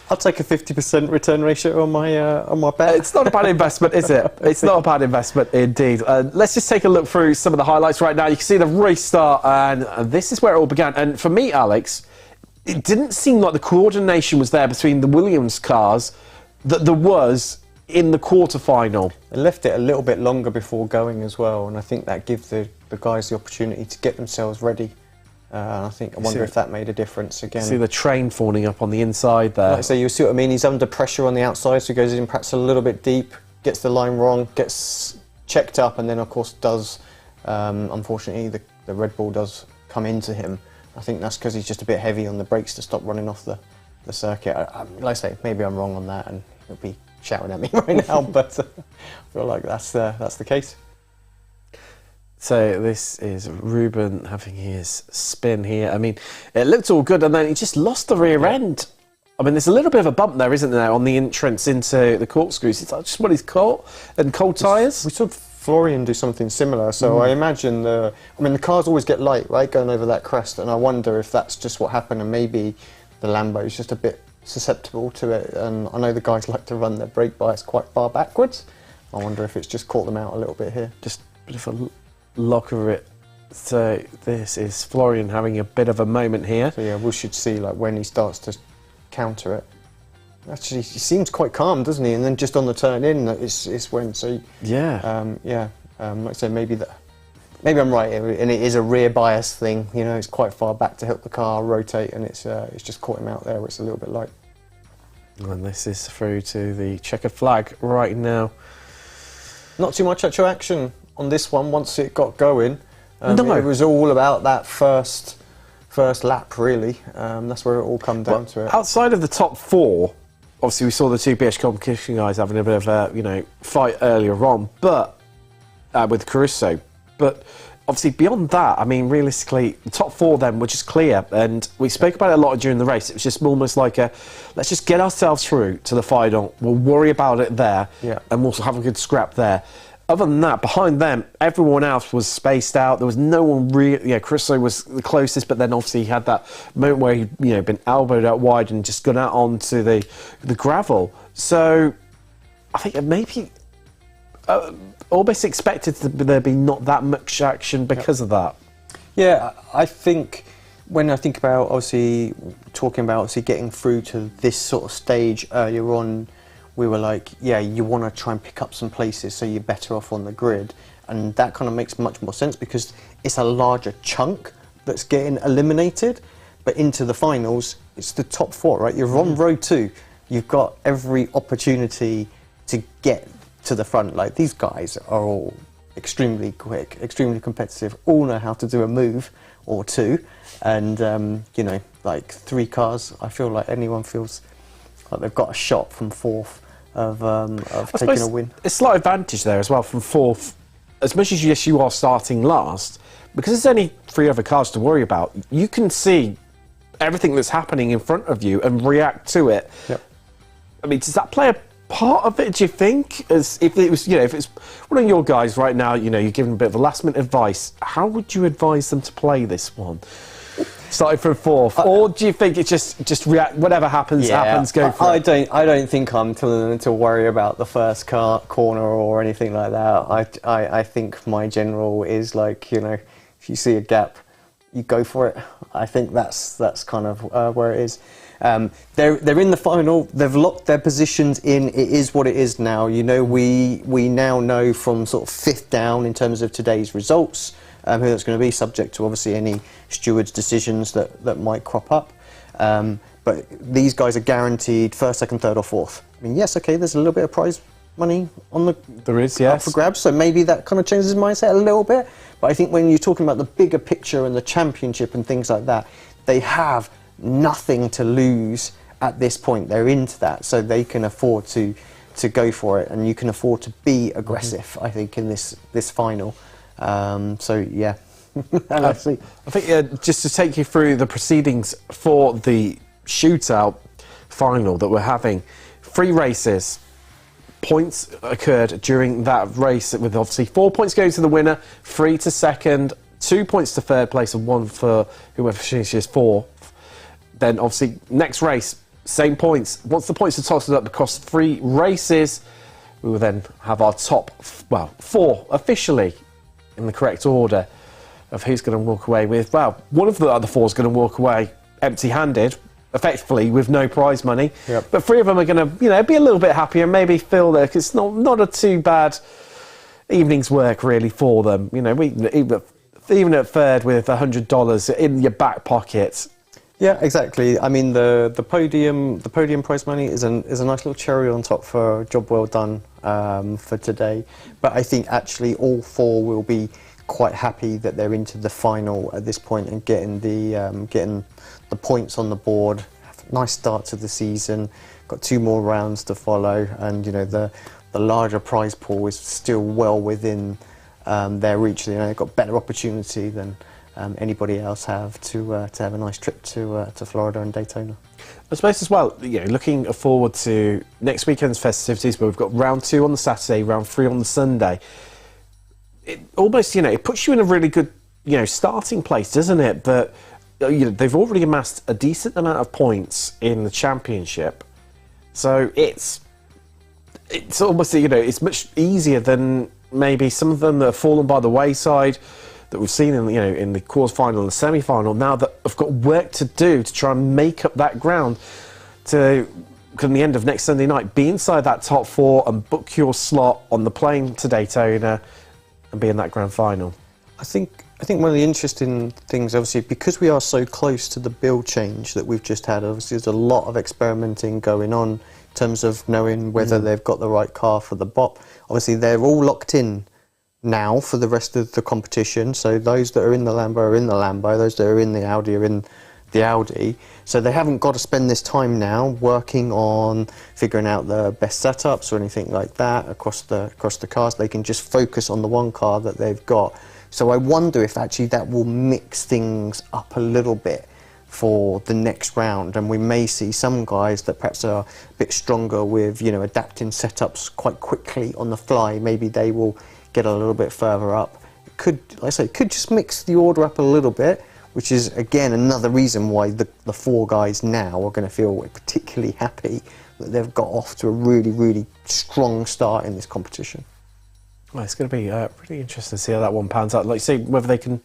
I'll take a 50% return ratio on my bet. It's not a bad investment, is it? It's not a bad investment indeed. Let's just take a look through some of the highlights right now. You can see the race start, and this is where it all began. And for me, Alex, it didn't seem like the coordination was there between the Williams cars that there was in the quarterfinal. They left it a little bit longer before going as well, and I think that gives the guys the opportunity to get themselves ready. I wonder if that made a difference again. See the train falling up on the inside there. Like I say, you see what I mean? He's under pressure on the outside, so he goes in perhaps a little bit deep, gets the line wrong, gets checked up, and then of course does, unfortunately, the Red Bull does come into him. I think that's because he's just a bit heavy on the brakes to stop running off the circuit. Like I say, maybe I'm wrong on that, and he'll be shouting at me right now, but I feel like that's the case. So this is Ruben having his spin here. I mean, it looked all good, and then he just lost the rear end. I mean, there's a little bit of a bump there, isn't there, on the entrance into the corkscrews? It's like just what he's caught, and cold tyres. We saw Florian do something similar, so I imagine the cars always get light, right, going over that crest, and I wonder if that's just what happened, and maybe the Lambo is just a bit susceptible to it, and I know the guys like to run their brake bias quite far backwards. I wonder if it's just caught them out a little bit here. Just a bit of a lock of it. So this is Florian having a bit of a moment here. So yeah, we should see like when he starts to counter it. Actually, he seems quite calm, doesn't he? And then just on the turn in, it's when. So yeah, like I said, maybe I'm right, and it is a rear bias thing. You know, it's quite far back to help the car rotate, and it's just caught him out there where it's a little bit light. And this is through to the checkered flag right now. Not too much actual action on this one once it got going. No. It was all about that first lap, really. That's where it all come down to it. Outside of the top 4, obviously we saw the 2 BS competition guys having a bit of a fight earlier on, but with Caruso. But obviously beyond that, I mean, realistically, the top 4 then were just clear, and we spoke about it a lot during the race. It was just almost like let's just get ourselves through to the final. We'll worry about it there, and we'll have a good scrap there. Other than that, behind them, everyone else was spaced out. There was no one really... Yeah, Caruso was the closest, but then obviously he had that moment where he'd been elbowed out wide and just gone out onto the gravel. So I think maybe almost expected there be not that much action because of that. Yeah, I think when I think about obviously getting through to this sort of stage earlier on, we were like, yeah, you want to try and pick up some places so you're better off on the grid. And that kind of makes much more sense because it's a larger chunk that's getting eliminated. But into the finals, it's the top 4, right? You're on row 2. You've got every opportunity to get to the front. Like, these guys are all extremely quick, extremely competitive, all know how to do a move or two, and you know, like 3 cars, I feel like anyone feels like they've got a shot from 4th of taking a win. It's a slight advantage there as well from 4th. As much as yes, you are starting last, because there's only 3 other cars to worry about, you can see everything that's happening in front of you and react to it. Yep. I mean, does that play a part of it, do you think? As if it was, you know, if it's one of your guys right now, you know, you're giving a bit of a last-minute advice, how would you advise them to play this one? Starting from 4th, or do you think it's just react, whatever happens, happens, go for it? I don't think I'm telling them to worry about the first corner or anything like that. I think my general is like, you know, if you see a gap, you go for it. I think that's kind of where it is. They're in the final. They've locked their positions in. It is what it is now. You know, we now know from sort of 5th down in terms of today's results who that's going to be, subject to obviously any stewards' decisions that might crop up. But these guys are guaranteed 1st, 2nd, 3rd, or 4th. I mean, yes, okay. There's a little bit of prize money on the up for grabs, so maybe that kind of changes his mindset a little bit. But I think when you're talking about the bigger picture and the championship and things like that, they have nothing to lose at this point. They're into that, so they can afford to go for it, and you can afford to be aggressive. I think in this final. So yeah, I think just to take you through the proceedings for the shootout final that we're having, 3 races. Points occurred during that race, with obviously 4 points going to the winner, 3 to 2nd, 2 points to 3rd place, and 1 for whoever finishes 4th. Then obviously next race, same points. Once the points are tossed up across 3 races, we will then have our top 4 officially in the correct order of who's going to walk away with. Well, one of the other 4 is going to walk away empty-handed, effectively with no prize money. Yep. But 3 of them are going to, you know, be a little bit happier and maybe feel that it's not a too bad evening's work really for them. You know, even at 3rd with $100 in your back pocket. Yeah, exactly. I mean, the podium prize money is a nice little cherry on top for a job well done for today. But I think actually all 4 will be quite happy that they're into the final at this point and getting the points on the board. Nice start to the season. Got 2 more rounds to follow, and you know the larger prize pool is still well within their reach. You know, they've got better opportunity than anybody else have to have a nice trip to Florida and Daytona. I suppose as well, you know, looking forward to next weekend's festivities, where we've got round 2 on the Saturday, round 3 on the Sunday. It almost, you know, it puts you in a really good, you know, starting place, doesn't it? But you know, they've already amassed a decent amount of points in the championship, so it's almost, you know, it's much easier than maybe some of them that have fallen by the wayside that we've seen in, you know, in the quarter-final and the semi-final, now that have got work to do to try and make up that ground to, come the end of next Sunday night, be inside that top 4 and book your slot on the plane to Daytona and be in that grand final. I think one of the interesting things, obviously, because we are so close to the build change that we've just had, obviously there's a lot of experimenting going on in terms of knowing whether they've got the right car for the BOP. Obviously, they're all locked in now for the rest of the competition, so those that are in the Lambo are in the Lambo, those that are in the Audi are in the Audi, so they haven't got to spend this time now working on figuring out the best setups or anything like that across the cars. They can just focus on the one car that they've got. So I wonder if actually that will mix things up a little bit for the next round, and we may see some guys that perhaps are a bit stronger with, you know, adapting setups quite quickly on the fly. Maybe they will get a little bit further up. It could, like I say, it could just mix the order up a little bit, which is again another reason why the 4 guys now are going to feel particularly happy that they've got off to a really, really strong start in this competition. Well, it's going to be pretty interesting to see how that one pans out. Like, see whether they can. Do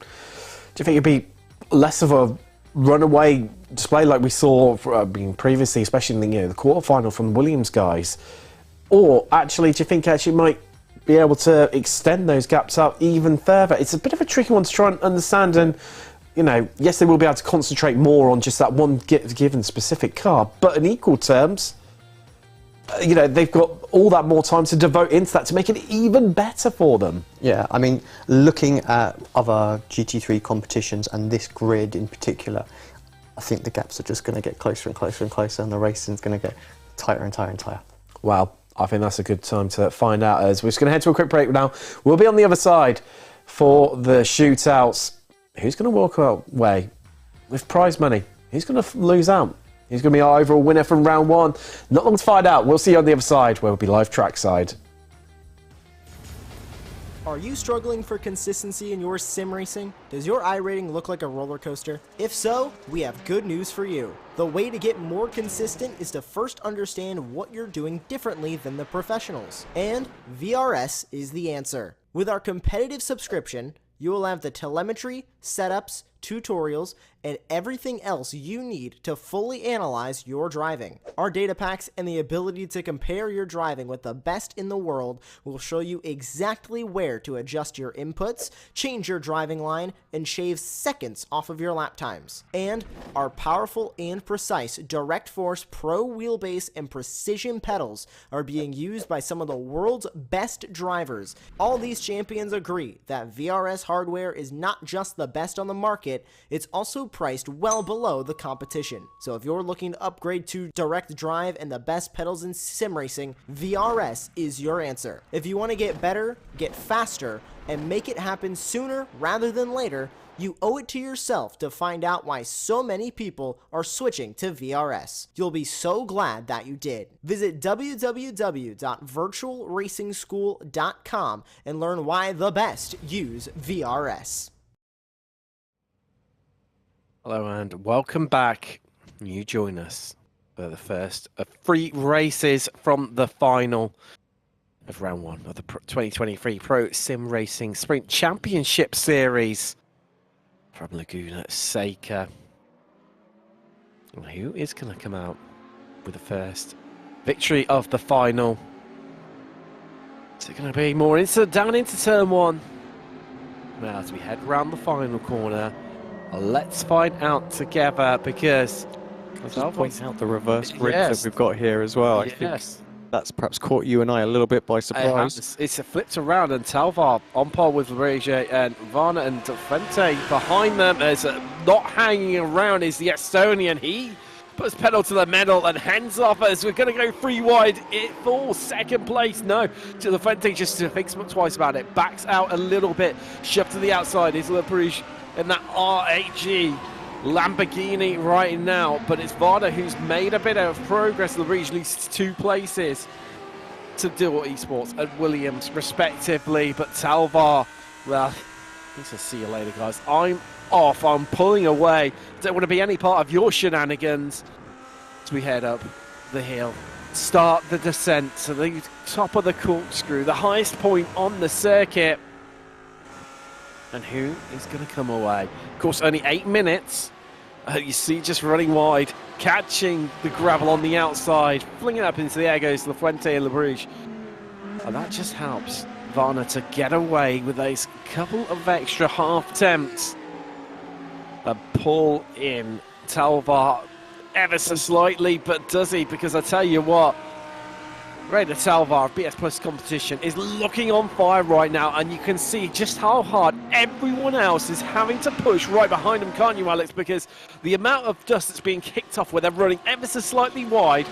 you think it'd be less of a runaway display like we saw previously, especially in the quarterfinal from the Williams guys, or actually, do you think actually might be able to extend those gaps out even further? It's a bit of a tricky one to try and understand, and you know, yes, they will be able to concentrate more on just that one given specific car, but in equal terms, you know, they've got all that more time to devote into that to make it even better for them. Yeah, I mean, looking at other GT3 competitions and this grid in particular, I think the gaps are just going to get closer and closer and closer, and the racing's going to get tighter and tighter and tighter. Well, I think that's a good time to find out, as we're just going to head to a quick break now. We'll be on the other side for the shootouts. Who's going to walk away with prize money? Who's going to lose out? Who's going to be our overall winner from round one? Not long to find out. We'll see you on the other side, where we'll be live trackside. Are you struggling for consistency in your sim racing? Does your iRating look like a roller coaster? If so, we have good news for you. The way to get more consistent is to first understand what you're doing differently than the professionals. And VRS is the answer. With our competitive subscription, you will have the telemetry, setups, tutorials, and everything else you need to fully analyze your driving. Our data packs and the ability to compare your driving with the best in the world will show you exactly where to adjust your inputs, change your driving line, and shave seconds off of your lap times. And our powerful and precise Direct Force Pro wheelbase and precision pedals are being used by some of the world's best drivers. All these champions agree that VRS hardware is not just the best on the market, it's also priced well below the competition. So if you're looking to upgrade to direct drive and the best pedals in sim racing, VRS is your answer. If you want to get better, get faster, and make it happen sooner rather than later, you owe it to yourself to find out why so many people are switching to VRS. You'll be so glad that you did. Visit www.virtualracingschool.com and learn why the best use VRS. Hello and welcome back. You join us for the first of 3 races from the final of round 1 of the 2023 Pro Sim Racing Sprint Championship Series from Laguna Seca. Who is going to come out with the first victory of the final? Is it going to be more down into turn 1? Now, as we head round the final corner, let's find out together, because I'll just point out the reverse grid that we've got here as well. I think that's perhaps caught you and I a little bit by surprise. It's flipped around, and Talvar on par with Larege, and Varna and Fuente behind them. As not hanging around is the Estonian. He puts pedal to the metal and hands off as we're going to go 3 wide for second place. No, to the Fuente just thinks twice about it. Backs out a little bit, shoved to the outside is Larege in that RAG Lamborghini right now, but it's Varda who's made a bit of progress. Larege leads 2 places to Dill Esports and Williams respectively, but Talvar, well, he says see you later guys, I'm off, I'm pulling away, don't want to be any part of your shenanigans. As we head up the hill, start the descent to the top of the corkscrew, the highest point on the circuit. And who is going to come away? Of course, only 8 minutes. You see just running wide, catching the gravel on the outside, flinging it up into the air goes Lafuente and Larege. And that just helps Varna to get away with those couple of extra half attempts. And pull in Talvar ever so slightly, but does he? Because I tell you what, Raider Talvar of BS Plus competition is looking on fire right now, and you can see just how hard everyone else is having to push right behind them, can't you, Alex? Because the amount of dust that's being kicked off where they're running ever so slightly wide,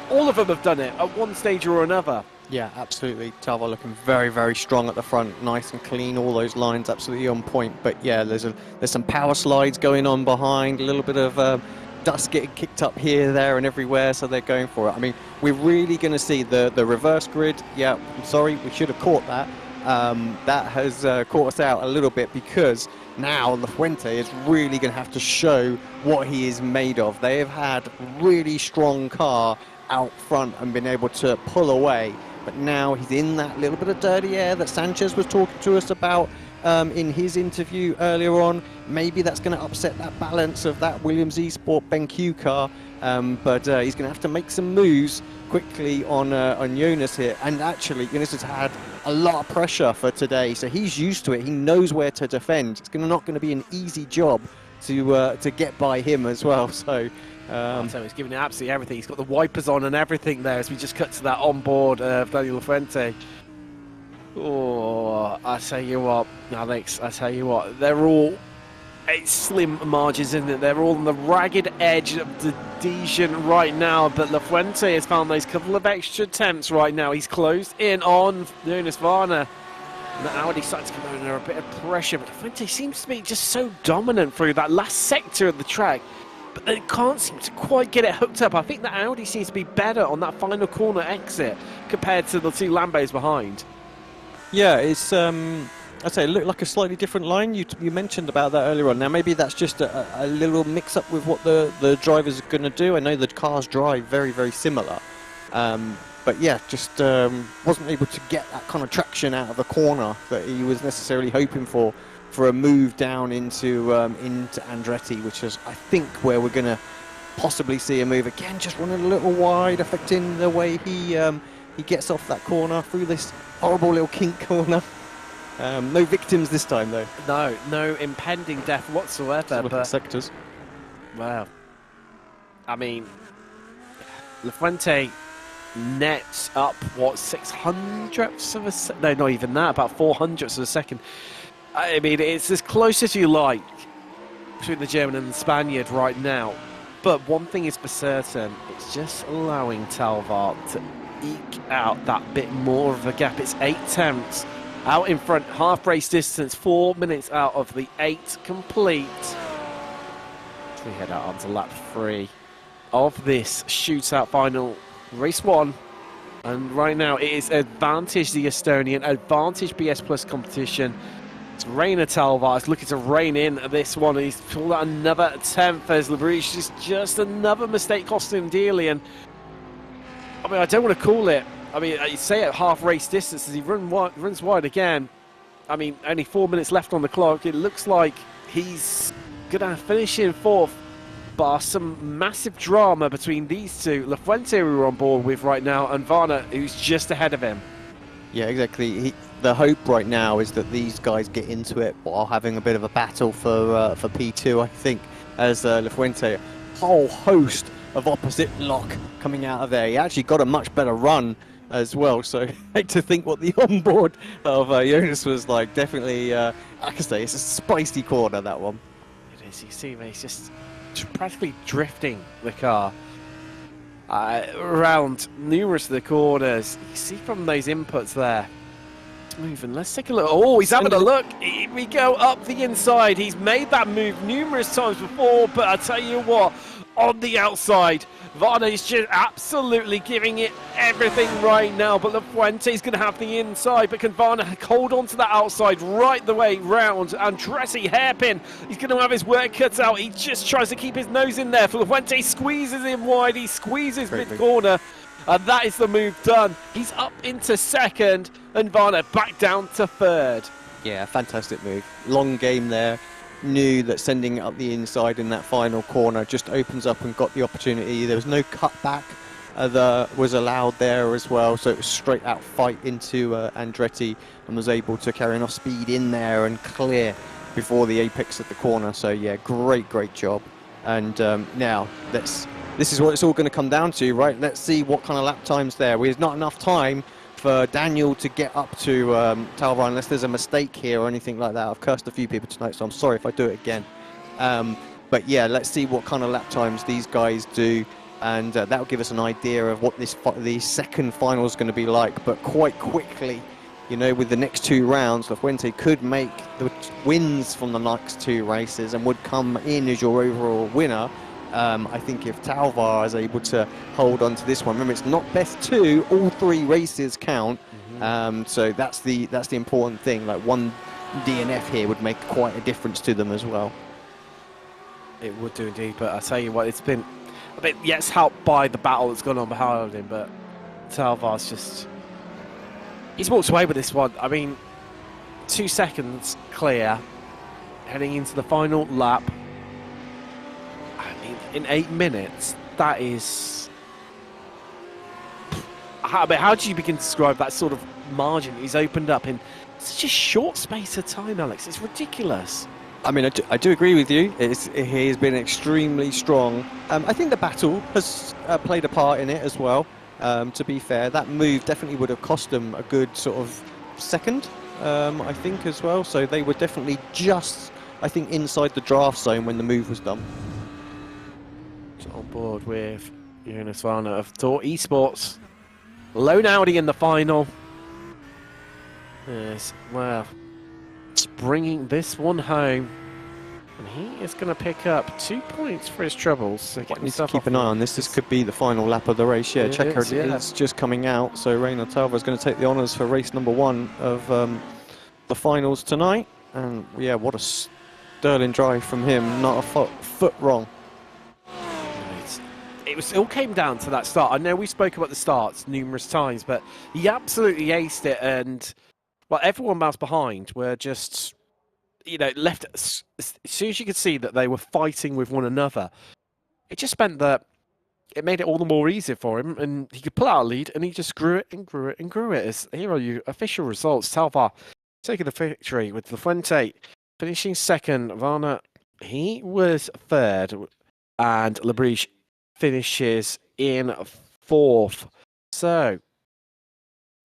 all of them have done it at one stage or another. Yeah, absolutely. Talvar looking very, very strong at the front, nice and clean, all those lines absolutely on point. But yeah, there's some power slides going on behind, a little bit of dust getting kicked up here, there and everywhere, so they're going for it. I mean, we're really going to see the reverse grid. Yeah, I'm sorry, we should have caught that. That has caught us out a little bit, because now Lafuente is really going to have to show what he is made of. They have had a really strong car out front and been able to pull away, but now he's in that little bit of dirty air that Sanchez was talking to us about in his interview earlier on. Maybe that's going to upset that balance of that Williams Esport BenQ car, but he's going to have to make some moves quickly on Jonas here. And actually, Jonas has had a lot of pressure for today, so he's used to it. He knows where to defend. It's not going to be an easy job to get by him as well. So So he's giving it absolutely everything. He's got the wipers on and everything there as we just cut to that on board of Daniel Lafuente. Oh, I tell you what, Alex, I tell you what, they're all slim margins, isn't it? They're all on the ragged edge of the Dijon right now, but Lafuente has found those couple of extra attempts right now. He's closed in on Jonas Varner. And Audi starts to come under a bit of pressure, but Lafuente seems to be just so dominant through that last sector of the track. But they can't seem to quite get it hooked up. I think that Audi seems to be better on that final corner exit compared to the two Lambos behind. Yeah, it's I'd say it looked like a slightly different line. You mentioned about that earlier on. Now maybe that's just a little mix up with what the drivers are going to do. I know the cars drive very, very similar. But yeah, just wasn't able to get that kind of traction out of the corner that he was necessarily hoping for a move down into Andretti, which is, I think, where we're going to possibly see a move again. Just running a little wide, affecting the way he gets off that corner through this horrible little kink corner. No victims this time, though. No impending death whatsoever. But sectors. Wow. I mean, Lafuente nets up, what, 600ths of a second? No, not even that, about 400ths of a second. I mean, it's as close as you like between the German and the Spaniard right now. But one thing is for certain, it's just allowing Talvar to eke out that bit more of a gap. It's 8 tenths out in front, half race distance, 4 minutes out of the 8 complete. We head out onto lap 3 of this shootout final, race 1. And right now it is advantage the Estonian, advantage BS Plus competition. It's Rainer Talvar. It's looking to rein in this one. He's pulled out another 10th as Labrouche is just another mistake costing him dearly. And I mean, I don't want to call it. I mean, you say at half race distance as he runs wide again. I mean, only 4 minutes left on the clock. It looks like he's going to finish in 4th. Bar some massive drama between these two. Lafuente, who we're on board with right now, and Varner, who's just ahead of him. Yeah, exactly. The hope right now is that these guys get into it while having a bit of a battle for P2, I think, as Lafuente, a whole host of opposite lock coming out of there. He actually got a much better run as well, so I hate to think what the onboard of Jonas was like. Definitely, like I say, it's a spicy corner, that one. It is. You see, mate, he's just practically drifting the car around numerous of the corners. You see from those inputs there. It's moving. Let's take a look. Oh, he's having a look. Here we go up the inside. He's made that move numerous times before, but I tell you what, on the outside, Varner is just absolutely giving it everything right now, but Lafuente's going to have the inside, but can Varner hold on to that outside right the way round? Andretti hairpin, he's going to have his work cut out. He just tries to keep his nose in there. Lafuente squeezes him wide, he squeezes mid-corner, and that is the move done. He's up into 2nd, and Varner back down to 3rd. Yeah, fantastic move. Long game there. Knew that sending it up the inside in that final corner just opens up and got the opportunity. There was no cutback that was allowed there as well, so it was straight out fight into Andretti, and was able to carry enough speed in there and clear before the apex of the corner. So yeah, great job. And now this is what it's all going to come down to, right? Let's see what kind of lap times there. There's not enough time for Daniel to get up to Talvar unless there's a mistake here or anything like that. I've cursed a few people tonight, so I'm sorry if I do it again. But yeah, let's see what kind of lap times these guys do, and that'll give us an idea of what the second final is going to be like. But quite quickly, you know, with the next 2 rounds, Lafuente could make the wins from the next 2 races and would come in as your overall winner. I think if Talvar is able to hold on to this one, remember it's not best 2, all 3 races count. So that's the important thing. Like, one DNF here would make quite a difference to them as well. It would do indeed, but I tell you what, it's been a bit, yes, helped by the battle that's gone on behind him, but Talvar's just, he's walked away with this one. I mean, 2 seconds clear, heading into the final lap. In 8 minutes, that is... How do you begin to describe that sort of margin he's opened up in such a short space of time, Alex? It's ridiculous. I mean, I do agree with you. He has been extremely strong. I think the battle has played a part in it as well. To be fair, that move definitely would have cost them a good sort of second, I think, as well. So they were definitely just, I think, inside the draft zone when the move was done. On board with Jonas Varner of Thor Esports. Lone Audi in the final. Yes, well, it's bringing this one home. And he is going to pick up 2 points for his troubles. So Need to keep an eye on this. This could be the final lap of the race. Yeah, Checker is just coming out. So Reina Talva is going to take the honours for race number 1 of the finals tonight. And yeah, what a sterling drive from him. Not a foot wrong. It all came down to that start. I know we spoke about the starts numerous times, but he absolutely aced it. And well, everyone else behind were just, left. As soon as you could see that they were fighting with one another, it just meant that it made it all the more easier for him, and he could pull out a lead, and he just grew it and grew it and grew it. As here are your official results. Talva taking the victory with La Fuente finishing second. Varna, he was third, and Labriche finishes in 4th. So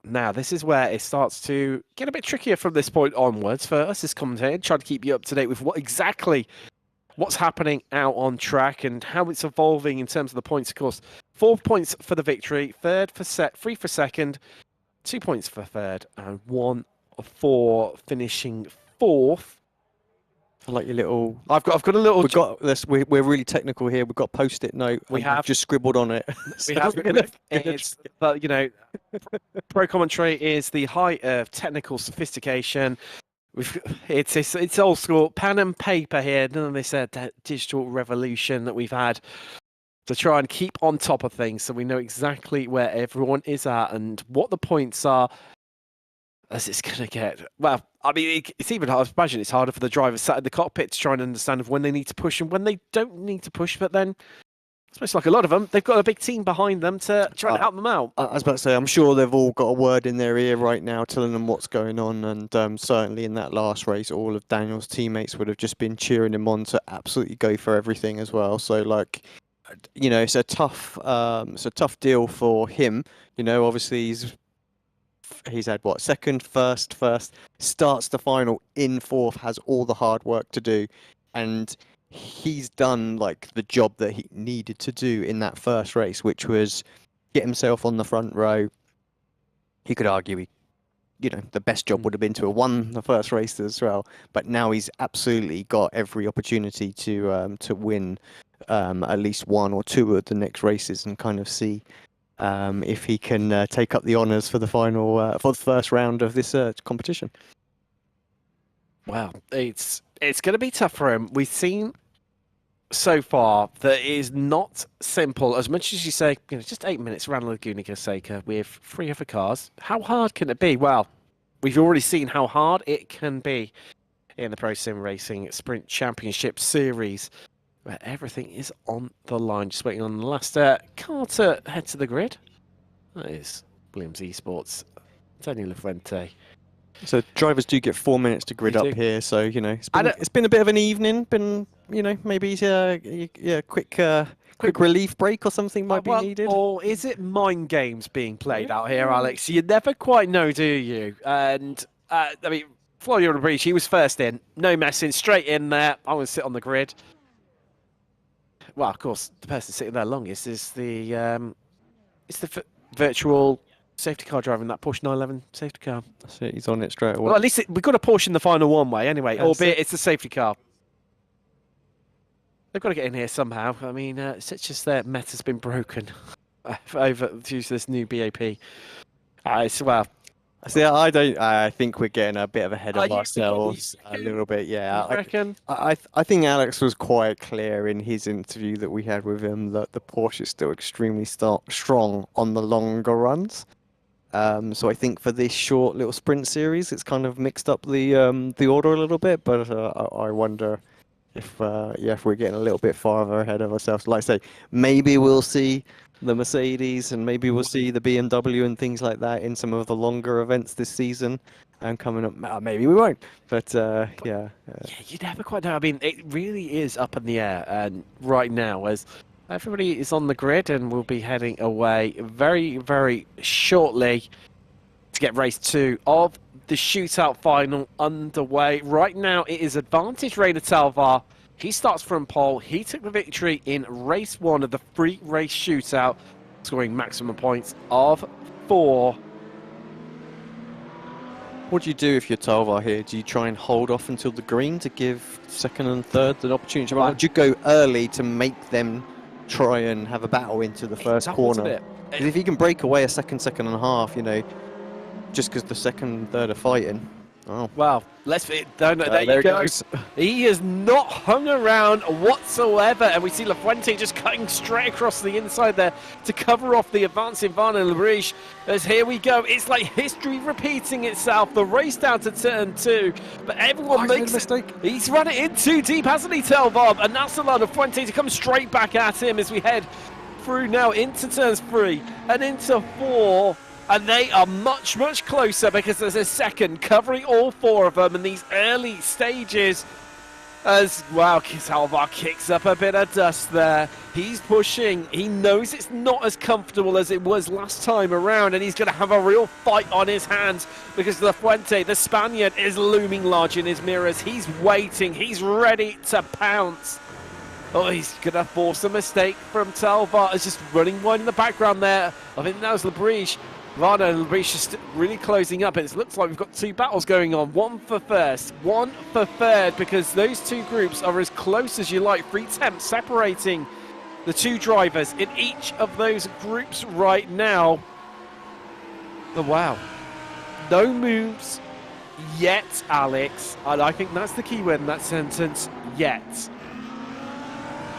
now this is where it starts to get a bit trickier from this point onwards for us as commentator, trying to keep you up to date with what's happening out on track and how it's evolving in terms of the points. Of course, 4 points for the victory, 3 for second, 2 points for third, and 1 for finishing 4th. I like your little. I've got a little. We've got this. We're really technical here. We've got post-it note. We have just scribbled on it. We have. But pro commentary is the height of technical sophistication. It's old school pen and paper here. None of this digital revolution that we've had to try and keep on top of things, so we know exactly where everyone is at and what the points are. As it's going to get, well, I mean, it's even hard. I imagine it's harder for the drivers sat in the cockpit to try and understand of when they need to push and when they don't need to push. But then, especially like a lot of them, they've got a big team behind them to try and help them out. I was about to say, I'm sure they've all got a word in their ear right now telling them what's going on. And certainly in that last race, all of Daniel's teammates would have just been cheering him on to absolutely go for everything as well. So, like, it's a tough deal for him. Obviously he's had what, second, first, starts the final in 4th, has all the hard work to do, and he's done like the job that he needed to do in that first race, which was get himself on the front row. He could argue the best job would have been to have won the first race as well, but now he's absolutely got every opportunity to win at least 1 or 2 of the next races and kind of see if he can take up the honours for the final, for the first round of this competition. Well, it's going to be tough for him. We've seen so far that it is not simple. As much as you say, just 8 minutes around Laguna Seca with 3 other cars. How hard can it be? Well, we've already seen how hard it can be in the Pro Sim Racing Sprint Championship Series, where everything is on the line. Just waiting on the last car to head to the grid. That is Williams Esports, Daniel La Fuente. So drivers do get 4 minutes to grid up here. So it's been a bit of an evening. Been maybe quick relief break or something might be needed. Or is it mind games being played out here, Alex? You never quite know, do you? And I mean, Florian Breach, he was first in, no messing, straight in there. I'm going to sit on the grid. Well, of course, the person sitting there longest is the virtual safety car driver in that Porsche 911 safety car. That's it, he's on it straight away. Well, at least we've got a Porsche in the final one way anyway, albeit it's the safety car. They've got to get in here somehow. I mean, it's just their meta's been broken over due to this new BAP. Well, see, I think we're getting a bit of ahead of ourselves a little bit. Yeah, I reckon. I think Alex was quite clear in his interview that we had with him that the Porsche is still extremely strong on the longer runs. So I think for this short little sprint series, it's kind of mixed up the order a little bit. But I wonder if we're getting a little bit farther ahead of ourselves. Like I say, maybe we'll see the Mercedes, and maybe we'll see the BMW and things like that in some of the longer events this season. And coming up, maybe we won't. But yeah, you never quite know. I mean, it really is up in the air, and right now, as everybody is on the grid, and we'll be heading away very, very shortly to get race 2 of the shootout final underway. Right now, it is advantage Rainer Talvar. He starts from pole. He took the victory in race 1 of the free race shootout, scoring maximum points of 4. what do you do if you're Talvar here? Do you try and hold off until the green to give second and third an opportunity? Or do you go early to make them try and have a battle into the first corner? Because if you can break away a second and a half, you know, just because the second and third are fighting. Oh. Well, let's there you go. He has not hung around whatsoever, and we see Lafuente just cutting straight across the inside there to cover off the advancing Van and Lebrige. As here we go, it's like history repeating itself. The race down to turn 2, but everyone makes a mistake. He's run it in too deep, hasn't he, Telvarb? And that's allowed Lafuente to come straight back at him as we head through now into turns 3 and into 4. And they are much, much closer because there's a second covering all 4 of them in these early stages. As, wow, Talvar kicks up a bit of dust there. He's pushing. He knows it's not as comfortable as it was last time around, and he's going to have a real fight on his hands because Lafuente, the Spaniard, is looming large in his mirrors. He's waiting. He's ready to pounce. Oh, he's going to force a mistake from Talvar. It's just running wide in the background there. I think that was Lebrige. Varda and Lebrige just really closing up. It looks like we've got 2 battles going on. 1 for first, 1 for third, because those 2 groups are as close as you like. 3 temps separating the 2 drivers in each of those groups right now. Oh, wow. No moves yet, Alex. And I think that's the key word in that sentence, yet.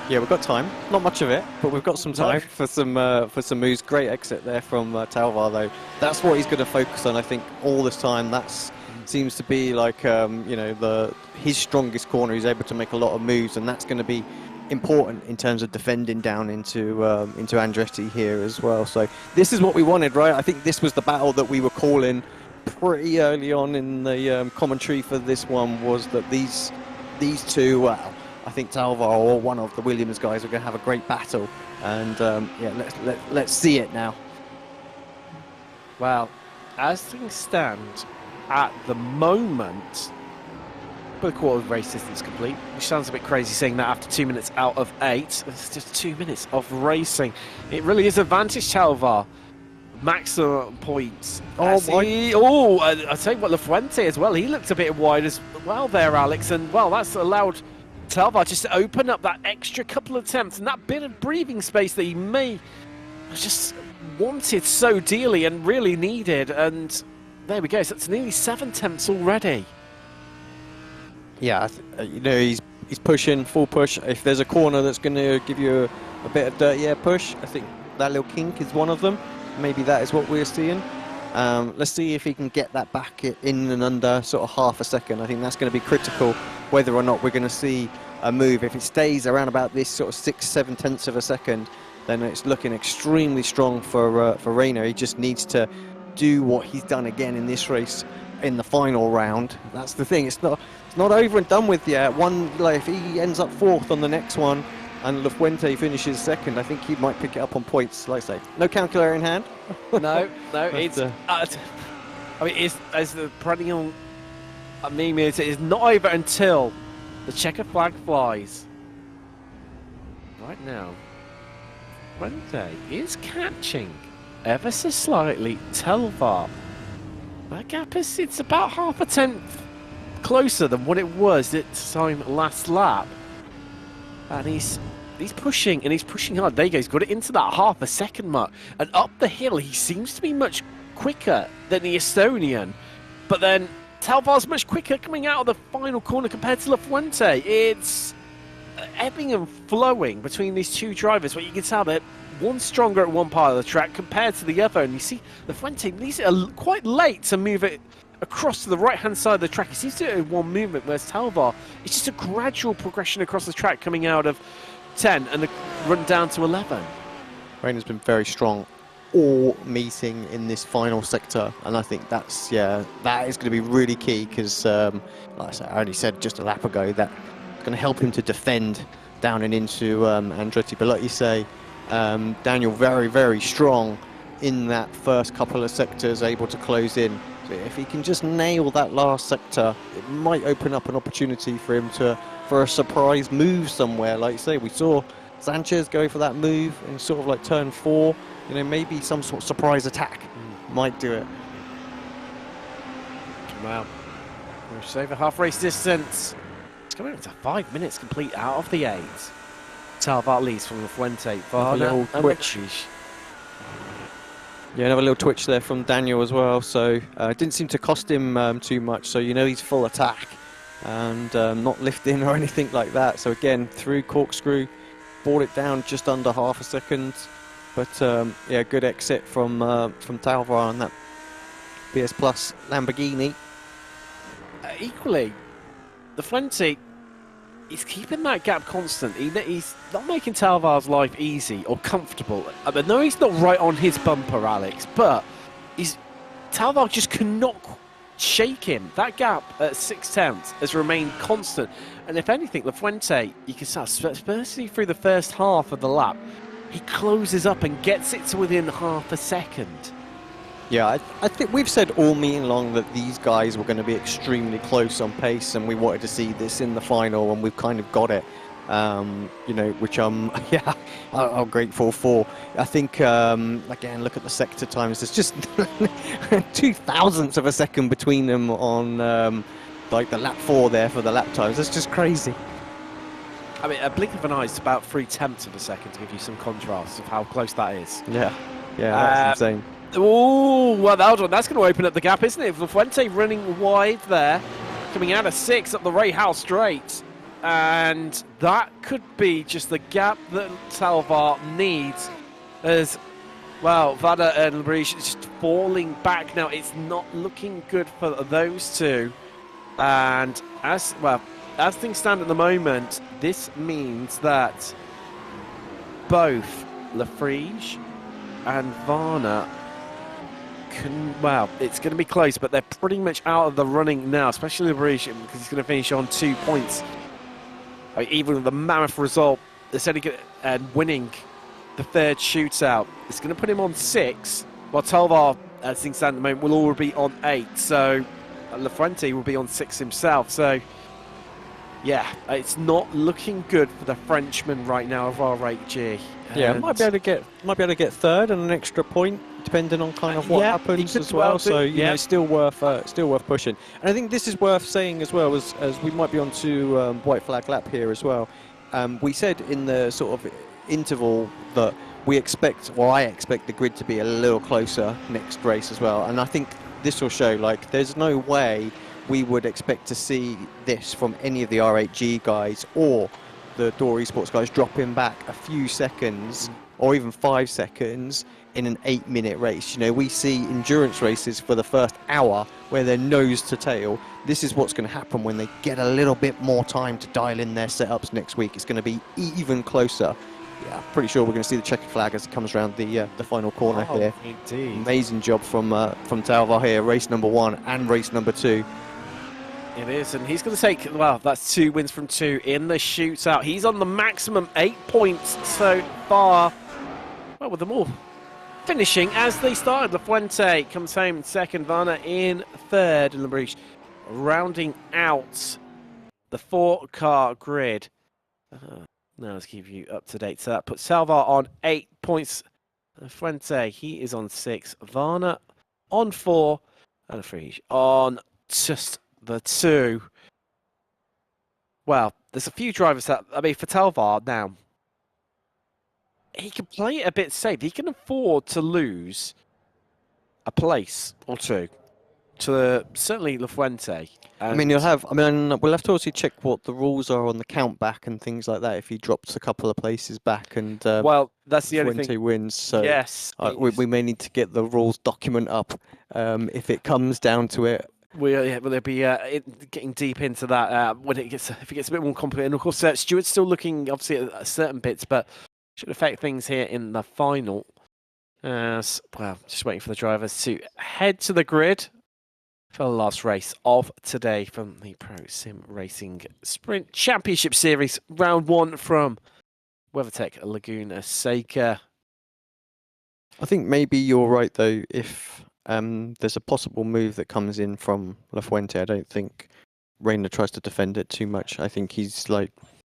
Yeah, we've got time. Not much of it, but we've got some time for some moves. Great exit there from Talvar, though. That's what he's going to focus on, I think, all this time. That seems to be like you know, his strongest corner. He's able to make a lot of moves, and that's going to be important in terms of defending down into Andretti here as well. So this is what we wanted, right? I think this was the battle that we were calling pretty early on in the commentary for this one. Was that these 2? Well, I think Talvar or one of the Williams guys are going to have a great battle, and yeah, let's see it now. Well, as things stand at the moment, the quarter race distance complete, which sounds a bit crazy saying that after 2 minutes out of 8. It's just 2 minutes of racing. It really is advantage Talvar. Maximum points. I tell you what, Lafuente as well. He looked a bit wide as well there, Alex, and well, that's allowed Talvar just to open up that extra couple of attempts and that bit of breathing space that he may have just wanted so dearly and really needed. And there we go. So it's nearly 7 attempts already. Yeah, you know, he's pushing, full push. If there's a corner that's going to give you a bit of dirty air push, I think that little kink is one of them. Maybe that is what we're seeing. Let's see if he can get that back in and under sort of half a second. I think that's going to be critical, whether or not we're going to see a move. If it stays around about this sort of 6-7 tenths of a second, then it's looking extremely strong for Rainer. He just needs to do what he's done again in this race in the final round. That's the thing. It's not over and done with yet. If he ends up 4th on the next one and Lafuente finishes 2nd, I think he might pick it up on points. Like I say, no calculator in hand. No, it's. I mean, it's as the perennial meme is. It is not over until the checker flag flies. Right now, Fuente is catching ever so slightly Talvar. That gap it's about half a tenth closer than what it was at time last lap, and he's pushing, and he's pushing hard. There he goes, got it into that half a second mark, and up the hill he seems to be much quicker than the Estonian, but then Talvar's much quicker coming out of the final corner compared to Lafuente. It's ebbing and flowing between these 2 drivers, but you can tell that one's stronger at one part of the track compared to the other, and you see Lafuente needs it quite late to move it across to the right-hand side of the track. He seems to do it in one movement, whereas Talvar, it's just a gradual progression across the track coming out of 10 and the run down to 11. Rain has been very strong all meeting in this final sector, and I think that's, yeah, that is going to be really key because, like I said, I already said just a lap ago, that's going to help him to defend down and into Andretti. But like you say, Daniel very, very strong in that first couple of sectors, able to close in. So if he can just nail that last sector, it might open up an opportunity for him for a surprise move somewhere. Like you say, we saw Sanchez go for that move in sort of like turn 4. You know, maybe some sort of surprise attack might do it. Wow. We're just over half race distance. It's coming up to 5 minutes complete out of the 8. Talvart leads from the Fuente. Little twitch. Yeah, another little twitch there from Daniel as well. So it didn't seem to cost him too much. So you know he's full attack and not lifting or anything like that. So again, through corkscrew, brought it down just under half a second. But yeah, good exit from Talvar on that BS Plus Lamborghini. Equally, the Fuente, he's keeping that gap constant. He's not making Talvar's life easy or comfortable. I know he's not right on his bumper, Alex, but Talvar just cannot shake him. That gap at 0.6 has remained constant. And if anything, the Fuente, you can start, especially through the first half of the lap, he closes up and gets it to within half a second. Yeah, I think we've said all meeting long that these guys were going to be extremely close on pace, and we wanted to see this in the final, and we've kind of got it. You know, which I'm grateful for. I think again, look at the sector times. There's just 0.002 of a second between them on like the lap 4 there for the lap times. That's just crazy. I mean, a blink of an eye is about 0.3 of a second to give you some contrast of how close that is. Yeah, that's insane. Oh, well, that's going to open up the gap, isn't it? Fuente running wide there, coming out of 6 up the Ray House straight. And that could be just the gap that Talvar needs as, well, Vada and Labriche is just falling back now. It's not looking good for those two. And as things stand at the moment, this means that both Lafrige and Varna it's going to be close, but they're pretty much out of the running now, especially Labriche, because he's going to finish on 2 points. I mean, even with the mammoth result, and winning the third shootout, it's going to put him on 6, while Talvar, as things stand at the moment, will all be on 8. So Lafuente will be on 6 himself. So yeah, it's not looking good for the Frenchman right now of R8G. Yeah, might be able to get third and an extra point, depending on kind of what happens as well. So you know, still worth pushing. And I think this is worth saying as well, as we might be on to white flag lap here as well. We said in the sort of interval that we expect, or I expect the grid to be a little closer next race as well. And I think this will show, like, there's no way we would expect to see this from any of the R8G guys or the Door Esports guys dropping back a few seconds or even 5 seconds in an 8-minute race. You know, we see endurance races for the first hour where they're nose to tail. This is what's going to happen when they get a little bit more time to dial in their setups next week. It's going to be even closer. Yeah, pretty sure we're going to see the checkered flag as it comes around the final corner here. Indeed. Amazing job from Talvar here, race number 1 and race number 2. It is, and he's going to take, well, that's 2 wins from 2 in the shootout. He's on the maximum 8 points so far. Well, with them all finishing as they started. Lafuente comes home in 2nd, Varna in 3rd, and Labriche rounding out the 4-car grid. Now let's keep you up to date. So that puts Talvar on 8 points. Fuente, he is on 6. Varna on 4. And Labriche on just the 2. Well, there's a few drivers that, I mean, for Talvar now, he can play it a bit safe. He can afford to lose a place or 2 to certainly Lafuente. I mean, we'll have to also check what the rules are on the count back and things like that. If he drops a couple of places back and well, that's the only thing. Wins, so yes, we may need to get the rules document up if it comes down to it. We'll be getting deep into that when if it gets a bit more complicated. And of course, Stuart's still looking obviously at certain bits, but should affect things here in the final. As well, just waiting for the drivers to head to the grid for the last race of today from the Pro Sim Racing Sprint Championship Series, round 1 from WeatherTech Laguna Seca. I think maybe you're right though. If there's a possible move that comes in from La Fuente, I don't think Reina tries to defend it too much. I think he's like,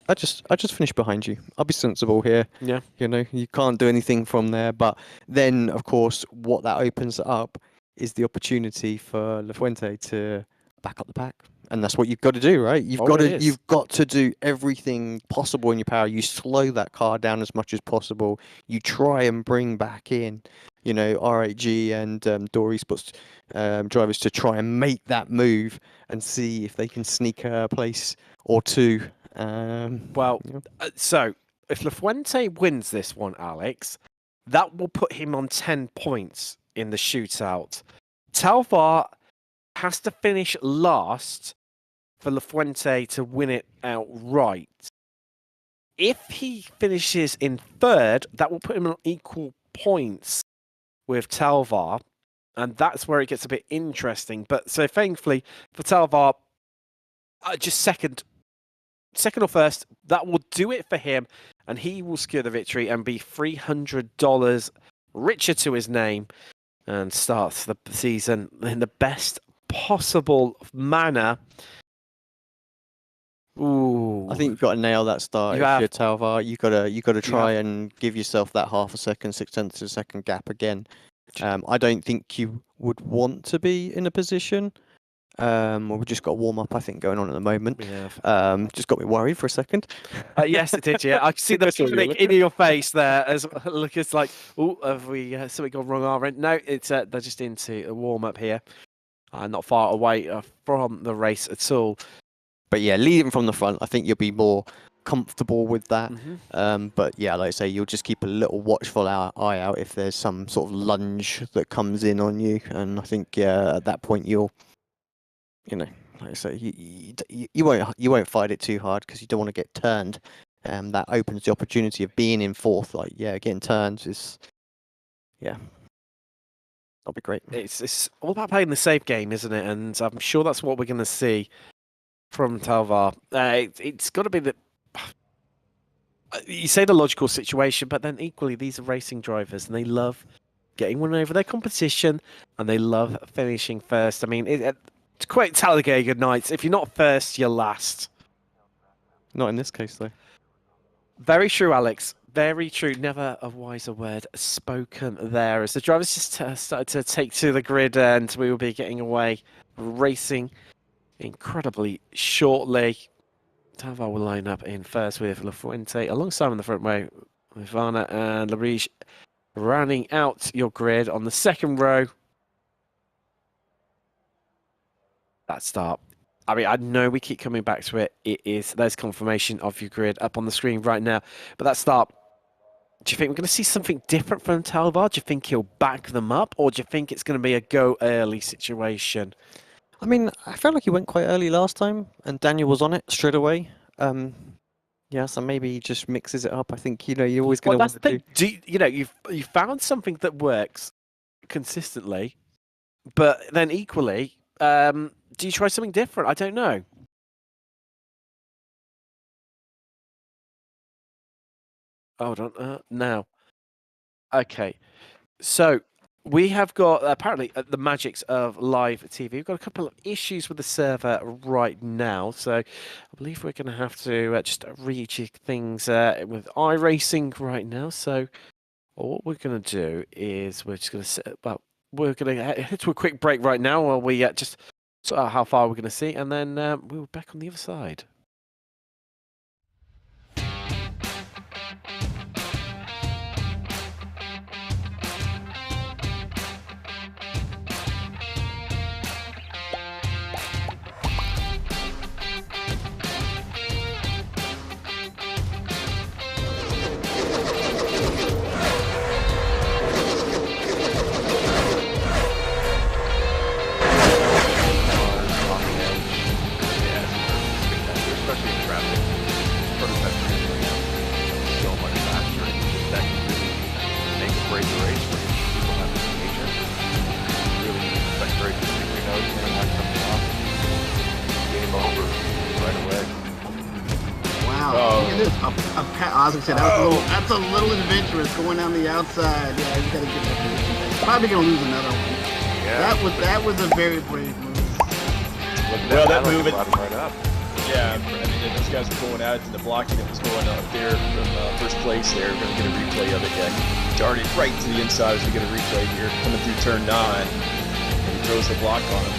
I just finished behind you. I'll be sensible here. Yeah. You know, you can't do anything from there. But then, of course, what that opens up is the opportunity for La Fuente to back up the pack. And that's what you've got to do, right? You've got to do everything possible in your power. You slow that car down as much as possible. You try and bring back in, you know, R8G and Door Esports drivers to try and make that move and see if they can sneak a place or two. So if La Fuente wins this one, Alex, that will put him on 10 points in the shootout. Talvar has to finish last for La Fuente to win it outright. If he finishes in 3rd, that will put him on equal points with Talvar, and that's where it gets a bit interesting. But so thankfully for Talvar, just second or first, that will do it for him, and he will secure the victory and be $300 richer to his name and starts the season in the best possible manner. Ooh. I think you've got to nail that start. If you're Talvar, you got to try and give yourself that half a second, 0.6 of a second gap again. I don't think you would want to be in a position. We've just got a warm up, I think, going on at the moment. Just got me worried for a second. Yes, it did. Yeah, I can see the panic in your face there. As look, it's like, oh, have we something gone wrong our end? No, it's they're just into a warm up here, not far away from the race at all. But yeah, leading from the front, I think you'll be more comfortable with that. But yeah, like I say, you'll just keep a little watchful eye out if there's some sort of lunge that comes in on you, and I think at that point you'll. You know, like I say, you won't fight it too hard because you don't want to get turned. That opens the opportunity of being in 4th. Like, yeah, getting turned is, that'll be great. It's all about playing the safe game, isn't it? And I'm sure that's what we're going to see from Talvar. It's got to be the. You say the logical situation, but then equally, these are racing drivers, and they love getting one over their competition, and they love finishing first. I mean, to quote Talladega Nights, if you're not first, you're last. Not in this case, though. Very true, Alex. Very true. Never a wiser word spoken there. As the drivers just started to take to the grid, and we will be getting away racing incredibly shortly. Talvar will line up in first with La Fuente, alongside in the front row with Varna and Larige rounding out your grid on the 2nd row. That start. I mean, I know we keep coming back to it. There's confirmation of your grid up on the screen right now. But that start, do you think we're going to see something different from Talvar? Do you think he'll back them up? Or do you think it's going to be a go early situation? I mean, I felt like he went quite early last time, and Daniel was on it straight away. So maybe he just mixes it up. I think, you're always going to want to do... You've found something that works consistently, but then equally... do you try something different? I don't know. Hold on. Now. Okay. So, we have got, apparently, the magics of live TV. We've got a couple of issues with the server right now. So, I believe we're going to have to just rejig things with iRacing right now. So, what we're going to do is we're just going to we're going to head to a quick break right now while we just sort out how far we're going to see, and then we'll be back on the other side. Ozzy said that's a little adventurous going down the outside. Yeah, you gotta get that position back. Probably gonna lose another one. Yeah. That was a very brave move. Well, that move, right up. yeah, I mean, those guys were going at it, and the blocking that was going up there from first place there. We're going to get a replay of it. Yeah, darted right to the inside as we get a replay here. Coming through turn 9, and he throws the block on him.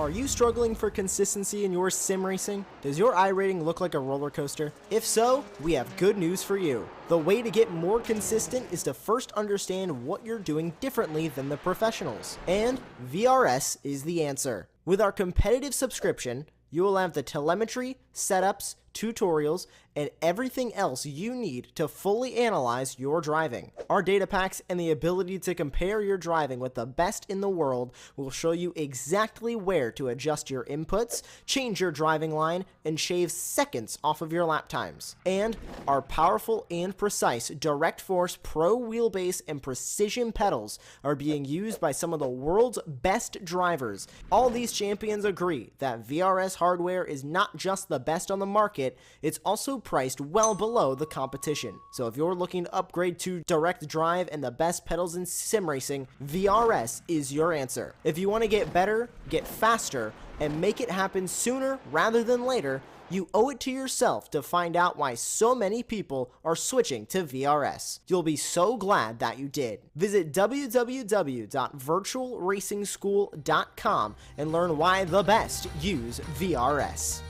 Are you struggling for consistency in your sim racing? Does your iRating look like a roller coaster? If so, we have good news for you. The way to get more consistent is to first understand what you're doing differently than the professionals. And VRS is the answer. With our competitive subscription, you will have the telemetry, setups, tutorials, and everything else you need to fully analyze your driving. Our data packs and the ability to compare your driving with the best in the world will show you exactly where to adjust your inputs, change your driving line, and shave seconds off of your lap times. And our powerful and precise Direct Force Pro wheelbase and precision pedals are being used by some of the world's best drivers. All these champions agree that VRS hardware is not just the best on the market, it's also priced well below the competition. So if you're looking to upgrade to direct drive and the best pedals in sim racing, VRS is your answer. If you want to get better, get faster, and make it happen sooner rather than later, you owe it to yourself to find out why so many people are switching to VRS. You'll be so glad that you did. Visit www.virtualracingschool.com and learn why the best use VRS.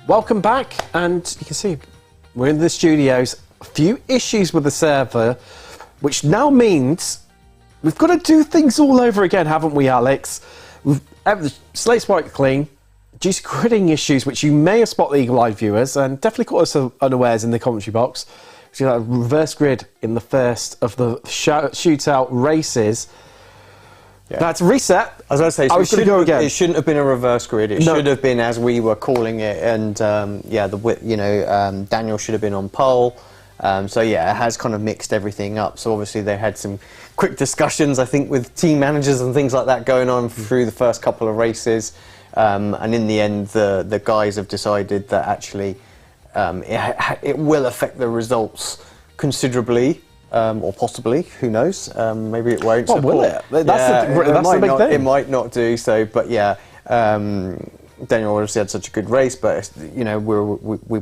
Welcome back, and you can see we're in the studios. A few issues with the server, which now means we've got to do things all over again, haven't we, Alex? The slate's wiped clean, due to gridding issues, which you may have spotted, Eagle Eye viewers, and definitely caught us unawares in the commentary box. So you got a reverse grid in the first of the shootout races. Yeah. That's reset. I was going to say, it shouldn't have been a reverse grid. It should have been as we were calling it, and Daniel should have been on pole. So yeah, it has kind of mixed everything up. So obviously they had some quick discussions, I think, with team managers and things like that going on through the first couple of races. And in the end, the guys have decided that actually it will affect the results considerably. Or possibly, who knows? Maybe it won't. Well, will it? That's the big thing. It might not do so, but yeah. Daniel obviously had such a good race, but we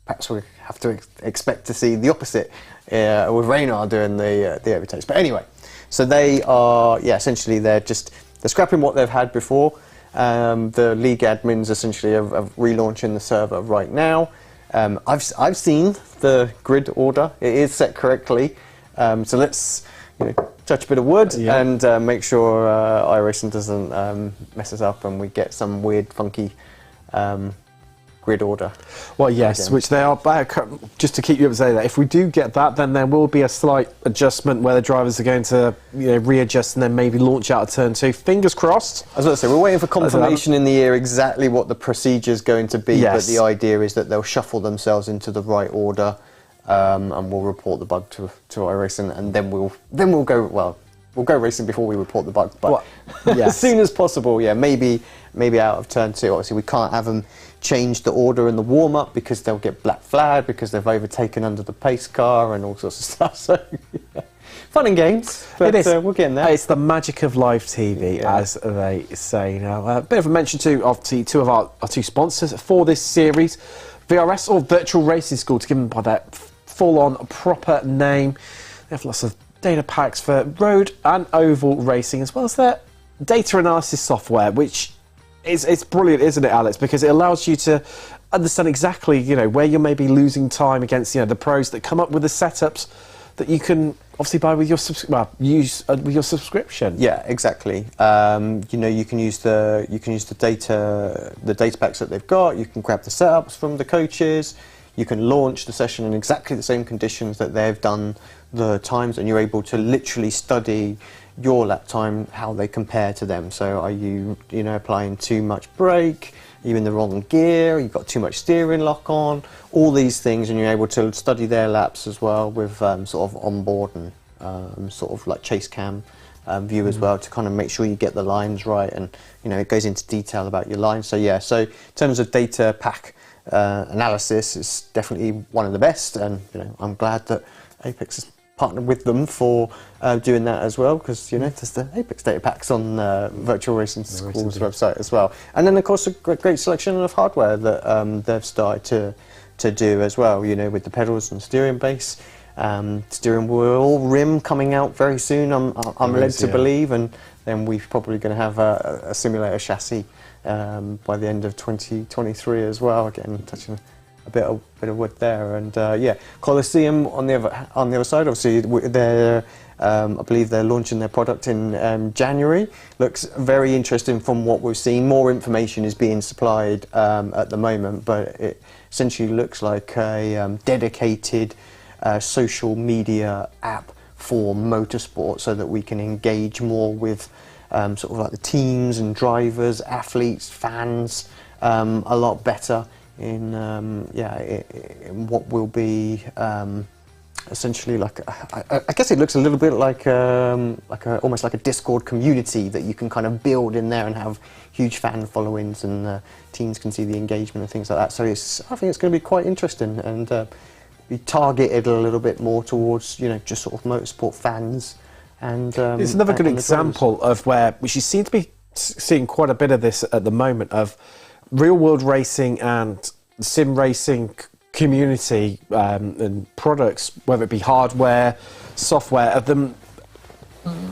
perhaps we have to expect to see the opposite with Reynard doing the overtakes. But anyway, so they are essentially they're scrapping what they've had before. The league admins essentially are relaunching the server right now. I've seen the grid order; it is set correctly. So let's touch a bit of wood and make sure iRacing doesn't mess us up and we get some weird, funky grid order. Well, yes, which they are back. Just to keep you up to date, that if we do get that, then there will be a slight adjustment where the drivers are going to readjust and then maybe launch out of turn 2. Fingers crossed. I was going to say, we're waiting for confirmation in the air exactly what the procedure is going to be, but the idea is that they'll shuffle themselves into the right order. And we'll report the bug to iRacing, and then we'll go. Well, we'll go racing before we report the bug, but as soon as possible. Yeah, maybe out of turn 2. Obviously, we can't have them change the order in the warm up because they'll get black flagged because they've overtaken under the pace car and all sorts of stuff. So fun and games, but it is. We're getting there. It's the magic of live TV, as they say now. A bit of a mention to obviously two of our two sponsors for this series. VRS, or Virtual Racing School, to give them by their full-on proper name. They have lots of data packs for road and oval racing, as well as their data analysis software, which it's brilliant, isn't it, Alex? Because it allows you to understand exactly, where you may be losing time against, the pros that come up with the setups that you can obviously buy with your use with your subscription. Yeah, exactly. You can use the data packs that they've got. You can grab the setups from the coaches. You can launch the session in exactly the same conditions that they've done the times, and you're able to literally study your lap time, how they compare to them. So are you applying too much brake? Are you in the wrong gear? You've got too much steering lock on? All these things, and you're able to study their laps as well with sort of onboard and sort of like chase cam view as well, to kind of make sure you get the lines right, and it goes into detail about your lines. So yeah, so in terms of data pack analysis, is definitely one of the best, and I'm glad that Apex has partnered with them for doing that as well, because there's the Apex data packs on Virtual Racing School's website as well, and then of course a great selection of hardware that they've started to do as well, with the pedals and steering base, steering wheel rim coming out very soon, I'm led to believe, and then we're probably going to have a simulator chassis by the end of 2023 as well. Again, touching a bit of wood there, and Coliseum on the other side. Obviously, I believe they're launching their product in January. Looks very interesting from what we've seen. More information is being supplied at the moment, but it essentially looks like a dedicated social media app for motorsport, so that we can engage more with sort of like the teams and drivers, athletes, fans, a lot better in what will be essentially like I guess it looks a little bit like almost like a Discord community that you can kind of build in there and have huge fan followings, and teams can see the engagement and things like that. So I think it's going to be quite interesting, and be targeted a little bit more towards just sort of motorsport fans. And it's another good example of which you seem to be seeing quite a bit of this at the moment, of real world racing and sim racing community and products, whether it be hardware, software, of them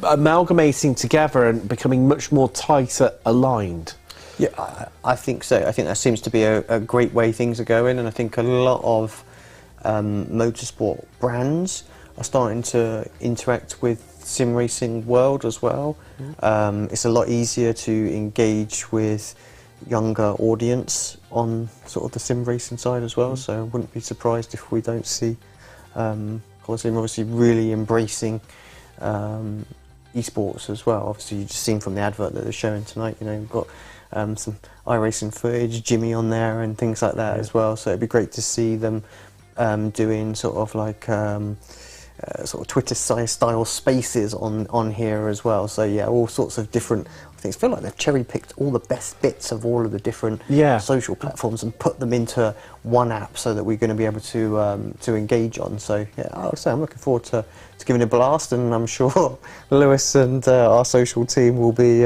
amalgamating together and becoming much more tighter aligned. Yeah, I think so. I think that seems to be a great way things are going, and I think a lot of motorsport brands are starting to interact with sim racing world as well. It's a lot easier to engage with younger audience on sort of the sim racing side as well, so I wouldn't be surprised if we don't see Coliseum obviously really embracing esports as well. Obviously you've just seen from the advert that they're showing tonight, you know, you've got some iRacing footage, Jimmy on there and things like that as well, so it'd be great to see them doing sort of like sort of Twitter style spaces on here as well. So yeah, all sorts of different things. I feel like they've cherry picked all the best bits of all of the different social platforms and put them into one app so that we're going to be able to engage on. So yeah, I would say I'm looking forward to giving it a blast, and I'm sure Lewis and our social team will be.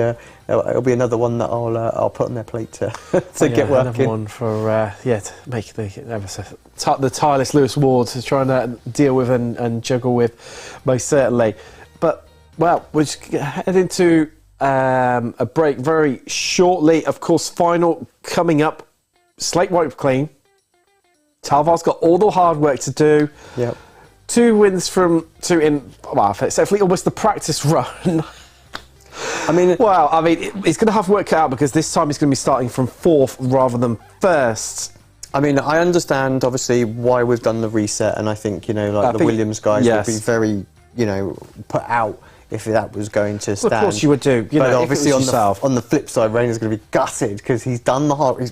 It'll be another one that I'll put on their plate to get working. Another one for to make the tireless Lewis Ward to try and deal with and juggle with, most certainly. But well, we're just heading into a break very shortly. Of course, final coming up. Slate wiped clean. Talvar's got all the hard work to do. Yep. 2 wins from 2 in, well, it's definitely almost the practice run. I mean, well, I mean, he's going to have work cut out because this time he's going to be starting from 4th rather than 1st. I mean, I understand obviously why we've done the reset, and I think, you know, like the Williams guys would be very, you know, put out if that was going to stand. Well, of course you would do. But obviously on the flip side, Rayner's going to be gutted because he's done the hard.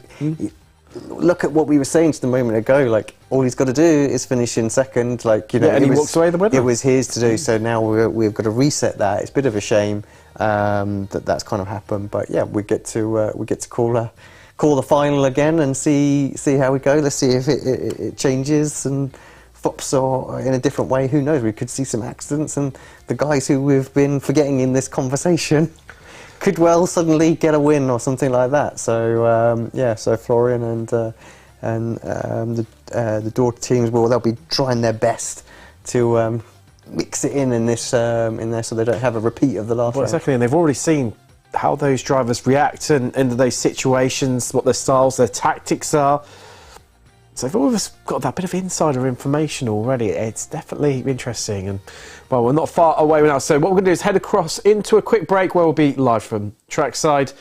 Look at what we were saying just a moment ago. Like, all he's got to do is finish in 2nd. Like, you know, and he walks away the winner. It was his to do. So now we've got to reset that. It's a bit of a shame that's kind of happened. But yeah, we get to call the final again and see how we go. Let's see if it changes and flops or in a different way. Who knows? We could see some accidents, and the guys who we've been forgetting in this conversation could well suddenly get a win or something like that. So yeah, so Florian and the daughter teams, well, they'll be trying their best to mix it in this in there so they don't have a repeat of the last round. Exactly, and they've already seen how those drivers react into those situations, what their styles, their tactics are. So they've always got that bit of insider information already. It's definitely interesting, and well, we're not far away now. So what we're going to do is head across into a quick break where we'll be live from trackside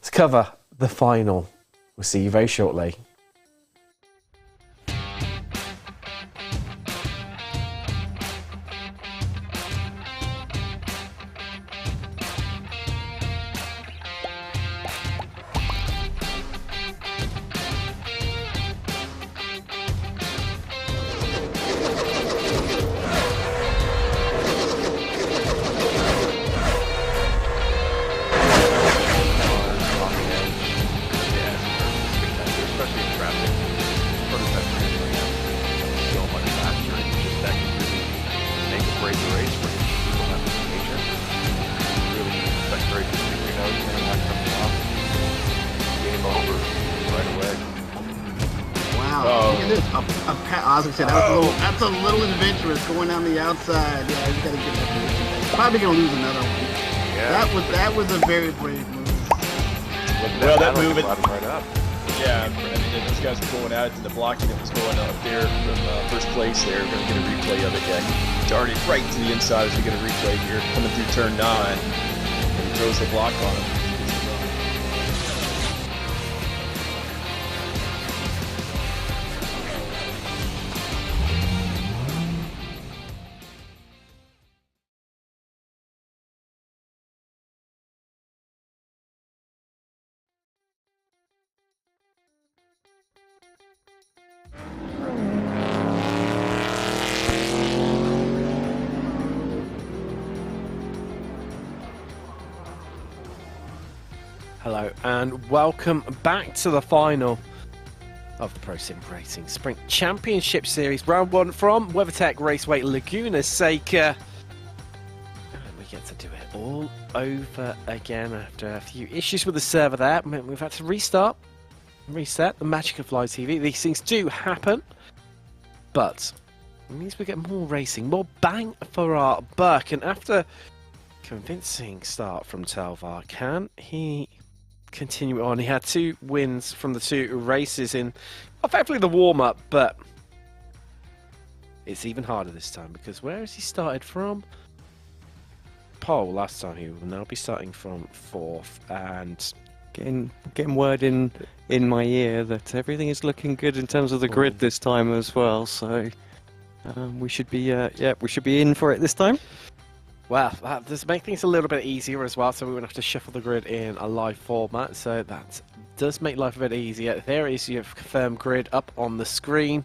to cover the final. We'll see you very shortly. That's a little adventurous going on the outside. Yeah, you gotta get that position. Probably gonna lose another one. Yeah. That was a very brave move. Well, that move right up. Yeah, I mean, those guys were going out, and the blocking that was going up there from first place there. We're gonna get a replay of it. Yeah, darted right to the inside as we get a replay here, coming through turn 9, and he throws the block on him. Hello and welcome back to the final of the Pro Sim Racing Sprint Championship Series, round 1 from WeatherTech Raceway Laguna Seca. And we get to do it all over again after a few issues with the server there. We've had to restart and reset. The magic of live TV. These things do happen, but it means we get more racing, more bang for our buck. And after convincing start from Talvar, can he continue on. He had 2 wins from the 2 races in effectively the warm-up, but it's even harder this time because where has he started from? Pole last time. He will now be starting from 4th, and getting word in my ear that everything is looking good in terms of the grid this time as well. So we should be in for it this time. Well, that does make things a little bit easier as well, so we won't have to shuffle the grid in a live format, so that does make life a bit easier. There is your confirmed grid up on the screen,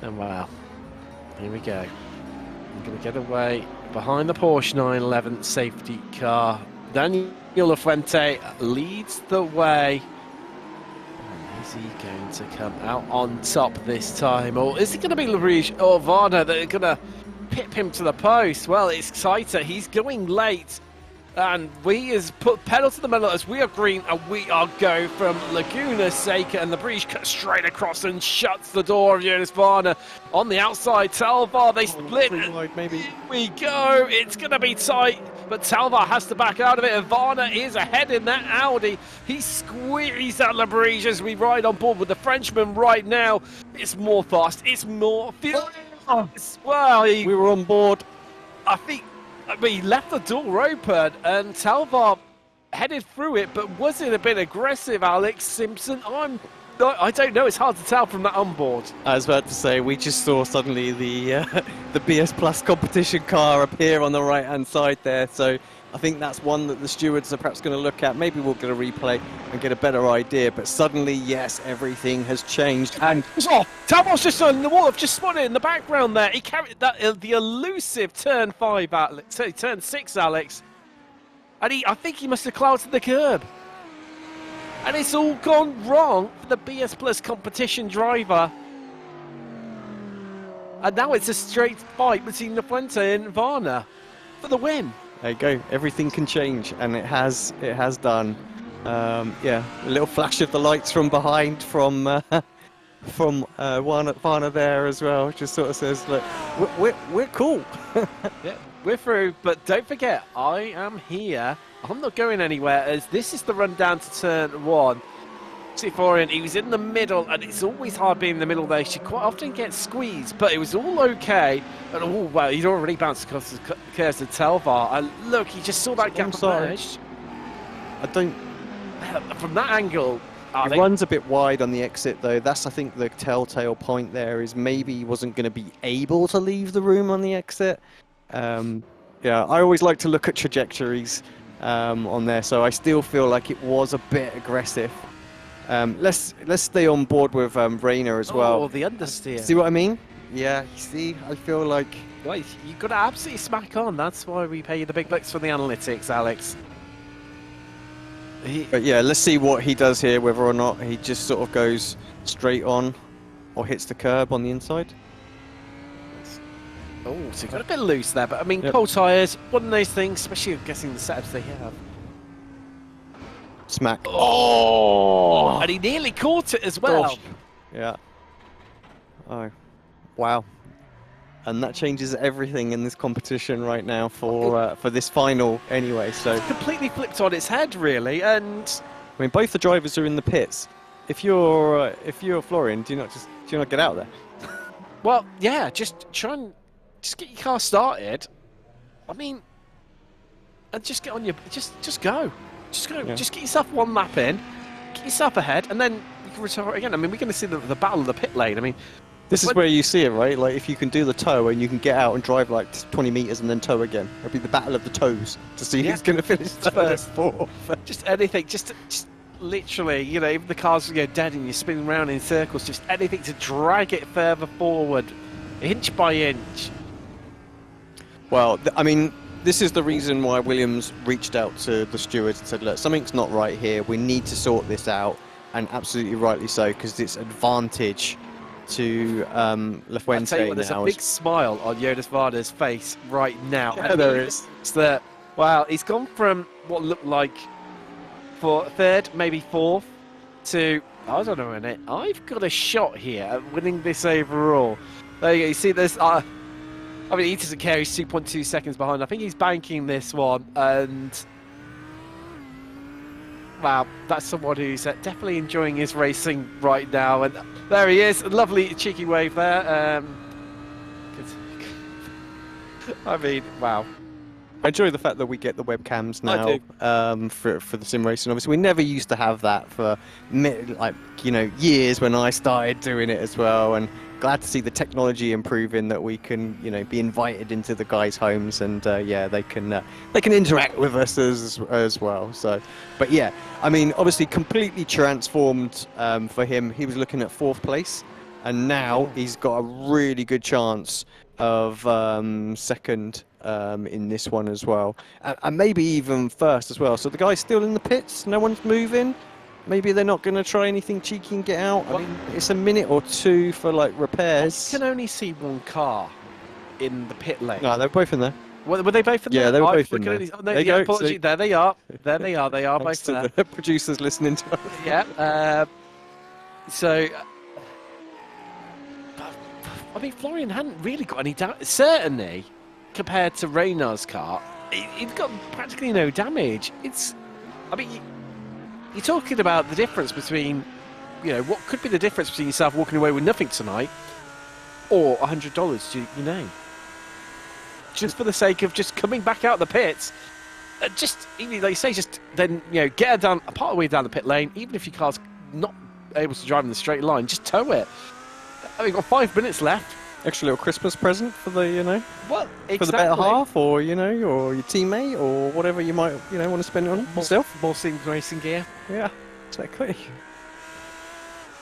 and wow, here we go. I'm going to get away behind the Porsche 911 safety car. Daniel Lafuente leads the way. And is he going to come out on top this time, or is it going to be LaBriche or Varner that are going to pip him to the post? Well, it's tighter. He's going late, and we has put pedal to the metal as we are green, and we are go from Laguna Seca, and the breach cuts straight across and shuts the door of Jonas Varner on the outside. Talvar, they split. Maybe. Here we go. It's going to be tight, but Talvar has to back out of it, and Varner is ahead in that Audi. He squeezed out LaBriche as we ride on board with the Frenchman right now. It's more fast. It's more feel. Well, We were on board. I mean, he left the door open, and Talvar headed through it, but was it a bit aggressive, Alex Simpson? I don't know. It's hard to tell from that onboard. I was about to say, we just saw suddenly the BS Plus competition car appear on the right-hand side there. So I think that's one that the stewards are perhaps going to look at. Maybe we'll get a replay and get a better idea. But suddenly, yes, everything has changed. And Talvar's just on the wall. I've just spotted it in the background there. He carried that the elusive turn 5, Alex. Sorry, turn 6, Alex. And I think he must have clouded the curb. And it's all gone wrong for the BS Plus competition driver. And now it's a straight fight between Lafuente and Varner for the win. there you go. Everything can change, and it has done. Yeah, a little flash of the lights from behind from Varner there as well. Just sort of says, look, we're cool. Yeah, we're through, but don't forget, I am here. I'm not going anywhere, as this is the run down to turn 1. Florian, he was in the middle, and it's always hard being in the middle there. You quite often get squeezed, but it was all okay. And oh wow, he'd already bounced across the curves to Talvar. And look, he just saw that gap emerge. I don't. From that angle, It runs a bit wide on the exit, though. That's, I think, the telltale point there is maybe he wasn't going to be able to leave the room on the exit. Yeah, I always like to look at trajectories on there, so I still feel like it was a bit aggressive. Let's stay on board with Rayner as well. Oh, the understeer. See what I mean? Yeah, you see, I feel like... Well, you've got to absolutely smack on. That's why we pay you the big bucks for the analytics, Alex. But yeah, let's see what he does here, whether or not he just sort of goes straight on or hits the curb on the inside. Oh, so he got a bit loose there, but I mean, cold tyres, one of those things, especially guessing the setups they have. Smack. Oh! And he nearly caught it as well. Gosh. Yeah. Oh, wow. And that changes everything in this competition right now for this final anyway. So it's completely flipped on its head, really. And I mean, both the drivers are in the pits. If you're Florian, do you not get out there? Well, yeah, just try and get your car started. I mean, and just get on your just go. Just go. Yeah. Just get yourself one lap in, get yourself ahead, and then you can retire it again. I mean, we're going to see the battle of the pit lane. I mean, this is where you see it, right? Like, if you can do the tow and you can get out and drive like 20 meters and then tow again, it'll be the battle of the tows to see who's going to finish first. Just anything, just literally, you know, even the cars dead and you're spinning around in circles. Just anything to drag it further forward, inch by inch. Well, I mean, this is the reason why Williams reached out to the stewards and said, look, something's not right here. We need to sort this out. And absolutely rightly so, because it's advantage to Lafuente now. There's a big smile on Jonas Varner's face right now. Yeah, there is. It's that, wow, he's gone from what looked like for third, maybe fourth, to, I don't know, in it. I've got a shot here at winning this overall. There you go. You see this. I mean, he doesn't care. He's 2.2 seconds behind. I think he's banking this one. And, wow, that's someone who's definitely enjoying his racing right now. And there he is, a lovely cheeky wave there. I mean, wow. I enjoy the fact that we get the webcams now for the sim racing. Obviously, we never used to have that for years when I started doing it as well. And glad to see the technology improving, that we can be invited into the guys' homes and they can interact with us as well. So, but yeah, I mean, obviously completely transformed for him. He was looking at 4th place, and now he's got a really good chance of 2nd. In this one as well, and maybe even 1st as well. So the guy's still in the pits, no one's moving. Maybe they're not going to try anything cheeky and get out. I mean, it's a minute or 2 for like repairs. You can only see one car in the pit lane. No, they're both in there. Were they both in there? Yeah, they were both in there. There you go. There they are. There they are. They are both there. The producers listening to us. Yeah. So, I mean, Florian hadn't really got any damage. Certainly, compared to Reynard's car, he's got practically no damage. I mean, you're talking about the difference between, what could be the difference between yourself walking away with nothing tonight or $100 to your name. Just for the sake of just coming back out the pits, just, like you say, just then, get her down, a part of the way down the pit lane, even if your car's not able to drive in the straight line, just tow it. I mean, you've got 5 minutes left. Extra little Christmas present for the, well, exactly. for the better half, or or your teammate, or whatever you might, want to spend it on yourself. More sim racing gear. Yeah, exactly.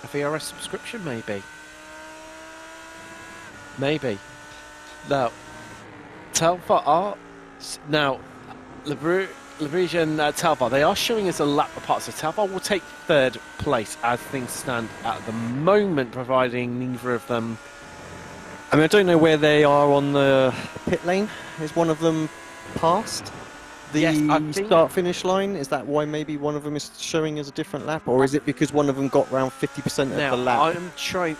A VRS subscription, maybe. Maybe. Now, Talvar are now Labrie and Talvar. They are showing us a lap apart, so Talvar will take 3rd place as things stand at the moment, providing neither of them. I mean, I don't know where they are on the pit lane. Is one of them past the start-finish line? Is that why maybe one of them is showing as a different lap? Or is it because one of them got around 50% of the lap?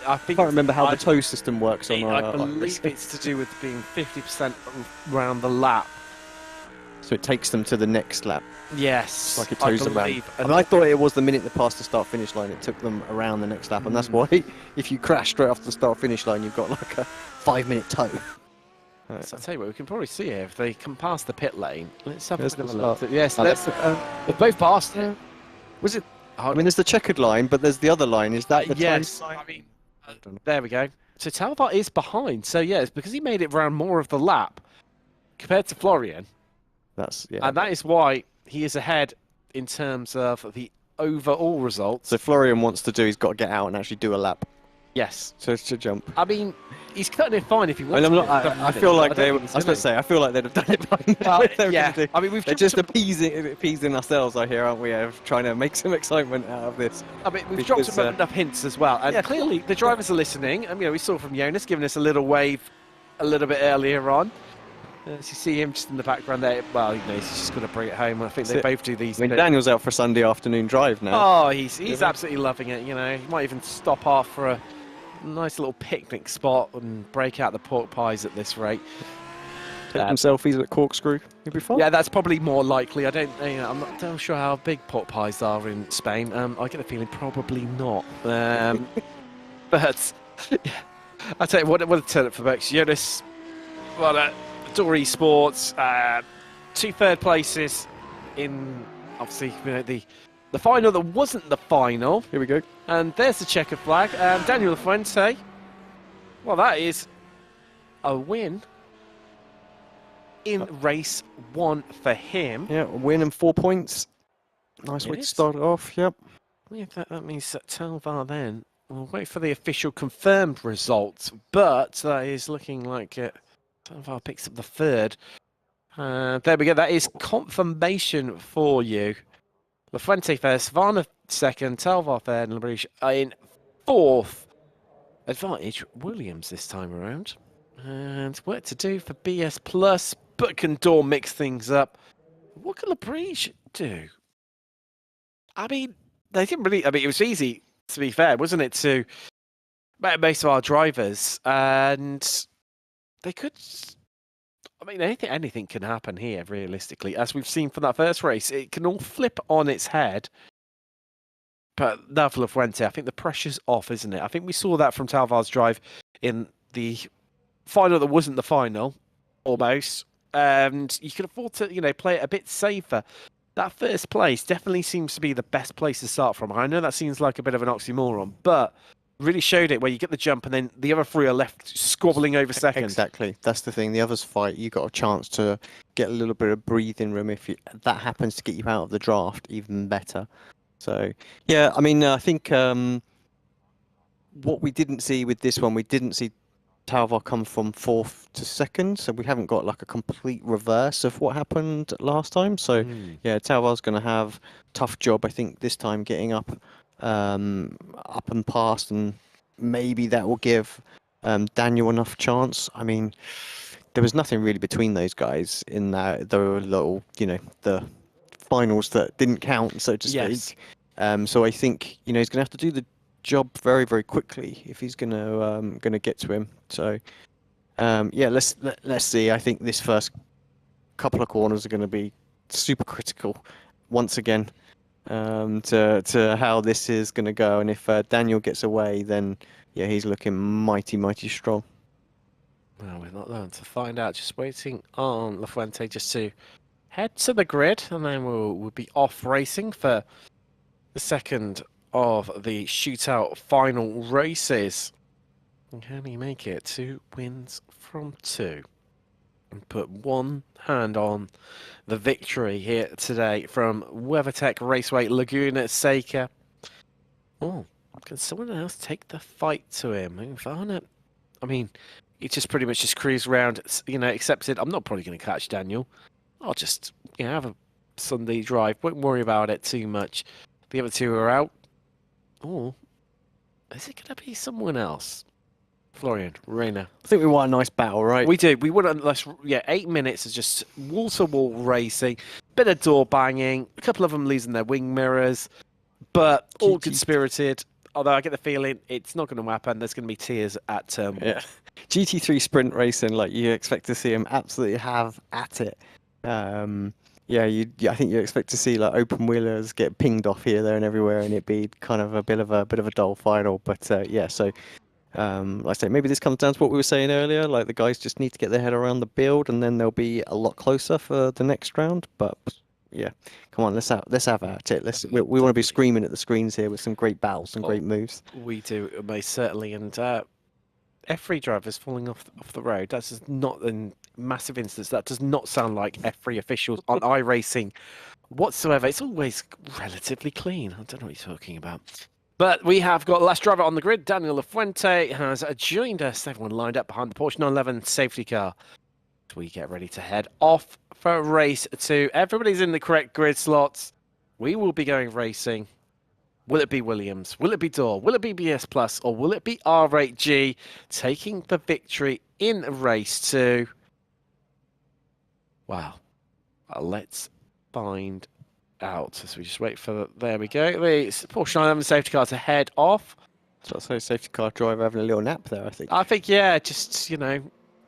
I can't remember how the tow system works on I believe it's to do with being 50% around the lap. So it takes them to the next lap. Yes, like it tows them around. And I thought it was the minute they passed the start-finish line, it took them around the next lap. And that's why if you crash straight off the start-finish line, you've got like a 5-minute tow. So I'll tell you what, we can probably see here if they come past the pit lane. Let's have a look. Yes, they've both passed. Was it? I mean, there's the checkered line, but there's the other line. Is that the yes? line? I mean, there we go. So Talvar is behind. So yeah, it's because he made it around more of the lap compared to Florian. And that is why he is ahead in terms of the overall results. So Florian wants to do, he's got to get out and actually do a lap. Yes. So it's to jump. I mean, he's cutting it fine if he wants to. I feel like I was going to say, I feel like they'd have done it by now. Yeah. I mean, they're just appeasing ourselves, I hear, aren't we? Trying to make some excitement out of this. I mean, we've dropped enough hints as well. And clearly, the drivers are listening. And, we saw from Jonas giving us a little wave a little bit earlier on. As you see him just in the background there, well, he's just going to bring it home. I think they both do these. I mean, Daniel's out for a Sunday afternoon drive now. Oh, he's absolutely loving it. He might even stop off for a nice little picnic spot and break out the pork pies at this rate. Take some selfies at Corkscrew. You'll be fine. Yeah, that's probably more likely. I'm not sure how big pork pies are in Spain. I get a feeling probably not. But yeah, I tell you what a turn up for Bex. Jonas, Door Esports, 2 third places in obviously the final that wasn't the final. Here we go. And there's the checkered flag. Daniel Fuente. Well, that is a win in race 1 for him. Yeah, a win and 4 points. Nice way to start it off. Yep. Yeah, that means that Talvar then. We'll wait for the official confirmed results, but that is looking like it. Talvar picks up the 3rd. There we go. That is confirmation for you. Lafuente first, Varna 2nd, Talvar 3rd, and Labrie in 4th. Advantage Williams this time around. And work to do for BS Plus, but can Door mix things up? What can Labrie do? I mean, they didn't really. I mean, it was easy, to be fair, wasn't it, to most of our drivers, and they could. I mean, anything can happen here, realistically. As we've seen from that first race, it can all flip on its head But now for Lafuente, I think the pressure's off, isn't it? I think we saw that from Talvar's drive in the final that wasn't the final, almost. And you can afford to, play it a bit safer. That first place definitely seems to be the best place to start from. I know that seems like a bit of an oxymoron, but really showed it where you get the jump and then the other three are left squabbling over second. Exactly. That's the thing. The others fight. You got a chance to get a little bit of breathing room. If that happens to get you out of the draft, even better. So, yeah, I mean, I think what we didn't see with this one, we didn't see Talvar come from 4th to 2nd, so we haven't got like a complete reverse of what happened last time. So, yeah, Talvar's going to have a tough job, I think, this time getting up and past, and maybe that will give Daniel enough chance. I mean, there was nothing really between those guys in the little, the finals that didn't count, so to speak. So I think he's going to have to do the job very, very quickly if he's going to get to him. So yeah, let's see. I think this first couple of corners are going to be super critical once again to how this is going to go. And if Daniel gets away, then yeah, he's looking mighty, mighty strong. Well, we're not there to find out. Just waiting on Lafuente just to head to the grid, and then we'll be off racing for the second of the shootout final races. And can he make it 2 wins from 2? And put one hand on the victory here today from WeatherTech Raceway Laguna Seca. Oh, can someone else take the fight to him? Move on it. I mean, he just pretty much just cruised around, accepted. I'm not probably going to catch Daniel. I'll just, have a Sunday drive. Won't worry about it too much. The other two are out. Oh, is it going to be someone else? Florian, Reina. I think we want a nice battle, right? We do. We want a 8 minutes of just wall-to-wall racing, bit of door banging, a couple of them losing their wing mirrors, but all good-spirited. Although I get the feeling it's not going to happen. There's going to be tears at turn 1. Yeah. GT3 sprint racing, like you expect to see them absolutely have at it. I think you expect to see like open wheelers get pinged off here, there, and everywhere, and it be kind of a bit of a dull final. But yeah, so like I say, maybe this comes down to what we were saying earlier. Like the guys just need to get their head around the build, and then they'll be a lot closer for the next round. But yeah, come on, let's have at it. We want to be screaming at the screens here with some great battles and great moves. We do, most certainly, and F3 drivers falling off the road. That's not a massive instance. That does not sound like F3 officials on iRacing whatsoever. It's always relatively clean. I don't know what you're talking about. But we have got the last driver on the grid. Daniel Lafuente has joined us. Everyone lined up behind the Porsche 911 safety car. We get ready to head off for race 2. Everybody's in the correct grid slots. We will be going racing. Will it be Williams? Will it be Dorr? Will it be BS Plus? Or will it be R8G taking the victory in race 2? Wow. Let's find out. So we just wait for... There we go. The Porsche 911 safety car to head off. So safety car driver having a little nap there, I think. I think, yeah, just,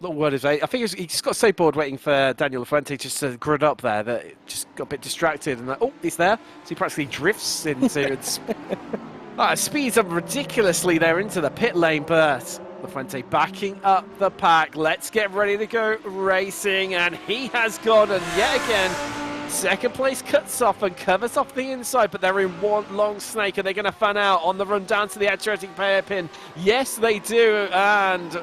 little word is I think he's got so bored waiting for Daniel Lafuente just to grid up there that it just got a bit distracted, and he's there. So he practically drifts into it. Speeds up ridiculously there into the pit lane, but Lafuente backing up the pack. Let's get ready to go racing, and he has gone, and yet again, second place cuts off and covers off the inside, but they're in one long snake. Are they going to fan out on the run down to the Adriatic hairpin? Yes, they do, and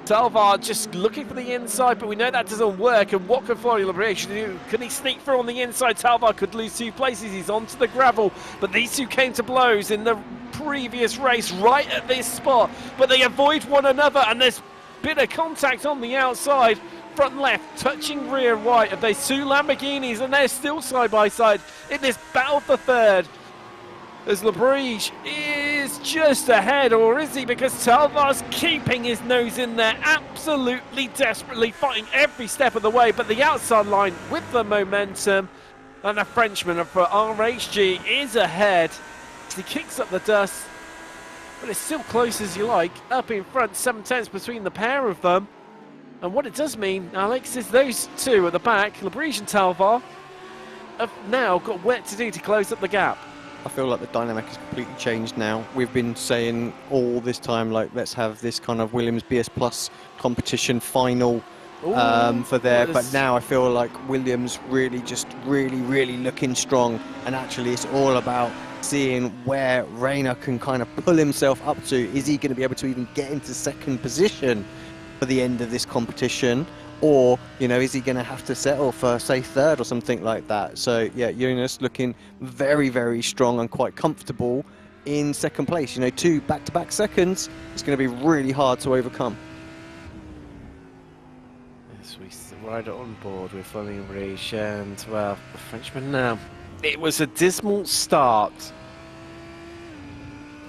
Talvar just looking for the inside, but we know that doesn't work. And what can Florian Labrèche do? Can he sneak through on the inside? Talvar could lose 2 places. He's onto the gravel, but these two came to blows in the previous race right at this spot. But they avoid one another, and there's a bit of contact on the outside. Front left, touching rear right of those 2 Lamborghinis, and they're still side by side in this battle for third. As Labrèche is just ahead, or is he? Because Talvar's keeping his nose in there, absolutely desperately fighting every step of the way, but the outside line with the momentum, and the Frenchman for RHG is ahead. He kicks up the dust, but it's still close as you like, up in front, 7/10 between the pair of them. And what it does mean, Alex, is those two at the back, Labrèche and Talvar, have now got work to do to close up the gap. I feel like the dynamic has completely changed now. We've been saying all this time, like, let's have this kind of Williams BS Plus competition final for there. But now I feel like Williams really looking strong. And actually, it's all about seeing where Rayner can kind of pull himself up to. Is he going to be able to even get into second position for the end of this competition? Or, you know, is he going to have to settle for, say, third or something like that? So, yeah, Jonas looking very, very strong and quite comfortable in second place. You know, 2 back-to-back seconds is going to be really hard to overcome. Yes, we ride on board with Florian Rich and, well, the Frenchman now. It was a dismal start,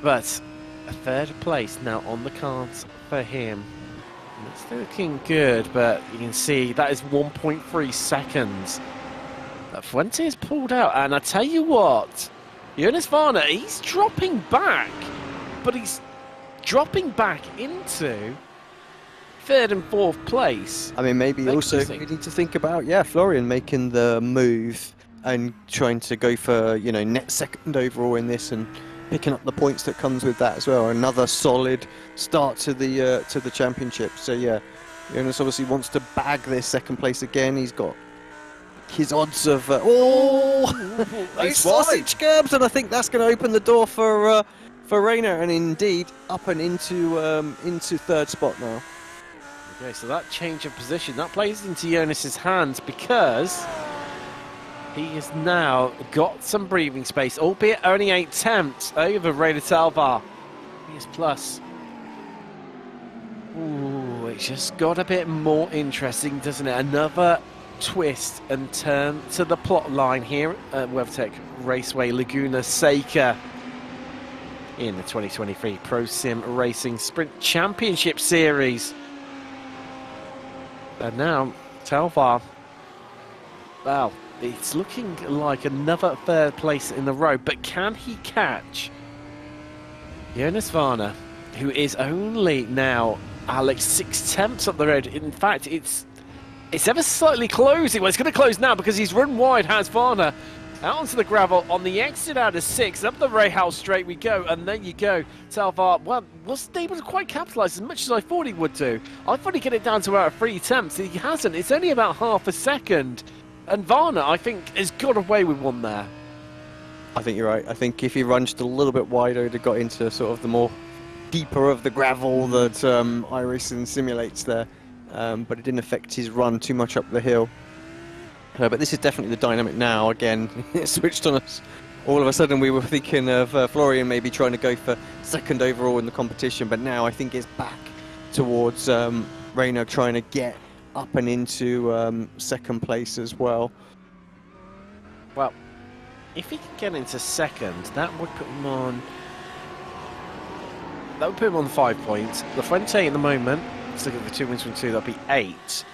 but a third place now on the cards for him. It's looking good, but you can see that is 1.3 seconds. Fuentes pulled out, and I tell you what, Jonas Varner, he's dropping back, but he's dropping back into third and fourth place. I mean, maybe also we need to think about, Florian making the move and trying to go for, you know, net second overall in this and picking up the points that comes with that as well. Another solid start to the championship. So yeah, Jonas obviously wants to bag this second place again. He's got his odds of those sausage curbs, and I think that's going to open the door for Rayner, and indeed up and into third spot now. Okay, so that change of position that plays into Jonas's hands because he has now got some breathing space, albeit only 8 attempts over Rayner Talvar. BS Plus. Ooh, it just got a bit more interesting, doesn't it? Another twist and turn to the plot line here at WeatherTech Raceway Laguna Seca in the 2023 Pro Sim Racing Sprint Championship Series. And now, Talvar, wow, it's looking like another third place in the row, but can he catch Jonas Varner, who is only now, Alex, 6 attempts up the road? In fact, it's ever slightly closing. Well, it's going to close now because he's run wide, has Varner. Out onto the gravel on the exit out of 6, up the Rahal straight we go, and then you go. Talvar, well, wasn't able to quite capitalise as much as I thought he would do. I thought he'd get it down to about 3 attempts. He hasn't. It's only about half a second. And Varner, I think, has got away with one there. I think you're right. I think if he run just a little bit wider, he'd have got into sort of the more deeper of the gravel that iRacing simulates there. But it didn't affect his run too much up the hill. But this is definitely the dynamic now. Again, it switched on us. All of a sudden, we were thinking of Florian maybe trying to go for second overall in the competition. But now I think it's back towards Rayner trying to get up and into second place as well. Well, if he could get into second, that would put him on. That would put him on 5 points. La Fuente at the moment, let's look at the 2 wins from 2. That'd be 8.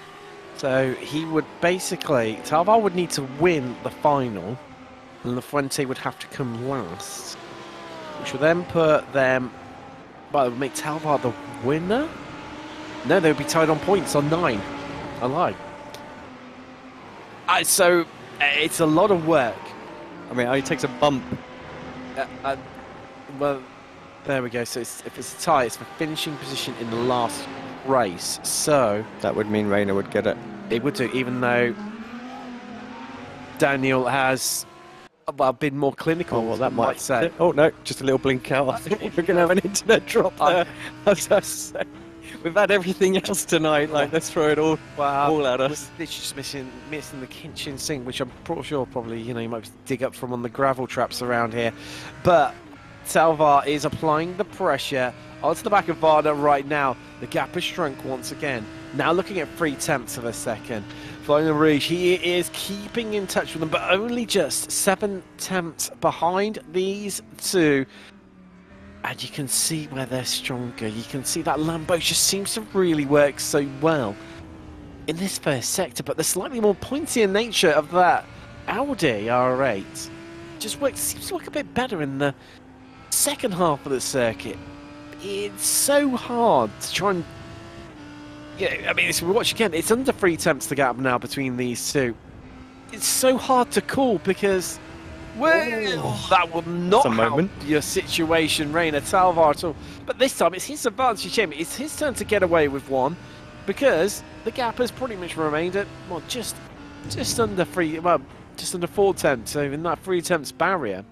So he would basically, Talvar would need to win the final, and La Fuente would have to come last, which would then put them. Well, it would make Talvar the winner. No, they would be tied on points on 9. I lied. So it's a lot of work. I mean, he takes a bump. Well, there we go. So if it's a tie, it's for finishing position in the last race. So that would mean Rayner would get it. It would do, even though Daniel has been more clinical. What that might say. Oh no, just a little blink out. I think we're going to have an internet drop there. We've had everything else tonight. Like, let's throw it all at us. We're just missing the kitchen sink, which I'm sure probably, you know, you might dig up from on the gravel traps around here. But Talvar is applying the pressure onto the back of Varner right now. The gap has shrunk once again. Now looking at 3 tenths of a second. Florian Rouge, he is keeping in touch with them, but only just 7 tenths behind these two. And you can see where they're stronger. You can see that Lambo just seems to really work so well in this first sector, but the slightly more pointier nature of that Audi R8 just seems to work a bit better in the second half of the circuit. It's so hard to try and... Yeah, I mean, as we watch again, it's under 3 tenths the gap now between these two. It's so hard to call because Well, that will not help your situation, Reina Talvar at all. But this time, it's his advantage. It's his turn to get away with one, because the gap has pretty much remained at just under just under 4 tenths. So in that 3 tenths barrier,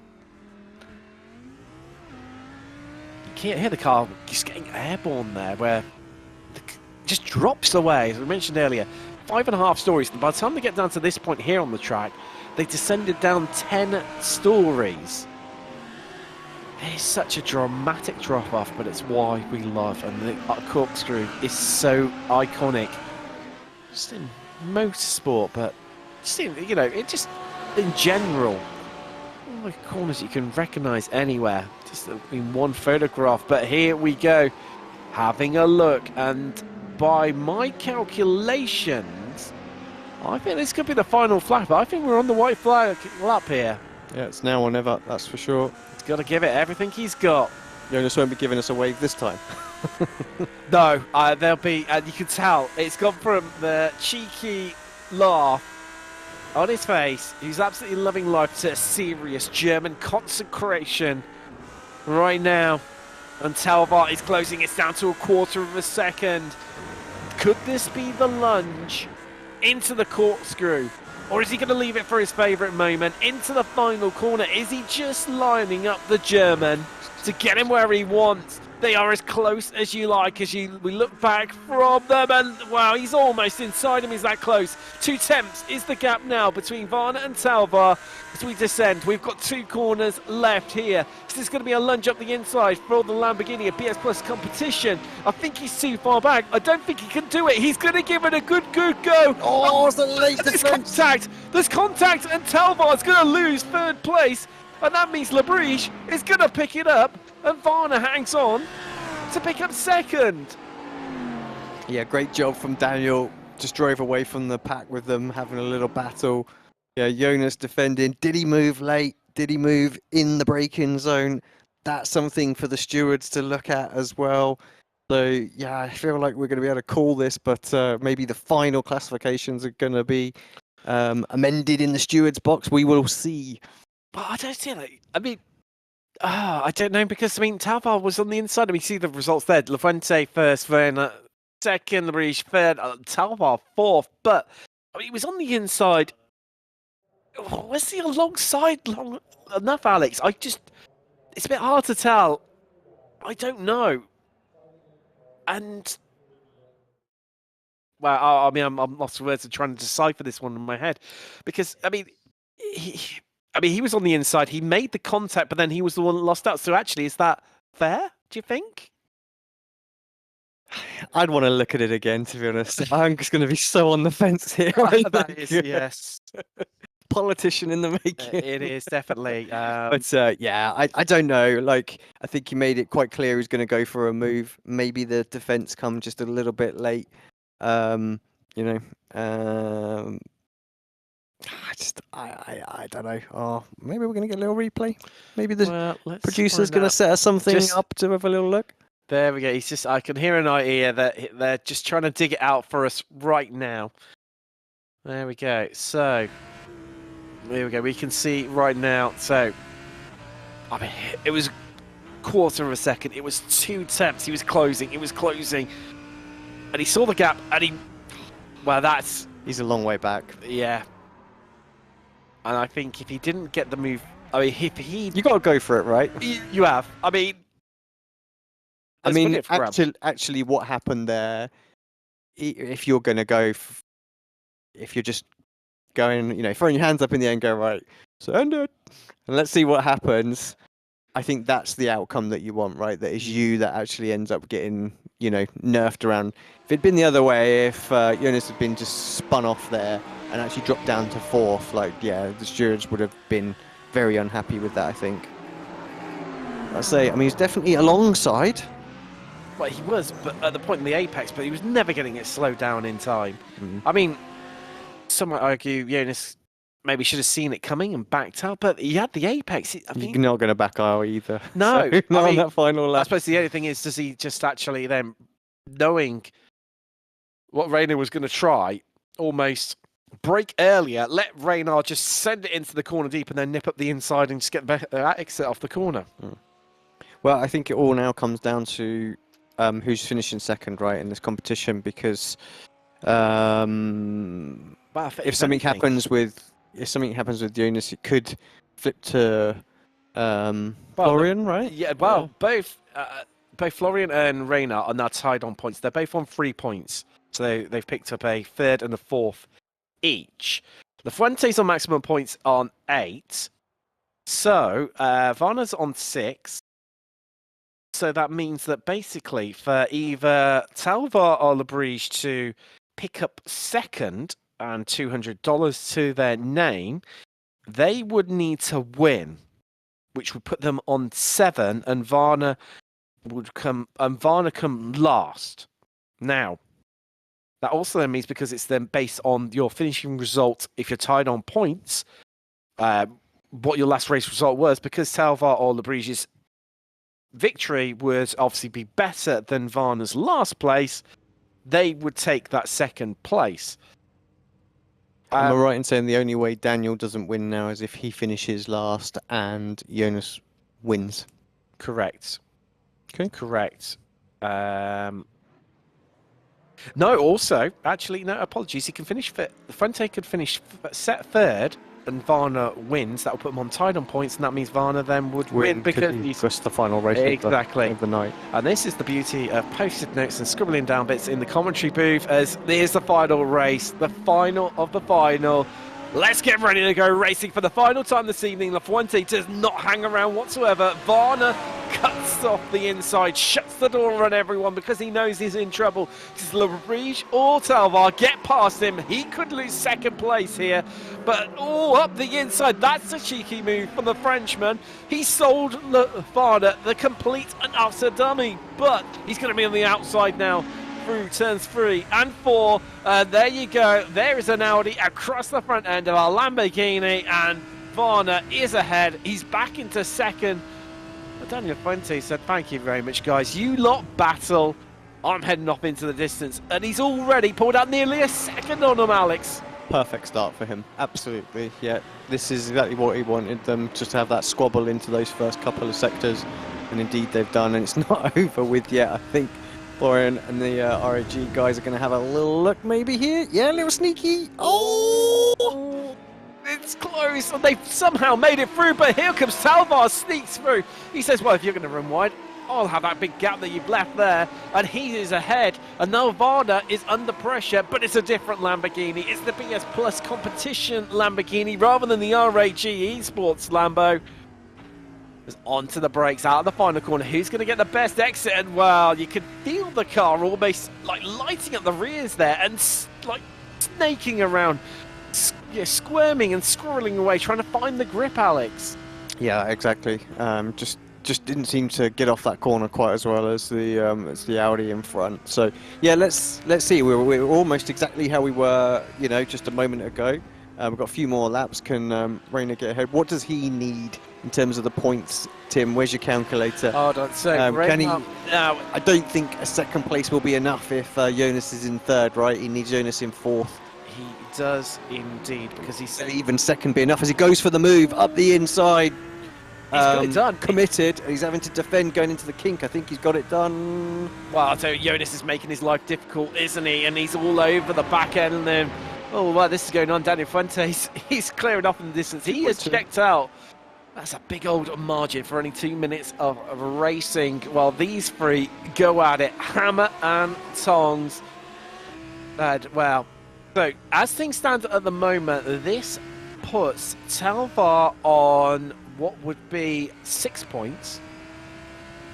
you can't hear the car just getting airborne there, where it just drops away. As we mentioned earlier, 5.5 stories. By the time they get down to this point here on the track, they descended down 10 stories. It's such a dramatic drop-off, but it's why we love, and the corkscrew is so iconic. Just in motorsport, but just in, it just in general. All the corners you can recognise anywhere, just in one photograph. But here we go, having a look, and by my calculations, I think this could be the final flap. I think we're on the white flag lap here. Yeah, it's now or never, that's for sure. He's got to give it everything he's got. Jonas won't be giving us a wave this time. No, there'll be, and you can tell, it's gone from the cheeky laugh on his face, who's absolutely loving life, to a serious German consecration right now. And Talvar is closing it down to a 1/4 of a second. Could this be the lunge into the corkscrew? Or is he going to leave it for his favourite moment? Into the final corner. Is he just lining up the German to get him where he wants? They are as close as you like as we look back from them, and wow, he's almost inside him. He's that close. 2 tenths is the gap now between Varner and Talvar as we descend. We've got 2 corners left here. This is going to be a lunge up the inside for the Lamborghini, a BS Plus competition. I think he's too far back. I don't think he can do it. He's going to give it a good go. Oh, it's a late There's contact. There's contact, and Talvar's going to lose 3rd place. And that means Labrige is going to pick it up, and Varner hangs on to pick up 2nd. Yeah, great job from Daniel. Just drove away from the pack with them, having a little battle. Yeah, Jonas defending. Did he move late? Did he move in the braking zone? That's something for the stewards to look at as well. So, yeah, I feel like we're going to be able to call this, but maybe the final classifications are going to be amended in the stewards box. We will see. But I don't see that. I mean, I don't know, because Talvar was on the inside. I mean, see the results there. Lafuente 1st, Werner 2nd, Labrige 3rd, Talvar 4th. But I mean, he was on the inside. Was he alongside long enough, Alex? It's a bit hard to tell. I don't know. And well, I mean, I'm lost for words of trying to decipher this one in my head, because I mean, he was on the inside. He made the contact, but then he was the one that lost out. So actually, is that fair, do you think? I'd want to look at it again, to be honest. I'm just going to be so on the fence here. That is, yes. Politician in the making. It is, definitely. But yeah, I don't know. Like, I think he made it quite clear he's going to go for a move. Maybe the defense come just a little bit late. I don't know. Oh, maybe we're going to get a little replay. Maybe the producer's going to set us something up to have a little look. There we go. I can hear in our ear that they're just trying to dig it out for us right now. There we go. So, there we go. We can see right now. So, I mean, it was 1/4 of a second. It was 2 tenths. He was closing. It was closing. And he saw the gap, and he's a long way back. Yeah. And I think if he didn't get the move, I mean, you got to go for it, right? You have. I mean, actually, what happened there? If you're going to go, if you're just going, throwing your hands up in the air and go right, send it, and let's see what happens. I think that's the outcome that you want, right? That is you that actually ends up getting, nerfed around. If it'd been the other way, if Jonas had been just spun off there and actually dropped down to 4th, the stewards would have been very unhappy with that, I think. He's definitely alongside. Well, he was, but at the point in the apex, but he was never getting it slowed down in time. Mm. I mean, some might argue Jonas maybe should have seen it coming and backed up, but he had the apex. You're not going to back out either. No. Not on that final lap. I suppose the only thing is, does he just actually then, knowing what Reina was going to try, almost break earlier, let Reynard just send it into the corner deep and then nip up the inside and just get the exit off the corner. Well, I think it all now comes down to who's finishing second, right, in this competition, because if something happens with Jonas, it could flip to Florian, right? Yeah, well, both Florian and Reynard are now tied on points. They're both on 3 points, so they've picked up a third and a fourth each. Lafuente's on maximum points on 8, so Varna's on 6. So that means that basically for either Talvar or Labrige to pick up second and $200 to their name, they would need to win, which would put them on 7, and Varna come last. Now, that also then means, because it's then based on your finishing result, if you're tied on points, what your last race result was, because Talvar or Labrige's victory would obviously be better than Varna's last place, they would take that second place. Am I right in saying the only way Daniel doesn't win now is if he finishes last and Jonas wins? Correct. Okay. Correct. No, also, actually, no, apologies. He can finish fifth. The Fuente could finish set third, and Varna wins. That will put him on tied on points, and that means Varna then would win because he's just the final race exactly of the night. And this is the beauty of post-it notes and scribbling down bits in the commentary booth, as there's the final race, the final of the final. Let's get ready to go racing for the final time this evening. Lafuente does not hang around whatsoever. Varna cuts off the inside, shuts the door on everyone because he knows he's in trouble. Does Labrige or Talvar get past him? He could lose second place here, but up the inside. That's a cheeky move from the Frenchman. He sold Varna the complete and utter dummy, but he's going to be on the outside now through turns 3 and 4. There you go. There is an Audi across the front end of our Lamborghini, and Varna is ahead. He's back into second. Daniel Fuente said, thank you very much, guys. You lot battle. I'm heading off into the distance, and he's already pulled out nearly a second on him, Alex. Perfect start for him. Absolutely. Yeah, this is exactly what he wanted them, just to have that squabble into those first couple of sectors, and indeed they've done, and it's not over with yet. I think Florian and the RAG guys are going to have a little look maybe here. Yeah, a little sneaky. Oh! It's close, and they've somehow made it through, but here comes Talvar, sneaks through. He says, well, if you're going to run wide, I'll have that big gap that you've left there, and he is ahead, and now Varna is under pressure, but it's a different Lamborghini. It's the BS Plus competition Lamborghini rather than the RAG Esports Lambo. Onto the brakes, out of the final corner. Who's going to get the best exit? And well, you could feel the car almost like lighting up the rears there and like snaking around, squirming and squirreling away, trying to find the grip, Alex. Yeah, exactly. Just didn't seem to get off that corner quite as well as the Audi in front. So yeah, let's see. We're almost exactly how we were, just a moment ago. We've got a few more laps. Can Reina get ahead? What does he need in terms of the points, Tim? Where's your calculator? Oh, don't say. Can he? I don't think a second place will be enough if Jonas is in third, right? He needs Jonas in fourth. He does indeed, because he's even second be enough as he goes for the move up the inside. He's got it done. Committed. He's having to defend going into the kink. I think he's got it done. Well, I'll tell you, Jonas is making his life difficult, isn't he? And he's all over the back end. And then, oh, wow, this is going on. Daniel Fuentes, he's clearing off in the distance. He has checked out. That's a big old margin for only 2 minutes of racing, while these three go at it, hammer and tongs. Well, so as things stand at the moment, this puts Talvar on what would be 6 points.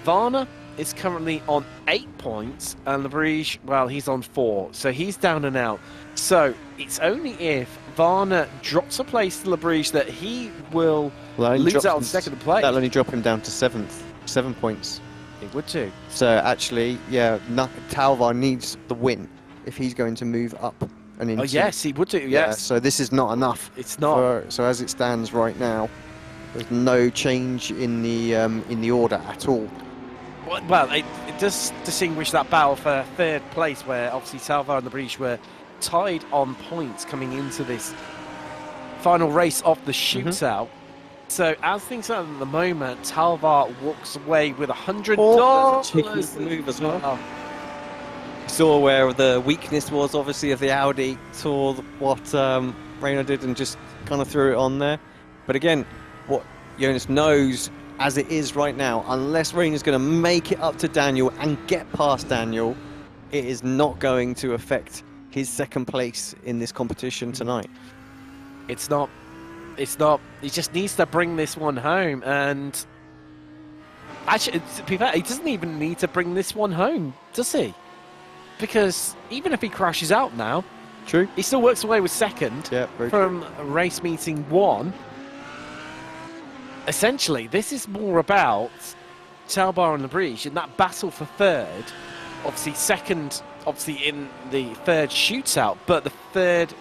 Varna is currently on 8 points, and Labrige, well, he's on 4, so he's down and out. So it's only if Varna drops a place to Labrige that he will lose out on second place. That'll only drop him down to 7th, 7 points. It would too. So actually, yeah, Talvar needs the win if he's going to move up and into. Oh yes, he would do. Yes. Yeah, so this is not enough. It's not. So as it stands right now, there's no change in the order at all. Well, it does distinguish that battle for third place, where obviously Talvar and Labrige were tied on points coming into this final race of the shootout. So as things are at the moment, Talvar walks away with $100. Cheeky move as well. Saw where the weakness was, obviously, of the Audi. Saw what Reina did and just kind of threw it on there. But again, what Jonas knows as it is right now, unless Reina's going to make it up to Daniel and get past Daniel, it is not going to affect his second place in this competition tonight. It's not. He just needs to bring this one home, and actually, to be fair, he doesn't even need to bring this one home, does he? Because even if he crashes out now, true, he still works away with second from race meeting 1. Essentially, this is more about Talbar and Labrige in that battle for third. Obviously, second, obviously in the third shootout, but the third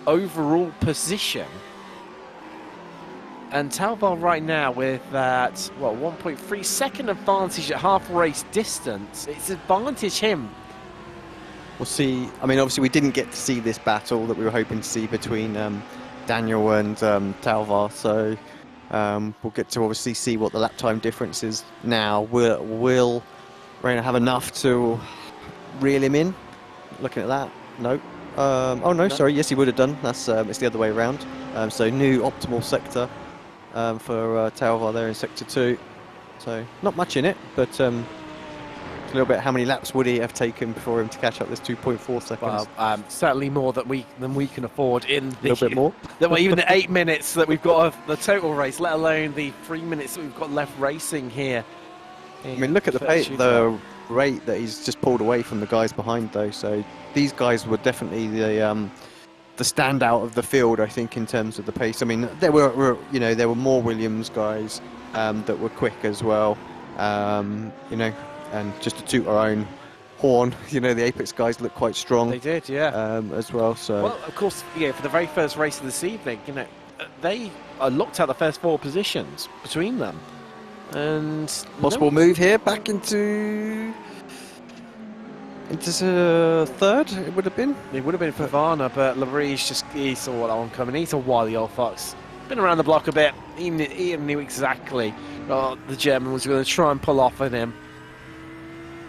overall position. And Talvar right now with that, 1.3 second advantage at half race distance. It's advantage him. We'll see. I mean, obviously, we didn't get to see this battle that we were hoping to see between Daniel and Talvar. So we'll get to obviously see what the lap time difference is now. Will Reina have enough to reel him in? Looking at that, no. Oh no, sorry. Yes, he would have done. That's it's the other way around. So new optimal sector for Talvar there in sector 2. So not much in it, but a little bit. How many laps would he have taken before him to catch up this 2.4 seconds? Well, certainly more than we can afford in the, a little bit more. Even the 8 minutes that we've got of the total race, let alone the 3 minutes that we've got left racing here. I mean, look at the rate that he's just pulled away from the guys behind, though. So these guys were definitely the standout of the field, I think, in terms of the pace. I mean, there were more Williams guys that were quick as well. And just to toot our own horn, the Apex guys look quite strong. They did, yeah. As well. So well, of course, for the very first race of this evening, they locked out the first 4 positions between them. And possible move here back into third. It would have been. It would have been for Varna, but Labrige he saw that one coming. He's a wily old fox. Been around the block a bit. He knew exactly what the German was going to try and pull off on him.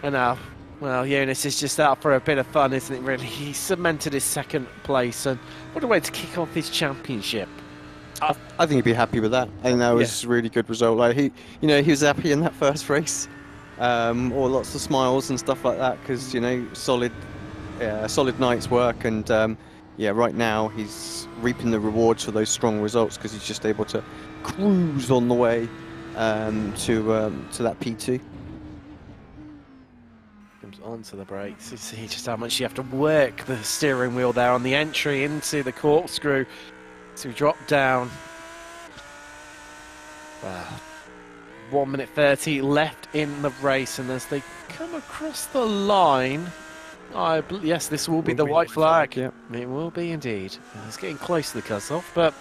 And now, well, Jonas is just out for a bit of fun, isn't it? Really, he cemented his second place, and what a way to kick off his championship. I think he'd be happy with that. I think that was a really good result. Like he was happy in that first race, or lots of smiles and stuff like that, because solid night's work, and right now he's reaping the rewards for those strong results because he's just able to cruise on the way to that P2. Comes onto the brakes. You see just how much you have to work the steering wheel there on the entry into the corkscrew. To drop down. 1 minute 30 left in the race, and as they come across the line, yes, this will be the white flag. Yeah. It will be indeed. It's getting close to the cut-off, but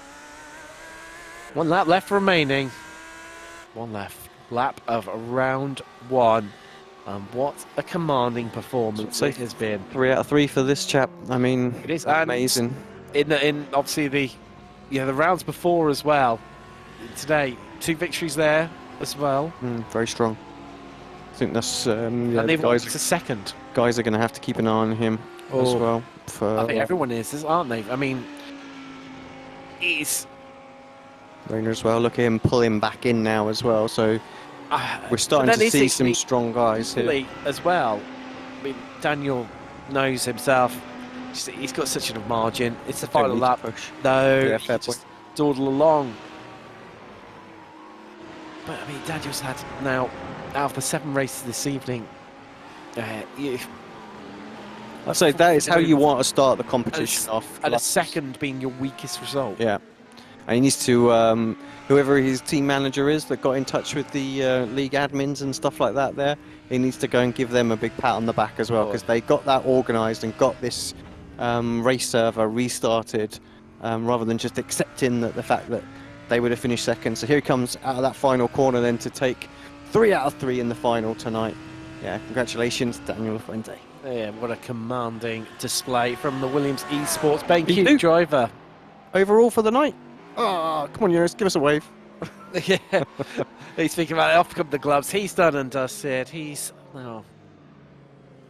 1 lap left remaining. 1 lap of round 1. What a commanding performance it has been. 3 out of 3 for this chap. I mean, it is amazing. In obviously the rounds before as well. Today, 2 victories there as well. Very strong. I think that's and they've got to second. Guys are going to have to keep an eye on him as well. I think everyone is, aren't they? I mean, he's Reina as well. Look at him pull him back in now as well. So we're starting to see some strong guys here as well. I mean, Daniel knows himself. He's got such a margin. It's the final lap. No, just dawdle along. But I mean, Daniel's had now out of the 7 races this evening. I'd say that is how you want to start the competition off. And a second being your weakest result. Yeah, and he needs to whoever his team manager is that got in touch with the league admins and stuff like that. There, he needs to go and give them a big pat on the back as well, because they got that organised and got this race server restarted, rather than just accepting the fact that they would have finished second. So here he comes out of that final corner then to take 3 out of 3 in the final tonight. Yeah, congratulations, Daniel Fuente. Yeah, what a commanding display from the Williams Esports BenQ driver. Overall for the night. Oh, come on, Jonas, give us a wave. Yeah, he's thinking about it. Off come the gloves. He's done and dusted. He's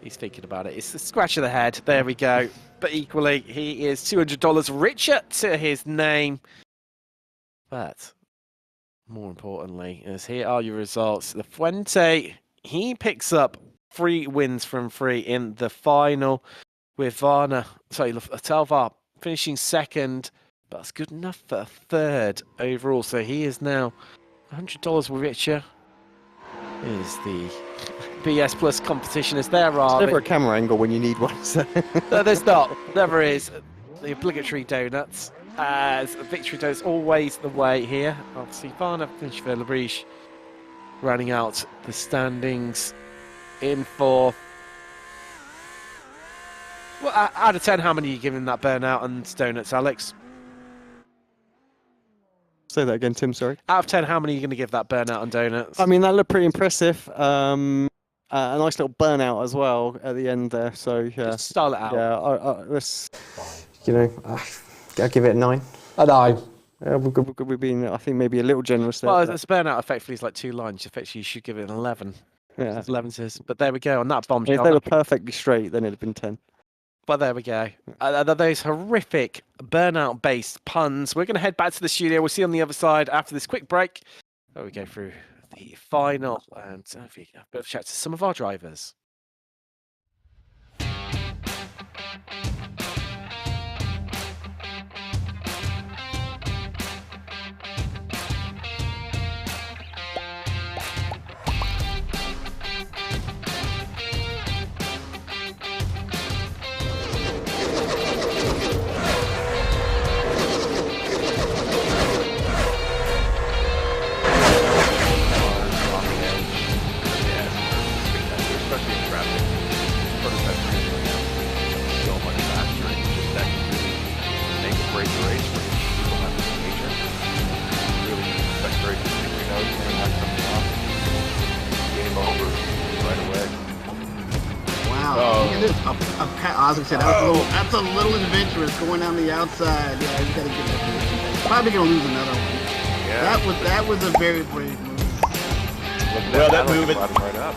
thinking about it. It's a scratch of the head. There we go. But equally, he is $200 richer to his name. But more importantly, as here are your results. The Fuente, he picks up 3 wins from 3 in the final, with Talvar finishing second, but that's good enough for a third overall. So he is now $100 richer. Is the BS Plus competition as there are. There's never a camera angle when you need one. So. No, there's not. Never is. The obligatory donuts. As victory donuts always the way here. Obviously, Varna finished for Labriche, running out the standings in 4th. Well, out of 10, how many are you giving that burnout and donuts, Alex? Say that again, Tim, sorry. Out of 10, how many are you going to give that burnout and donuts? I mean, that looked pretty impressive. A nice little burnout as well at the end there. So, yeah. Just style it out. Yeah, let's, I'll give it a 9. A 9. We've been, I think, maybe a little generous there. Well, it's burnout effectively is like 2 lines. Effectively, you should give it an 11. Yeah. 11 says, but there we go on that bombshell. If they were perfectly straight, then it'd have been 10. But there we go. Those horrific burnout-based puns. We're going to head back to the studio. We'll see you on the other side after this quick break. We go through the final and a bit of a chat to some of our drivers. That's a little adventurous going on the outside. Yeah, you gotta get that position back. Probably gonna lose another one. Yeah. That was a very brave move. Well, that move right up.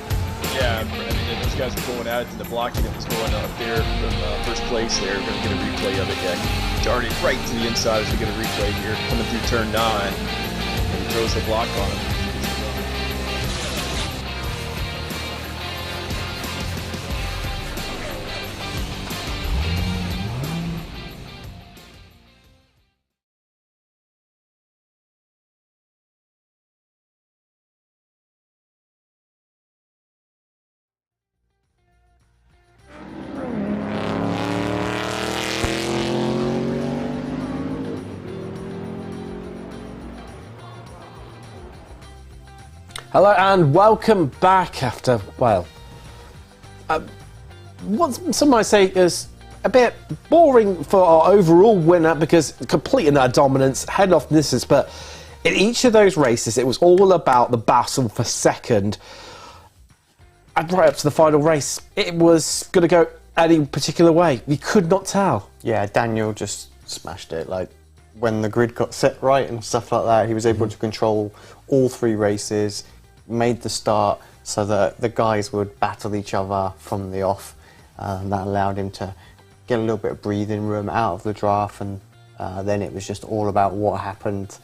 Yeah, I mean, those guys were going at it, and the blocking that was going up there from first place there. We're gonna get a replay of it. Yeah, darting right to the inside as we get a replay here, coming through turn 9, and he throws the block on him. Hello and welcome back after, well, what some might say is a bit boring for our overall winner because completing that dominance, heading off distance, but in each of those races it was all about the battle for second. And right up to the final race, it was going to go any particular way. You could not tell. Yeah, Daniel just smashed it. Like, when the grid got set right and stuff like that, he was able to control all 3 races, made the start so that the guys would battle each other from the off. That allowed him to get a little bit of breathing room out of the draft, and then it was just all about what happened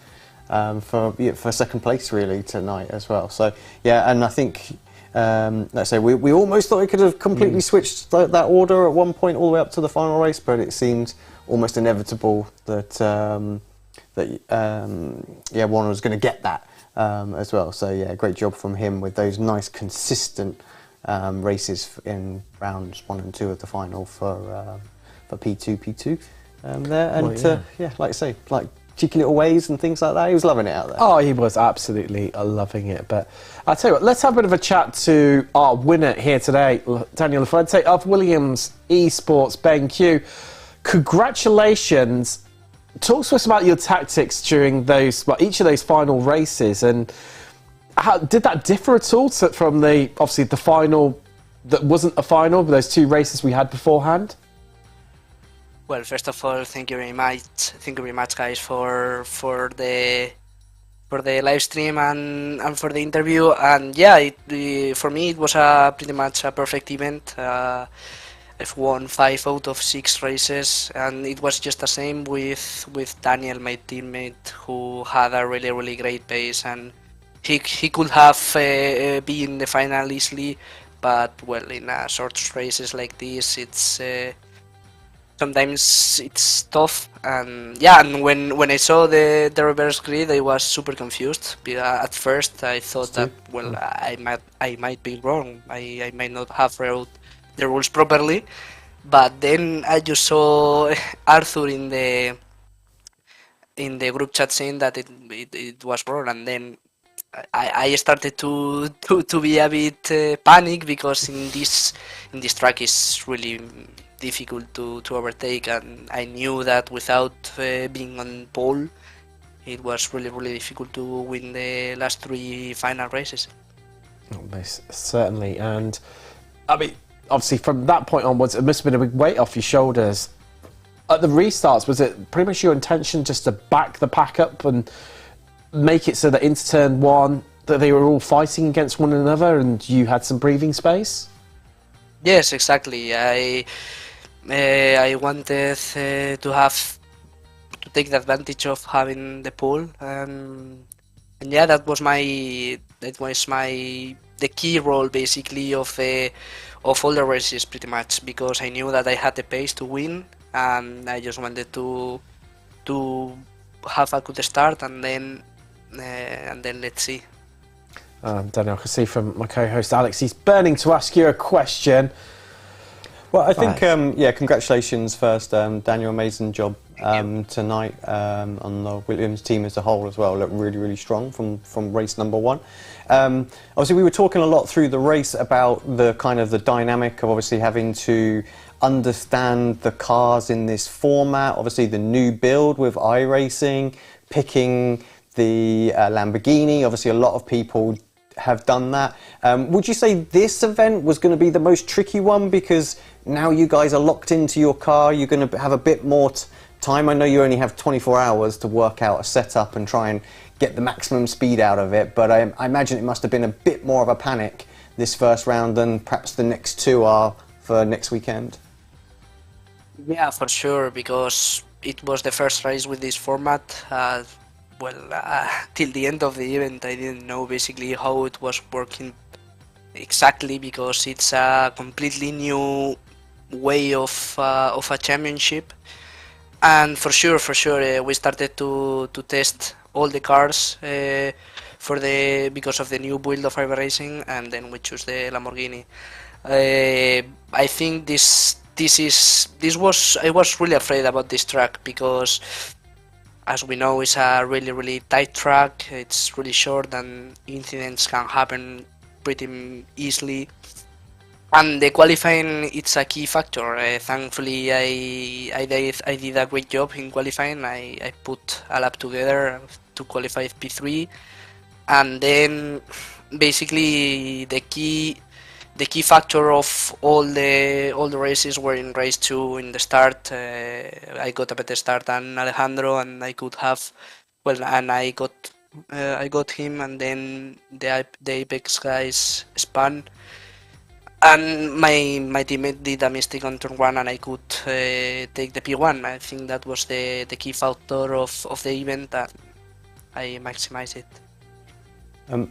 for second place really tonight as well. So yeah, and I think let's say we almost thought we could have completely switched that order at one point all the way up to the final race, but it seemed almost inevitable that Warner was going to get that as well. So yeah, great job from him with those nice consistent races in rounds 1 and 2 of the final for P2 there, and yeah, like I say, like cheeky little ways and things like that. He was loving it out there. Oh, he was absolutely loving it. But I'll tell you what, let's have a bit of a chat to our winner here today, Daniel Lafuente of Williams Esports BenQ. Congratulations. Talk to us about your tactics during those, well, each of those final races, and how did that differ at all from the obviously the final that wasn't a final, but those 2 races we had beforehand? Well, first of all, thank you very much. Thank you very much, guys, for the live stream and for the interview. And yeah, for me it was pretty much a perfect event. I've won 5 out of 6 races, and it was just the same with Daniel, my teammate, who had a really great pace, and he could have been in the final easily, but well, in short races like this, it's sometimes it's tough. And yeah, and when I saw the reverse grid, I was super confused. At first I thought that, well, I might be wrong, I might not have read the rules properly, but then I just saw Arthur in the group chat saying that it was wrong, and then I started to be a bit panic, because in this track is really difficult to overtake, and I knew that without being on pole, it was really difficult to win the last 3 final races. Oh, certainly, and I mean, obviously from that point onwards, it must have been a big weight off your shoulders. At the restarts, was it pretty much your intention just to back the pack up and make it so that into turn 1 that they were all fighting against one another and you had some breathing space? Yes, exactly. I wanted to take the advantage of having the pole, and yeah, that was the key role basically of all the races, pretty much, because I knew that I had the pace to win, and I just wanted to have a good start, and then let's see. Daniel, I can see from my co-host Alex, he's burning to ask you a question. Well, I think, yeah, congratulations first, Daniel, amazing job tonight on the Williams team as a whole as well. Looked really strong from race number 1. Obviously, we were talking a lot through the race about the kind of the dynamic of obviously having to understand the cars in this format, obviously the new build with iRacing, picking the Lamborghini. Obviously, a lot of people have done that. Would you say this event was going to be the most tricky one, because now you guys are locked into your car, you're going to have a bit more time? I know you only have 24 hours to work out a setup and try and get the maximum speed out of it, but I imagine it must have been a bit more of a panic this first round than perhaps the next 2 are for next weekend. Yeah, for sure, because it was the first race with this format. Till the end of the event, I didn't know basically how it was working exactly, because it's a completely new way of a championship. And for sure, we started to test all the cars because of the new build of iRacing, and then we choose the Lamborghini. I think I was really afraid about this track, because as we know, it's a really tight track. It's really short, and incidents can happen pretty easily. And the qualifying, it's a key factor. Thankfully, I did a great job in qualifying. I put a lap together to qualify P3, and then basically the key factor of all the races were in race 2 in the start. I got a better start than Alejandro, and I got him, and then the Apex guys spun, and my teammate did a mistake on turn 1, and I could take the P1. I think that was the key factor of the event, and I maximized it.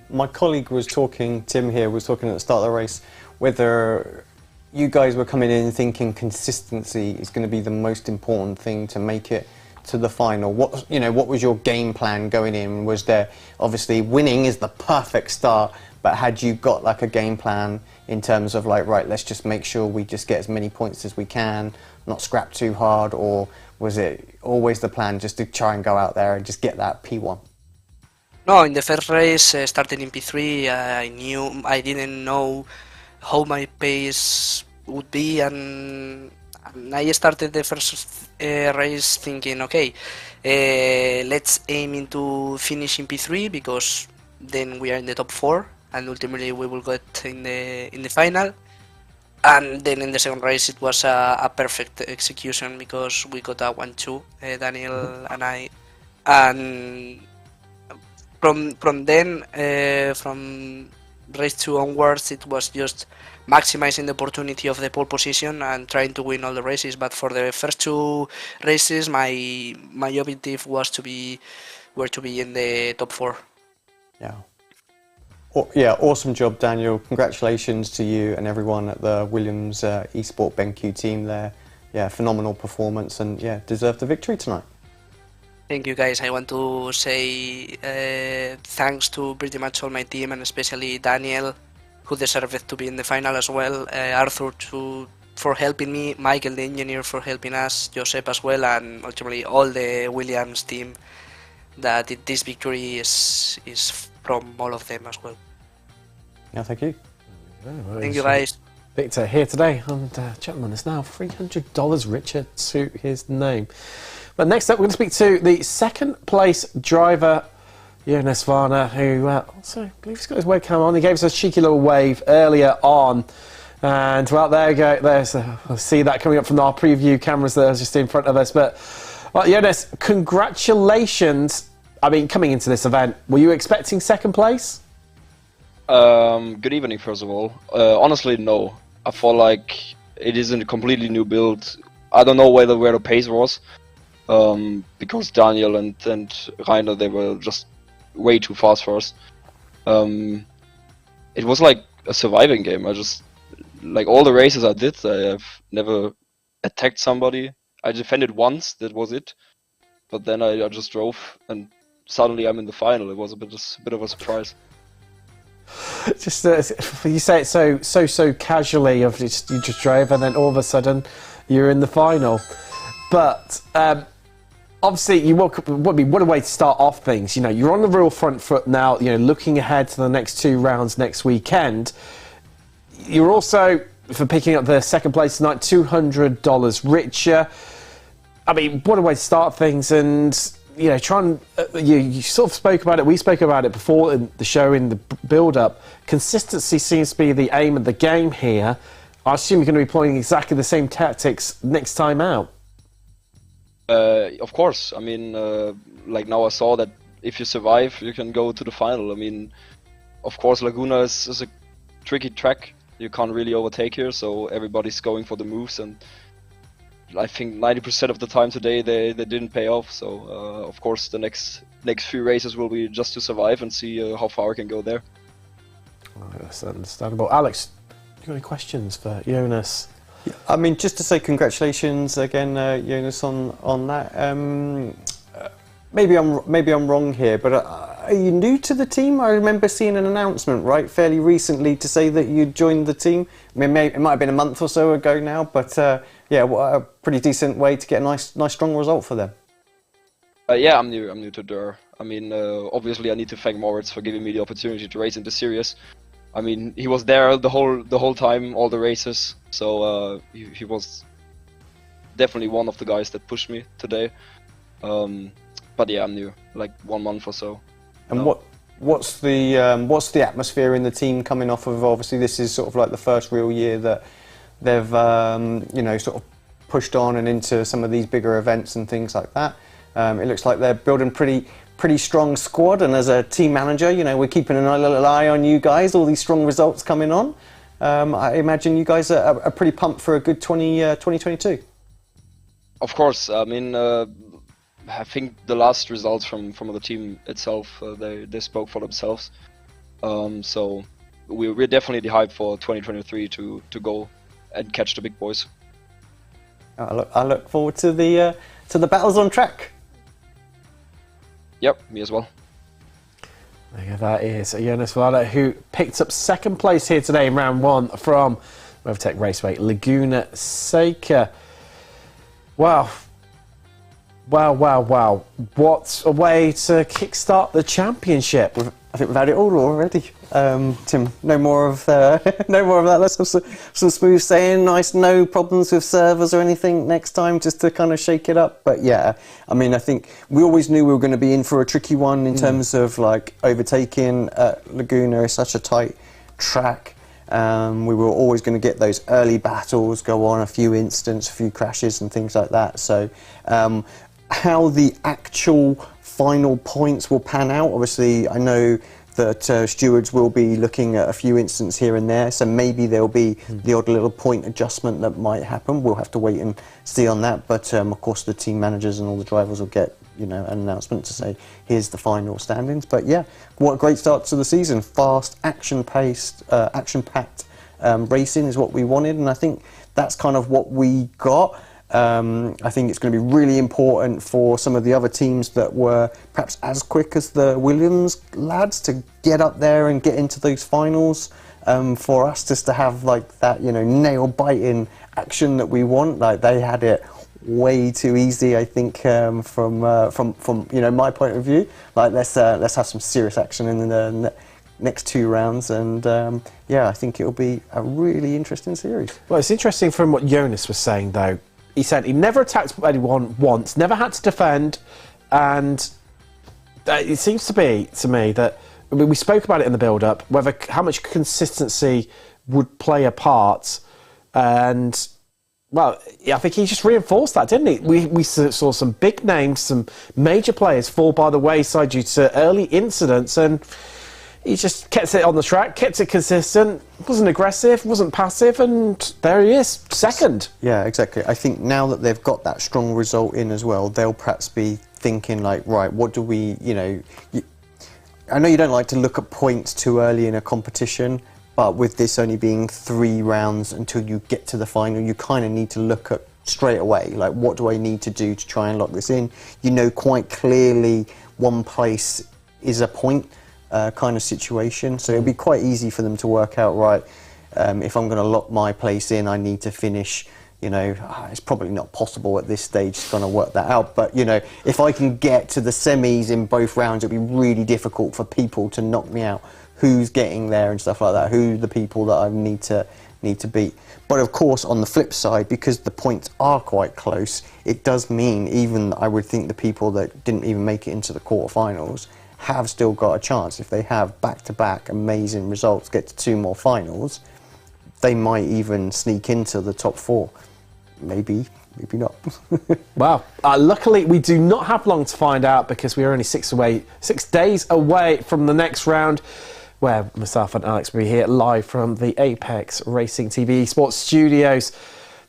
My colleague was talking, Tim here, was talking at the start of the race, whether you guys were coming in thinking consistency is going to be the most important thing to make it to the final. What was your game plan going in? Was there, obviously winning is the perfect start, but had you got like a game plan in terms of like, right, let's just make sure we just get as many points as we can, not scrap too hard, or was it always the plan just to try and go out there and just get that P1? No, in the first race, starting in P3, I didn't know how my pace would be, and I started the first race thinking, okay, let's aim into finishing P3, because then we are in the top 4, and ultimately we will get in the final. And then in the second race, it was a perfect execution because we got a 1-2, Daniel and I. And from then, from race 2 onwards, it was just maximizing the opportunity of the pole position and trying to win all the races. But for the first 2 races, my objective was to be in the top 4. Yeah. Yeah, awesome job, Daniel. Congratulations to you and everyone at the Williams Esport BenQ team there. Yeah, phenomenal performance and yeah, deserved the victory tonight. Thank you, guys. I want to say thanks to pretty much all my team and especially Daniel, who deserved to be in the final as well, Arthur for helping me, Michael the engineer for helping us, Josep as well, and ultimately all the Williams team. That this victory is from all of them as well. Yeah, thank you. Thank you, guys. Victor here today, and gentlemen, is now $300 richer to his name. But next up, we're going to speak to the second place driver, Jonas Varner, who also, I believe he's got his webcam on. He gave us a cheeky little wave earlier on. And well, there you go. There's, I see that coming up from our preview cameras there just in front of us. But well, Jonas, congratulations. I mean, coming into this event, were you expecting second place? Good evening, first of all. Honestly, no. I feel like it isn't a completely new build. I don't know where the pace was, because Daniel and Rainer, they were just way too fast for us. It was like a surviving game. I just, like all the races I did, I have never attacked somebody. I defended once, that was it. But then I just drove and suddenly I'm in the final. It was a bit of a surprise. Just you say it so casually. Of you just drove and then all of a sudden you're in the final. But obviously, what a way to start off things. You know, you're on the real front foot now. You know, looking ahead to the next 2 rounds next weekend. You're also, for picking up the second place tonight, $200 richer. I mean, what a way to start things, and you know, you sort of spoke about it. We spoke about it before in the show, in the build-up. Consistency seems to be the aim of the game here. I assume you're going to be employing exactly the same tactics next time out. Of course. I mean, like now I saw that if you survive, you can go to the final. I mean, of course, Laguna is a tricky track. You can't really overtake here, so everybody's going for the moves, and I think 90% of the time today they didn't pay off. So of course the next few races will be just to survive and see how far I can go there. Oh, that's understandable. Alex, you got any questions for Jonas? I mean, just to say congratulations again, Jonas, on that. Maybe I'm wrong here, but are you new to the team? I remember seeing an announcement, right, fairly recently to say that you joined the team. I mean, it might have been a month or so ago now, but yeah, what a pretty decent way to get a nice strong result for them. Yeah, I'm new to DUR. I mean, obviously I need to thank Moritz for giving me the opportunity to race in the series. I mean, he was there the whole time, all the races. So he was definitely one of the guys that pushed me today. But yeah, I'm new, like 1 month or so. And what's the atmosphere in the team coming off of? Obviously, this is sort of like the first real year that they've you know, sort of pushed on and into some of these bigger events and things like that. It looks like they're building pretty strong squad, and as a team manager, you know, we're keeping a little eye on you guys. All these strong results coming on. I imagine you guys are pretty pumped for a good 2022. Of course. I mean, I think the last results from the team itself, they spoke for themselves. So we're definitely hyped for 2023 to go and catch the big boys. I look forward to the battles on track. Yep, me as well. There that is Jonas Varner, who picked up second place here today in round 1 from WeatherTech Raceway, Laguna Seca. Wow. What a way to kickstart the championship. I think we've had it all already. Tim, no more of that. Let's have some smooth sailing, nice, no problems with servers or anything next time, just to kind of shake it up. But yeah, I mean, I think we always knew we were going to be in for a tricky one in terms of like overtaking. Laguna is such a tight track. We were always going to get those early battles go on, a few incidents, a few crashes and things like that. So how the actual final points will pan out, obviously I know that stewards will be looking at a few incidents here and there, so maybe there'll be the odd little point adjustment that might happen. We'll have to wait and see on that, but of course the team managers and all the drivers will get, you know, an announcement to say here's the final standings. But yeah, what a great start to the season. Fast, action-paced, action-packed racing is what we wanted, and I think that's kind of what we got. I think it's going to be really important for some of the other teams that were perhaps as quick as the Williams lads to get up there and get into those finals. For us just to have like that, you know, nail-biting action that we want. Like they had it way too easy, I think, from you know, my point of view. Like let's have some serious action in the next 2 rounds, and yeah, I think it'll be a really interesting series. Well, it's interesting from what Jonas was saying though. He said he never attacked anyone once, never had to defend, and it seems to be, to me, that we spoke about it in the build-up, whether how much consistency would play a part, and, well, I think he just reinforced that, didn't he? We saw some big names, some major players fall by the wayside due to early incidents, and he just kept it on the track, kept it consistent, wasn't aggressive, wasn't passive, and there he is, second. Yeah, exactly. I think now that they've got that strong result in as well, they'll perhaps be thinking like, right, what do we, you know, I know you don't like to look at points too early in a competition, but with this only being 3 rounds until you get to the final, you kind of need to look at straight away, like what do I need to do to try and lock this in? You know quite clearly one place is a point. Kind of situation, so it'll be quite easy for them to work out, right, if I'm going to lock my place in, I need to finish, you know, it's probably not possible at this stage to kind of work that out, but you know, if I can get to the semis in both rounds, it'll be really difficult for people to knock me out. Who's getting there and stuff like that, who are the people that I need to beat. But of course, on the flip side, because the points are quite close, it does mean even, I would think, the people that didn't even make it into the quarterfinals have still got a chance. If they have back-to-back amazing results, get to 2 more finals, they might even sneak into the top 4. Maybe not. Wow. Luckily, we do not have long to find out because we are only 6 days away from the next round, where myself and Alex will be here live from the Apex Racing TV Esports studios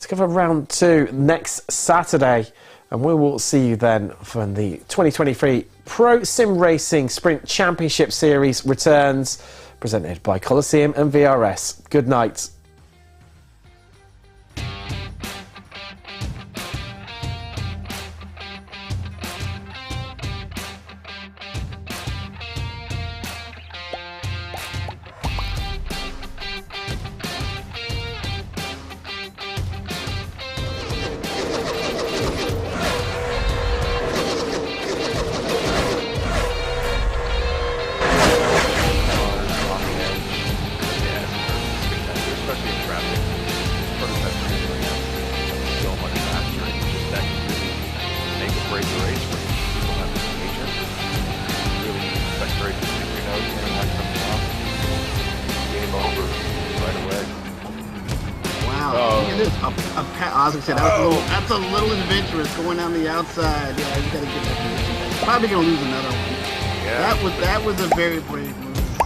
to cover round 2 next Saturday. And we will see you then for the 2023 Pro Sim Racing Sprint Championship Series returns, presented by Coliseum and VRS. Good night. Said, that's a little adventurous going down the outside. Yeah, you gotta get that position. Probably gonna lose another one. Yeah. That was a very brave move.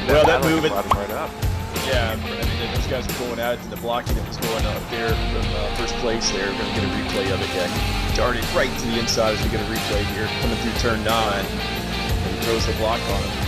Well, that move right up. Yeah, I mean, those guys were going at it, and the blocking that was going on up there from first place there. We're gonna get a replay of it. Yeah, darted right to the inside as we get a replay here, coming through turn 9, and he throws the block on him.